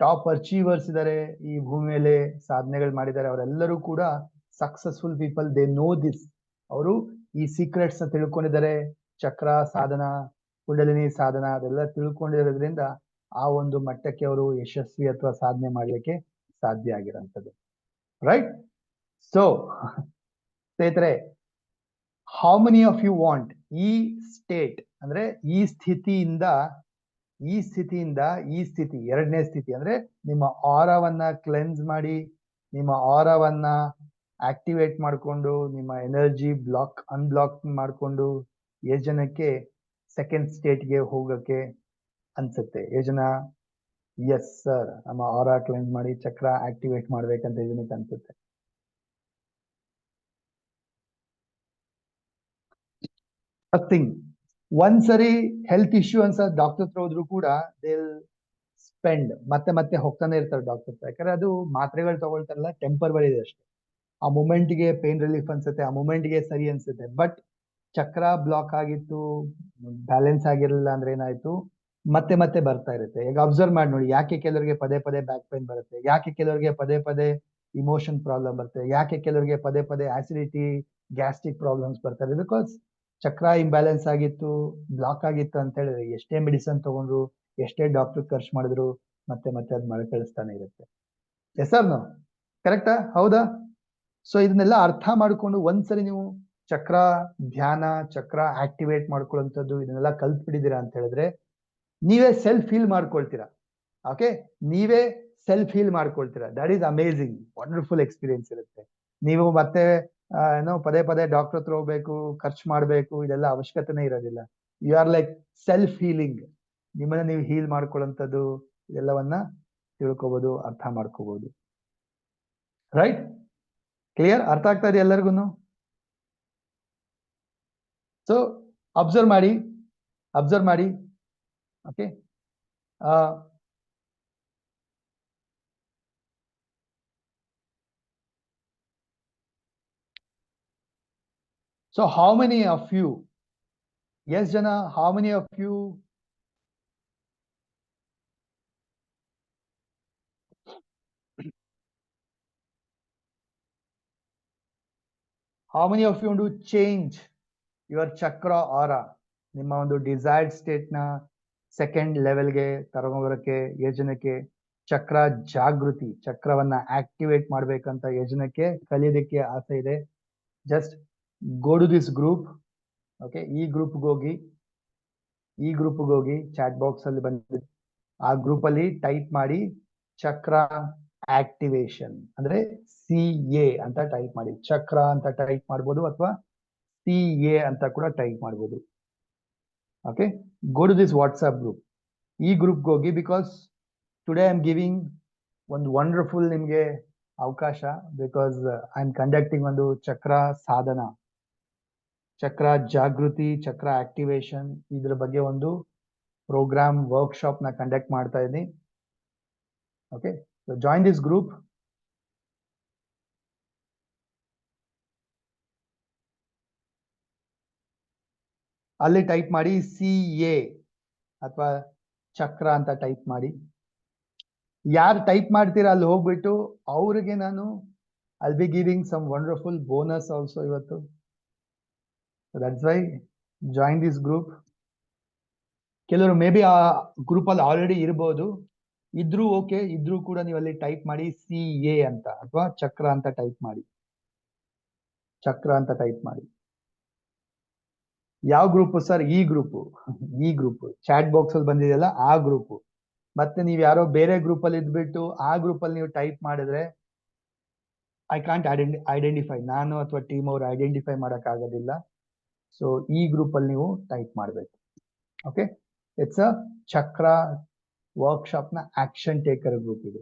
[SPEAKER 1] ಟಾಪ್ ಅಚೀವರ್ಸ್ ಇದ್ದಾರೆ ಈ ಭೂಮಿ ಮೇಲೆ ಸಾಧನೆಗಳು ಮಾಡಿದ್ದಾರೆ, ಅವರೆಲ್ಲರೂ ಕೂಡ successful people. They know this. ಅವರು ಈ ಸೀಕ್ರೆಟ್ಸ್ ನ ತಿಳ್ಕೊಂಡಿದ್ದಾರೆ. ಚಕ್ರ ಸಾಧನ, ಕುಂಡಲಿನಿ ಸಾಧನ ಅದೆಲ್ಲ ತಿಳ್ಕೊಂಡಿರೋದ್ರಿಂದ ಆ ಒಂದು ಮಟ್ಟಕ್ಕೆ ಅವರು ಯಶಸ್ವಿ ಅಥವಾ ಸಾಧನೆ ಮಾಡ್ಲಿಕ್ಕೆ ಸಾಧ್ಯ ಆಗಿರೋಂಥದ್ದು. ರೈಟ್? ಸೊ ಸ್ನೇಹಿತರೆ, how many of you want ಈ ಸ್ಟೇಟ್ ಅಂದ್ರೆ ಈ ಸ್ಥಿತಿಯಿಂದ ಈ ಸ್ಥಿತಿ, ಎರಡನೇ ಸ್ಥಿತಿ ಅಂದ್ರೆ ನಿಮ್ಮ ಆರಾವನ್ನ ಕ್ಲೆನ್ಸ್ ಮಾಡಿ, ನಿಮ್ಮ ಆರಾವನ್ನ ಆಕ್ಟಿವೇಟ್ ಮಾಡಿಕೊಂಡು, ನಿಮ್ಮ ಎನರ್ಜಿ ಅನ್ಬ್ಲಾಕ್ ಮಾಡಿಕೊಂಡು, ಎಷ್ಟು ಜನಕ್ಕೆ ಸೆಕೆಂಡ್ ಸ್ಟೇಟ್ಗೆ ಹೋಗಕ್ಕೆ ಅನ್ಸುತ್ತೆ? ಎಷ್ಟು ಜನ ಎಸ್ ಸರ್ ನಮ್ಮ ಆರಾ ಕ್ಲೆನ್ಸ್ ಮಾಡಿ ಚಕ್ರ ಆಕ್ಟಿವೇಟ್ ಮಾಡ್ಬೇಕಂತ ಎಷ್ಟು ಜನಕ್ಕೆ ಅನ್ಸುತ್ತೆ? ಥಿಂಗ್, ಒಂದ್ಸರಿ ಹೆಲ್ತ್ ಇಶ್ಯೂ ಅನ್ಸ ಡಾಕ್ಟರ್ ಹತ್ರ ಹೋದ್ರು ಕೂಡ ದೇ ಸ್ಪೆಂಡ್ ಮತ್ತೆ ಹೋಗ್ತಾನೆ ಇರ್ತಾರೆ ಡಾಕ್ಟರ್ ಹತ್ರ. ಯಾಕಂದ್ರೆ ಅದು ಮಾತ್ರೆಗಳು ತಗೊಳ್ತಾರಲ್ಲ, ಟೆಂಪರರಿ ಇದೆ ಅಷ್ಟೇ. ಆ ಮೂಮೆಂಟ್ಗೆ ಪೇನ್ ರಿಲೀಫ್ ಅನ್ಸುತ್ತೆ, ಆ ಮೂಮೆಂಟ್ಗೆ ಸರಿ ಅನ್ಸುತ್ತೆ. ಬಟ್ ಚಕ್ರ ಬ್ಲಾಕ್ ಆಗಿತ್ತು, ಬ್ಯಾಲೆನ್ಸ್ ಆಗಿರಲಿಲ್ಲ ಅಂದ್ರೆ ಏನಾಯ್ತು, ಮತ್ತೆ ಬರ್ತಾ ಇರುತ್ತೆ. ಈಗ ಅಬ್ಸರ್ವ್ ಮಾಡಿ ನೋಡಿ, ಯಾಕೆ ಕೆಲವರಿಗೆ ಪದೇ ಬ್ಯಾಕ್ ಪೇನ್ ಬರುತ್ತೆ, ಯಾಕೆ ಕೆಲವರಿಗೆ ಪದೇ ಇಮೋಷನ್ ಪ್ರಾಬ್ಲಮ್ ಬರುತ್ತೆ, ಯಾಕೆ ಕೆಲವರಿಗೆ ಪದೇ ಆಸಿಡಿಟಿ ಗ್ಯಾಸ್ಟ್ರಿಕ್ ಪ್ರಾಬ್ಲಮ್ಸ್ ಬರ್ತಾರೆ? ಬಿಕಾಸ್ ಚಕ್ರ ಇಂಬ್ಯಾಲೆನ್ಸ್ ಆಗಿತ್ತು, ಬ್ಲಾಕ್ ಆಗಿತ್ತು ಅಂತ ಹೇಳಿದ್ರೆ ಎಷ್ಟೇ ಮೆಡಿಸನ್ ತಗೊಂಡ್ರು, ಎಷ್ಟೇ ಡಾಕ್ಟರ್ ಖರ್ಚು ಮಾಡಿದ್ರು ಮತ್ತೆ ಅದ್ ಮಳೆ ಕಳಿಸ್ತಾನೆ ಇರುತ್ತೆ. Yes sir no? ಕರೆಕ್ಟಾ? ಹೌದಾ? ಸೊ ಇದನ್ನೆಲ್ಲ ಅರ್ಥ ಮಾಡ್ಕೊಂಡು ಒಂದ್ಸರಿ ನೀವು ಚಕ್ರ ಧ್ಯಾನ, ಚಕ್ರ ಆಕ್ಟಿವೇಟ್ ಮಾಡ್ಕೊಳ್ಳುವಂಥದ್ದು ಇದನ್ನೆಲ್ಲ ಕಲ್ತ್ಬಿಟ್ಟಿದ್ದೀರಾ ಅಂತ ಹೇಳಿದ್ರೆ ನೀವೇ ಸೆಲ್ಫ್ ಹೀಲ್ ಮಾಡ್ಕೊಳ್ತೀರಾ. ಓಕೆ, ನೀವೇ ಸೆಲ್ಫ್ ಹೀಲ್ ಮಾಡ್ಕೊಳ್ತೀರಾ. That is amazing, wonderful experience ಇರುತ್ತೆ. ನೀವು ಮತ್ತೆ ಏನೋ ಪದೇ ಡಾಕ್ಟರ್ ಹತ್ರ ಹೋಗ್ಬೇಕು, ಖರ್ಚು ಮಾಡ್ಬೇಕು, ಇದೆಲ್ಲ ಅವಶ್ಯಕತೆನೇ ಇರೋದಿಲ್ಲ. You are like self healing. ನಿಮ್ಮನ್ನ ನೀವು ಹೀಲ್ ಮಾಡ್ಕೊಳ್ಳುವಂಥದ್ದು ಇದೆಲ್ಲವನ್ನ ತಿಳ್ಕೊಬಹುದು, ಅರ್ಥ ಮಾಡ್ಕೋಬಹುದು. ರೈಟ್? ಕ್ಲಿಯರ್? ಅರ್ಥ ಆಗ್ತಾ ಇದೆ ಎಲ್ಲರಿಗೂ? ಸೊ ಅಬ್ಸರ್ವ್ ಮಾಡಿ. Okay, so how many of you, yes jana, how many of you want to change your chakra aura, ನಿಮ್ಮ ಒಂದು ಡಿಸೈರ್ಡ್ ಸ್ಟೇಟ್ ನ ಸೆಕೆಂಡ್ ಲೆವೆಲ್ಗೆ ತಗೊಂಡ್ಬರಕ್ಕೆ ಎಷ್ಟು ಜನಕ್ಕೆ ಚಕ್ರ ಜಾಗೃತಿ, ಚಕ್ರವನ್ನ ಆಕ್ಟಿವೇಟ್ ಮಾಡ್ಬೇಕಂತ ಎಷ್ಟು ಜನಕ್ಕೆ ಕಲಿಯೋದಕ್ಕೆ ಆಸೆ ಇದೆ? Just go to this group. Okay, ಈ ಗ್ರೂಪ್ಗೆ ಹೋಗಿ ಚಾಟ್ ಬಾಕ್ಸ್ ಅಲ್ಲಿ ಬಂದು ಆ ಗ್ರೂಪ್ ಅಲ್ಲಿ ಟೈಪ್ ಮಾಡಿ ಚಕ್ರ ಆಕ್ಟಿವೇಶನ್ ಅಂದ್ರೆ CA ಅಂತ ಟೈಪ್ ಮಾಡಿ. ಚಕ್ರ ಅಂತ ಟೈಪ್ ಮಾಡ್ಬೋದು ಅಥವಾ CA ಅಂತ ಕೂಡ ಟೈಪ್ ಮಾಡ್ಬೋದು. Okay, go to this WhatsApp group. ಈ ಗ್ರೂಪ್ಗೆ ಹೋಗಿ, because today I am giving ಒಂದು ವಂಡರ್ಫುಲ್ ನಿಮ್ಗೆ ಅವಕಾಶ. ಬಿಕಾಸ್ ಐ ಆಮ್ ಕಂಡಕ್ಟಿಂಗ್ ಒಂದು ಚಕ್ರ ಸಾಧನ, ಚಕ್ರ ಜಾಗೃತಿ, ಚಕ್ರ ಆಕ್ಟಿವೇಶನ್, ಇದ್ರ ಬಗ್ಗೆ ಒಂದು ಪ್ರೋಗ್ರಾಮ್ ವರ್ಕ್ಶಾಪ್ ನ ಕಂಡಕ್ಟ್ ಮಾಡ್ತಾ ಇದ್ದೀನಿ. Okay, so join this group. ಅಲ್ಲಿ ಟೈಪ್ ಮಾಡಿ CA ಅಥವಾ ಚಕ್ರ ಅಂತ ಟೈಪ್ ಮಾಡಿ. ಯಾರು ಟೈಪ್ ಮಾಡ್ತೀರಾ ಅಲ್ಲಿ ಹೋಗ್ಬಿಟ್ಟು ಅವ್ರಿಗೆ ನಾನು I'll be giving some wonderful bonus also ಇವತ್ತು. So that's why join this group. ಕೆಲವರು ಮೇ ಬಿ ಆ ಗ್ರೂಪ್ ಅಲ್ಲಿ ಆಲ್ರೆಡಿ ಇರ್ಬೋದು, ಇದ್ರೂ ಓಕೆ, ಇದ್ರೂ ಕೂಡ ನೀವು ಅಲ್ಲಿ ಟೈಪ್ ಮಾಡಿ CA ಅಂತ ಅಥವಾ ಚಕ್ರ ಅಂತ ಟೈಪ್ ಮಾಡಿ. ಚಕ್ರ ಅಂತ ಟೈಪ್ ಮಾಡಿ. ಯಾವ ಗ್ರೂಪ್ ಸರ್? ಈ ಗ್ರೂಪ್ ಚಾಟ್ ಬಾಕ್ಸ್ ಅಲ್ಲಿ ಬಂದಿದೆಯಲ್ಲ ಆ ಗ್ರೂಪ್. ಮತ್ತೆ ನೀವು ಯಾರೋ ಬೇರೆ ಗ್ರೂಪ್ ಅಲ್ಲಿ ಇದ್ಬಿಟ್ಟು ಆ ಗ್ರೂಪ್ ಅಲ್ಲಿ ನೀವು ಟೈಪ್ ಮಾಡಿದ್ರೆ ಐ ಕಾಂಟ್ ಐಡೆಂಟಿಫೈ, ನಾನು ಅಥವಾ ಟೀಮ್ ಅವರು ಐಡೆಂಟಿಫೈ ಮಾಡಕ್ ಆಗೋದಿಲ್ಲ. ಸೊ ಈ ಗ್ರೂಪ್ ಅಲ್ಲಿ ನೀವು ಟೈಪ್ ಮಾಡಬೇಕು. Okay, it's a chakra workshop ನ ಆಕ್ಷನ್ ಟೇಕರ್ ಗ್ರೂಪ್ ಇದು.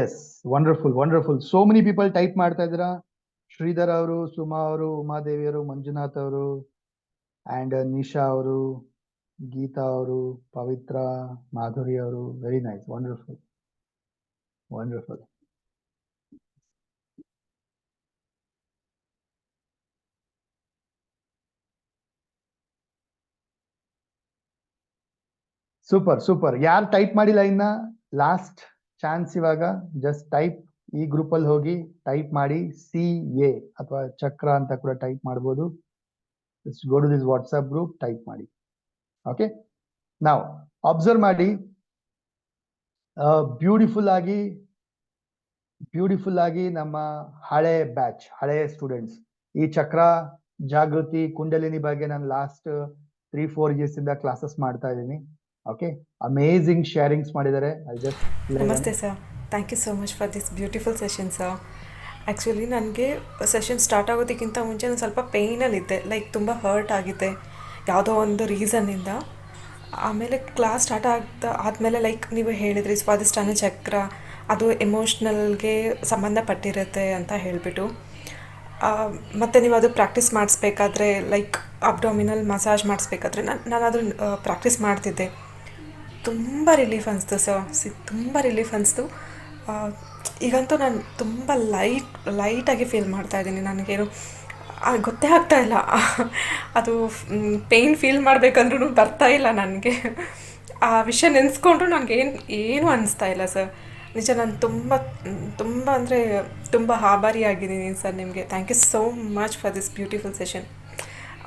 [SPEAKER 1] Yes, wonderful. So many people type ಮಾಡ್ತಾ ಇದ್ದೀರಾ. ಶ್ರೀಧರ್ ಅವರು, ಸುಮಾ ಅವರು, ಉಮಾದೇವಿ ಅವರು, ಮಂಜುನಾಥ್ ಅವರು, ಅಂಡ್ ನಿಶಾ ಅವರು, ಗೀತಾ ಅವರು, ಪವಿತ್ರ, ಮಾಧುರಿ ಅವರು, very nice, wonderful, wonderful. Super super. ಯಾರು ಟೈಪ್ ಮಾಡಿಲ್ಲ ಇನ್ನ, ಲಾಸ್ಟ್ ಚಾನ್ಸ್ ಇವಾಗ. ಜಸ್ಟ್ ಟೈಪ್, ಈ ಗ್ರೂಪ್ ಅಲ್ಲಿ ಹೋಗಿ ಟೈಪ್ ಮಾಡಿ CA ಅಥವಾ ಚಕ್ರ ಅಂತ ಕೂಡ ಟೈಪ್ ಮಾಡ್ಬೋದು. Go to this WhatsApp group, type ಮಾಡಿ. ಓಕೆ, ನಾವು ಅಬ್ಸರ್ವ್ ಮಾಡಿ, ಬ್ಯೂಟಿಫುಲ್ ಆಗಿ ನಮ್ಮ ಹಳೆ ಬ್ಯಾಚ್, ಹಳೆ ಸ್ಟೂಡೆಂಟ್ಸ್ ಈ ಚಕ್ರ, ಜಾಗೃತಿ, ಕುಂಡಲಿನಿ ಬಗ್ಗೆ ನಾನು ಲಾಸ್ಟ್ 3-4 years ಇಂದ ಕ್ಲಾಸಸ್ ಮಾಡ್ತಾ ಇದ್ದೀನಿ. ಓಕೆ, ಅಮೇಝಿಂಗ್ ಶೇರಿಂಗ್ಸ್ ಮಾಡಿದ್ದಾರೆ.
[SPEAKER 4] Namaste sir, thank you so much for this beautiful session sir. Actually ನನಗೆ ಸೆಷನ್ ಸ್ಟಾರ್ಟ್ ಆಗೋದಕ್ಕಿಂತ ಮುಂಚೆ ನಾನು ಸ್ವಲ್ಪ ಪೇಯ್ನಲ್ಲಿದ್ದೆ, ಲೈಕ್ ತುಂಬ ಹರ್ಟ್ ಆಗಿದೆ ಯಾವುದೋ ಒಂದು ರೀಸನ್ನಿಂದ. ಆಮೇಲೆ ಕ್ಲಾಸ್ ಸ್ಟಾರ್ಟ್ ಆದಮೇಲೆ ಲೈಕ್ ನೀವು ಹೇಳಿದ್ರಿ ಸ್ವಾದಿಷ್ಟಾನ ಚಕ್ರ ಅದು ಎಮೋಷ್ನಲ್ಗೆ ಸಂಬಂಧಪಟ್ಟಿರುತ್ತೆ ಅಂತ ಹೇಳಿಬಿಟ್ಟು, ಮತ್ತು ನೀವು ಅದು ಪ್ರಾಕ್ಟೀಸ್ ಮಾಡಿಸ್ಬೇಕಾದ್ರೆ ಲೈಕ್ ಅಬ್ಡಾಮಿನಲ್ ಮಸಾಜ್ ಮಾಡಿಸ್ಬೇಕಾದ್ರೆ ನಾನು ಅದನ್ನು ಪ್ರಾಕ್ಟೀಸ್ ಮಾಡ್ತಿದ್ದೆ. ತುಂಬ ರಿಲೀಫ್ ಅನಿಸ್ತು ಸರ್, ತುಂಬ ರಿಲೀಫ್ ಅನಿಸ್ತು. ಈಗಂತೂ ನಾನು ತುಂಬ ಲೈಟಾಗಿ ಫೀಲ್ ಮಾಡ್ತಾಯಿದ್ದೀನಿ. ನನಗೇನು ಗೊತ್ತೇ ಆಗ್ತಾ ಇಲ್ಲ, ಅದು ಪೇಯ್ನ್ ಫೀಲ್ ಮಾಡಬೇಕಂದ್ರೂ ಬರ್ತಾ ಇಲ್ಲ ನನಗೆ. ಆ ವಿಷಯ ನೆನೆಸ್ಕೊಂಡ್ರು ನನಗೇನು ಅನ್ನಿಸ್ತಾ ಇಲ್ಲ ಸರ್. ನಿಜ ನಾನು ತುಂಬ ಅಂದರೆ ತುಂಬ ಆಭಾರಿಯಾಗಿದ್ದೀನಿ ಸರ್ ನಿಮಗೆ. Thank you so much for this beautiful session.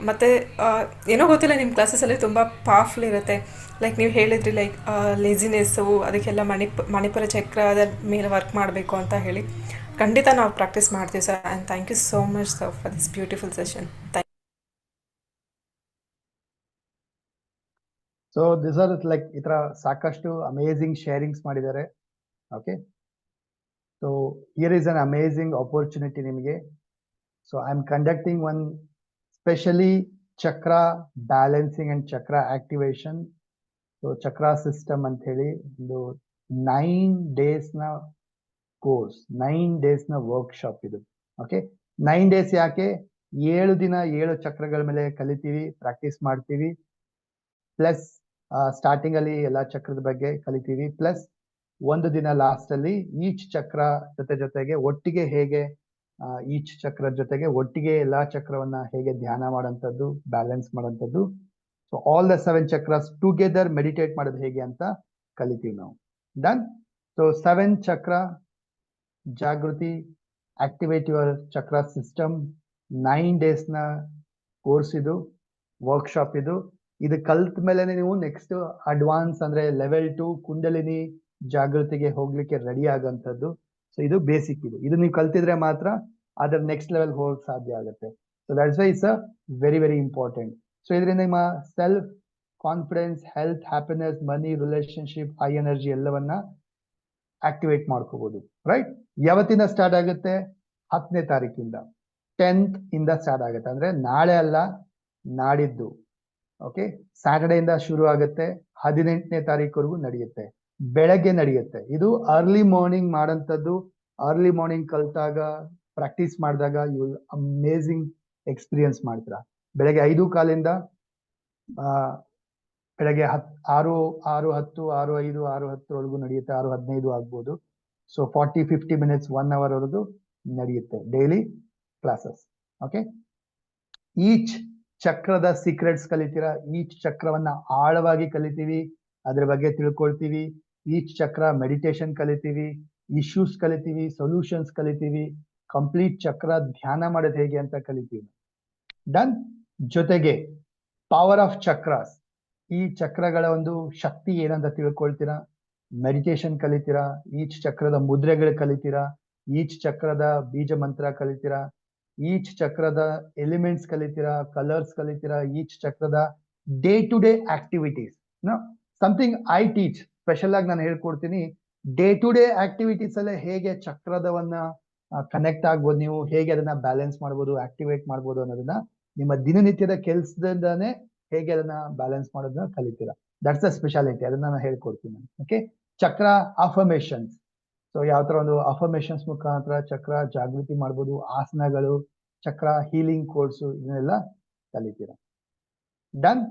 [SPEAKER 4] ಮತ್ತು ಏನೋ ಗೊತ್ತಿಲ್ಲ, ನಿಮ್ಮ ಕ್ಲಾಸಸಲ್ಲಿ ತುಂಬ ಪವರ್ಫುಲ್ ಇರುತ್ತೆ. ಲೈಕ್ ನೀವು ಹೇಳಿದ್ರಿ ಲೈಕ್ ಲೇಜಿನೆಸ್ಸು ಅದಕ್ಕೆಲ್ಲ ಮಣಿಪುರ ಚಕ್ರದ ಮೇಲೆ ವರ್ಕ್ ಮಾಡಬೇಕು ಅಂತ ಹೇಳಿ. ಖಂಡಿತ ನಾವು ಪ್ರಾಕ್ಟೀಸ್ ಮಾಡ್ತೀವಿ sir. And thank you so much sir for this beautiful session.
[SPEAKER 1] So this are like ಈ ಥರ ಸಾಕಷ್ಟು ಅಮೇಝಿಂಗ್ ಶೇರಿಂಗ್ಸ್ ಮಾಡಿದ್ದಾರೆ. Okay, so here is an amazing opportunity ನಿಮಗೆ. So I am conducting one specially chakra balancing and chakra activation. So chakra system ಅಂತ ಹೇಳಿ ಒಂದು 9 days course, 9 days workshop ಇದು. Okay, 9 days ಯಾಕೆ? 7 ದಿನ 7 ಚಕ್ರಗಳ ಮೇಲೆ ಕಲಿತೀವಿ, ಪ್ರಾಕ್ಟೀಸ್ ಮಾಡ್ತೀವಿ. ಪ್ಲಸ್ ಸ್ಟಾರ್ಟಿಂಗ್ ಅಲ್ಲಿ ಎಲ್ಲಾ ಚಕ್ರದ ಬಗ್ಗೆ ಕಲಿತೀವಿ. ಪ್ಲಸ್ 1 ದಿನ ಲಾಸ್ಟ್ ಅಲ್ಲಿ ಈಚ್ ಚಕ್ರ ಜೊತೆಗೆ ಒಟ್ಟಿಗೆ ಹೇಗೆ ಈಚ್ ಚಕ್ರ ಜೊತೆಗೆ ಒಟ್ಟಿಗೆ ಎಲ್ಲಾ ಚಕ್ರವನ್ನ ಹೇಗೆ ಧ್ಯಾನ ಮಾಡೋಂಥದ್ದು, ಬ್ಯಾಲೆನ್ಸ್ ಮಾಡೋಂಥದ್ದು. So all the 7 chakras together meditate ಮಾಡೋದು ಹೇಗೆ ಅಂತ ಕಲಿತೀವಿ ನಾವು. ಡನ್. ಸೊ 7 ಚಕ್ರ ಜಾಗೃತಿ, ಆಕ್ಟಿವೇಟ್ ಯುವರ್ ಚಕ್ರ ಸಿಸ್ಟಮ್, 9 days ಕೋರ್ಸ್ ಇದು, ವರ್ಕ್ಶಾಪ್ ಇದು. ಇದು ಕಲ್ತ ಮೇಲೆ ನೀವು ನೆಕ್ಸ್ಟ್ ಅಡ್ವಾನ್ಸ್ ಅಂದ್ರೆ ಲೆವೆಲ್ 2 ಕುಂಡಲಿನಿ ಜಾಗೃತಿಗೆ ಹೋಗ್ಲಿಕ್ಕೆ ರೆಡಿ ಆಗೋಂಥದ್ದು. ಸೊ ಇದು ಬೇಸಿಕ್, ಇದು ನೀವು ಕಲ್ತಿದ್ರೆ ಮಾತ್ರ ಅದರ ನೆಕ್ಸ್ಟ್ ಲೆವೆಲ್ ಹೋಗಕ್ಕೆ ಸಾಧ್ಯ ಆಗುತ್ತೆ. So that's why it's very very important. So ಇದರಿಂದ ನಿಮ್ಮ ಸೆಲ್ಫ್ ಕಾನ್ಫಿಡೆನ್ಸ್, ಹೆಲ್ತ್, ಹ್ಯಾಪಿನೆಸ್, ಮನಿ, ರಿಲೇಶನ್ಶಿಪ್, ಹೈ ಎನರ್ಜಿ ಎಲ್ಲವನ್ನ ಆಕ್ಟಿವೇಟ್ ಮಾಡ್ಕೋಬಹುದು. ರೈಟ್. ಯಾವತ್ತಿಂದ ಸ್ಟಾರ್ಟ್ ಆಗುತ್ತೆ? 10ನೇ ತಾರೀಕಿಂದ, 10th ಇಂದ ಸ್ಟಾರ್ಟ್ ಆಗುತ್ತೆ. ಅಂದ್ರೆ ನಾಳೆ ಅಲ್ಲ, ನಾಡಿದ್ದು. ಓಕೆ, ಸ್ಯಾಟರ್ಡೇ ಇಂದ ಶುರು ಆಗುತ್ತೆ, 18ನೇ ತಾರೀಕುವರೆಗೂ ನಡೆಯುತ್ತೆ. ಬೆಳಗ್ಗೆ ನಡೆಯುತ್ತೆ. ಇದು ಅರ್ಲಿ ಮಾರ್ನಿಂಗ್ ಮಾಡೋಂಥದ್ದು. ಅರ್ಲಿ ಮಾರ್ನಿಂಗ್ ಕಲ್ತಾಗ, ಪ್ರಾಕ್ಟೀಸ್ ಮಾಡಿದಾಗ ಯು ವಿಲ್ ಅಮೇಝಿಂಗ್ ಎಕ್ಸ್ಪೀರಿಯನ್ಸ್ ಮಾಡ್ತೀರಾ. ಬೆಳಗ್ಗೆ 5:15 ಬೆಳಗ್ಗೆ 6:10, 6:05 ನಡೆಯುತ್ತೆ. 6:15 ಆಗ್ಬೋದು. ಸೊ 40-50 minutes 1 hour ವರೆಗೂ ನಡೆಯುತ್ತೆ ಡೈಲಿ ಕ್ಲಾಸಸ್. ಓಕೆ, ಈಚ್ ಚಕ್ರದ ಸೀಕ್ರೆಟ್ಸ್ ಕಲಿತೀರಾ. ಈಚ್ ಚಕ್ರವನ್ನ ಆಳವಾಗಿ ಕಲಿತೀವಿ, ಅದ್ರ ಬಗ್ಗೆ ತಿಳ್ಕೊಳ್ತೀವಿ. ಈಚ್ ಚಕ್ರ ಮೆಡಿಟೇಷನ್ ಕಲಿತೀವಿ, ಇಶ್ಯೂಸ್ ಕಲಿತೀವಿ, ಸೊಲ್ಯೂಷನ್ಸ್ ಕಲಿತೀವಿ, ಕಂಪ್ಲೀಟ್ ಚಕ್ರ ಧ್ಯಾನ ಮಾಡೋದು ಹೇಗೆ ಅಂತ ಕಲಿತೀವಿ. ಡನ್. ಜೊತೆಗೆ ಪವರ್ ಆಫ್ ಚಕ್ರಾಸ್, ಈ ಚಕ್ರಗಳ ಒಂದು ಶಕ್ತಿ ಏನಂತ ತಿಳ್ಕೊಳ್ತೀರಾ. ಮೆಡಿಟೇಷನ್ ಕಲಿತೀರಾ, ಈಚ್ ಚಕ್ರದ ಮುದ್ರೆಗಳು ಕಲಿತೀರಾ, ಈಚ್ ಚಕ್ರದ ಬೀಜ ಮಂತ್ರ ಕಲಿತೀರಾ, ಈಚ್ ಚಕ್ರದ ಎಲಿಮೆಂಟ್ಸ್ ಕಲಿತೀರಾ, ಕಲರ್ಸ್ ಕಲಿತೀರಾ, ಈಚ್ ಚಕ್ರದ day to day activities. Something I teach special ಆಗಿ ನಾನು ಹೇಳ್ಕೊಡ್ತೀನಿ. ಡೇ ಟು ಡೇ ಆಕ್ಟಿವಿಟೀಸ್ ಅಲ್ಲೇ ಹೇಗೆ ಚಕ್ರದವನ್ನ ಕನೆಕ್ಟ್ ಆಗ್ಬೋದು, ನೀವು ಹೇಗೆ ಅದನ್ನ ಬ್ಯಾಲೆನ್ಸ್ ಮಾಡ್ಬೋದು, ಆಕ್ಟಿವೇಟ್ ಮಾಡ್ಬೋದು ಅನ್ನೋದನ್ನ ನಿಮ್ಮ ದಿನನಿತ್ಯದ ಕೆಲಸದಿಂದಾನೇ ಹೇಗೆ ಅದನ್ನ ಬ್ಯಾಲೆನ್ಸ್ ಮಾಡೋದನ್ನ ಕಲಿತೀರಾ. ದಟ್ಸ್ ದ ಸ್ಪೆಷಾಲಿಟಿ, ಅದನ್ನ ನಾನು ಹೇಳ್ಕೊಡ್ತೀನಿ. ಓಕೆ, ಚಕ್ರ ಅಫರ್ಮೇಶನ್ಸ್. ಸೊ ಯಾವ ತರ ಒಂದು ಅಫರ್ಮೇಶನ್ಸ್ ಮುಖಾಂತರ ಚಕ್ರ ಜಾಗೃತಿ ಮಾಡ್ಬೋದು, ಆಸನಗಳು, ಚಕ್ರ ಹೀಲಿಂಗ್ ಕೋರ್ಸು, ಇದನ್ನೆಲ್ಲ ಕಲಿತೀರಾ. ಡನ್.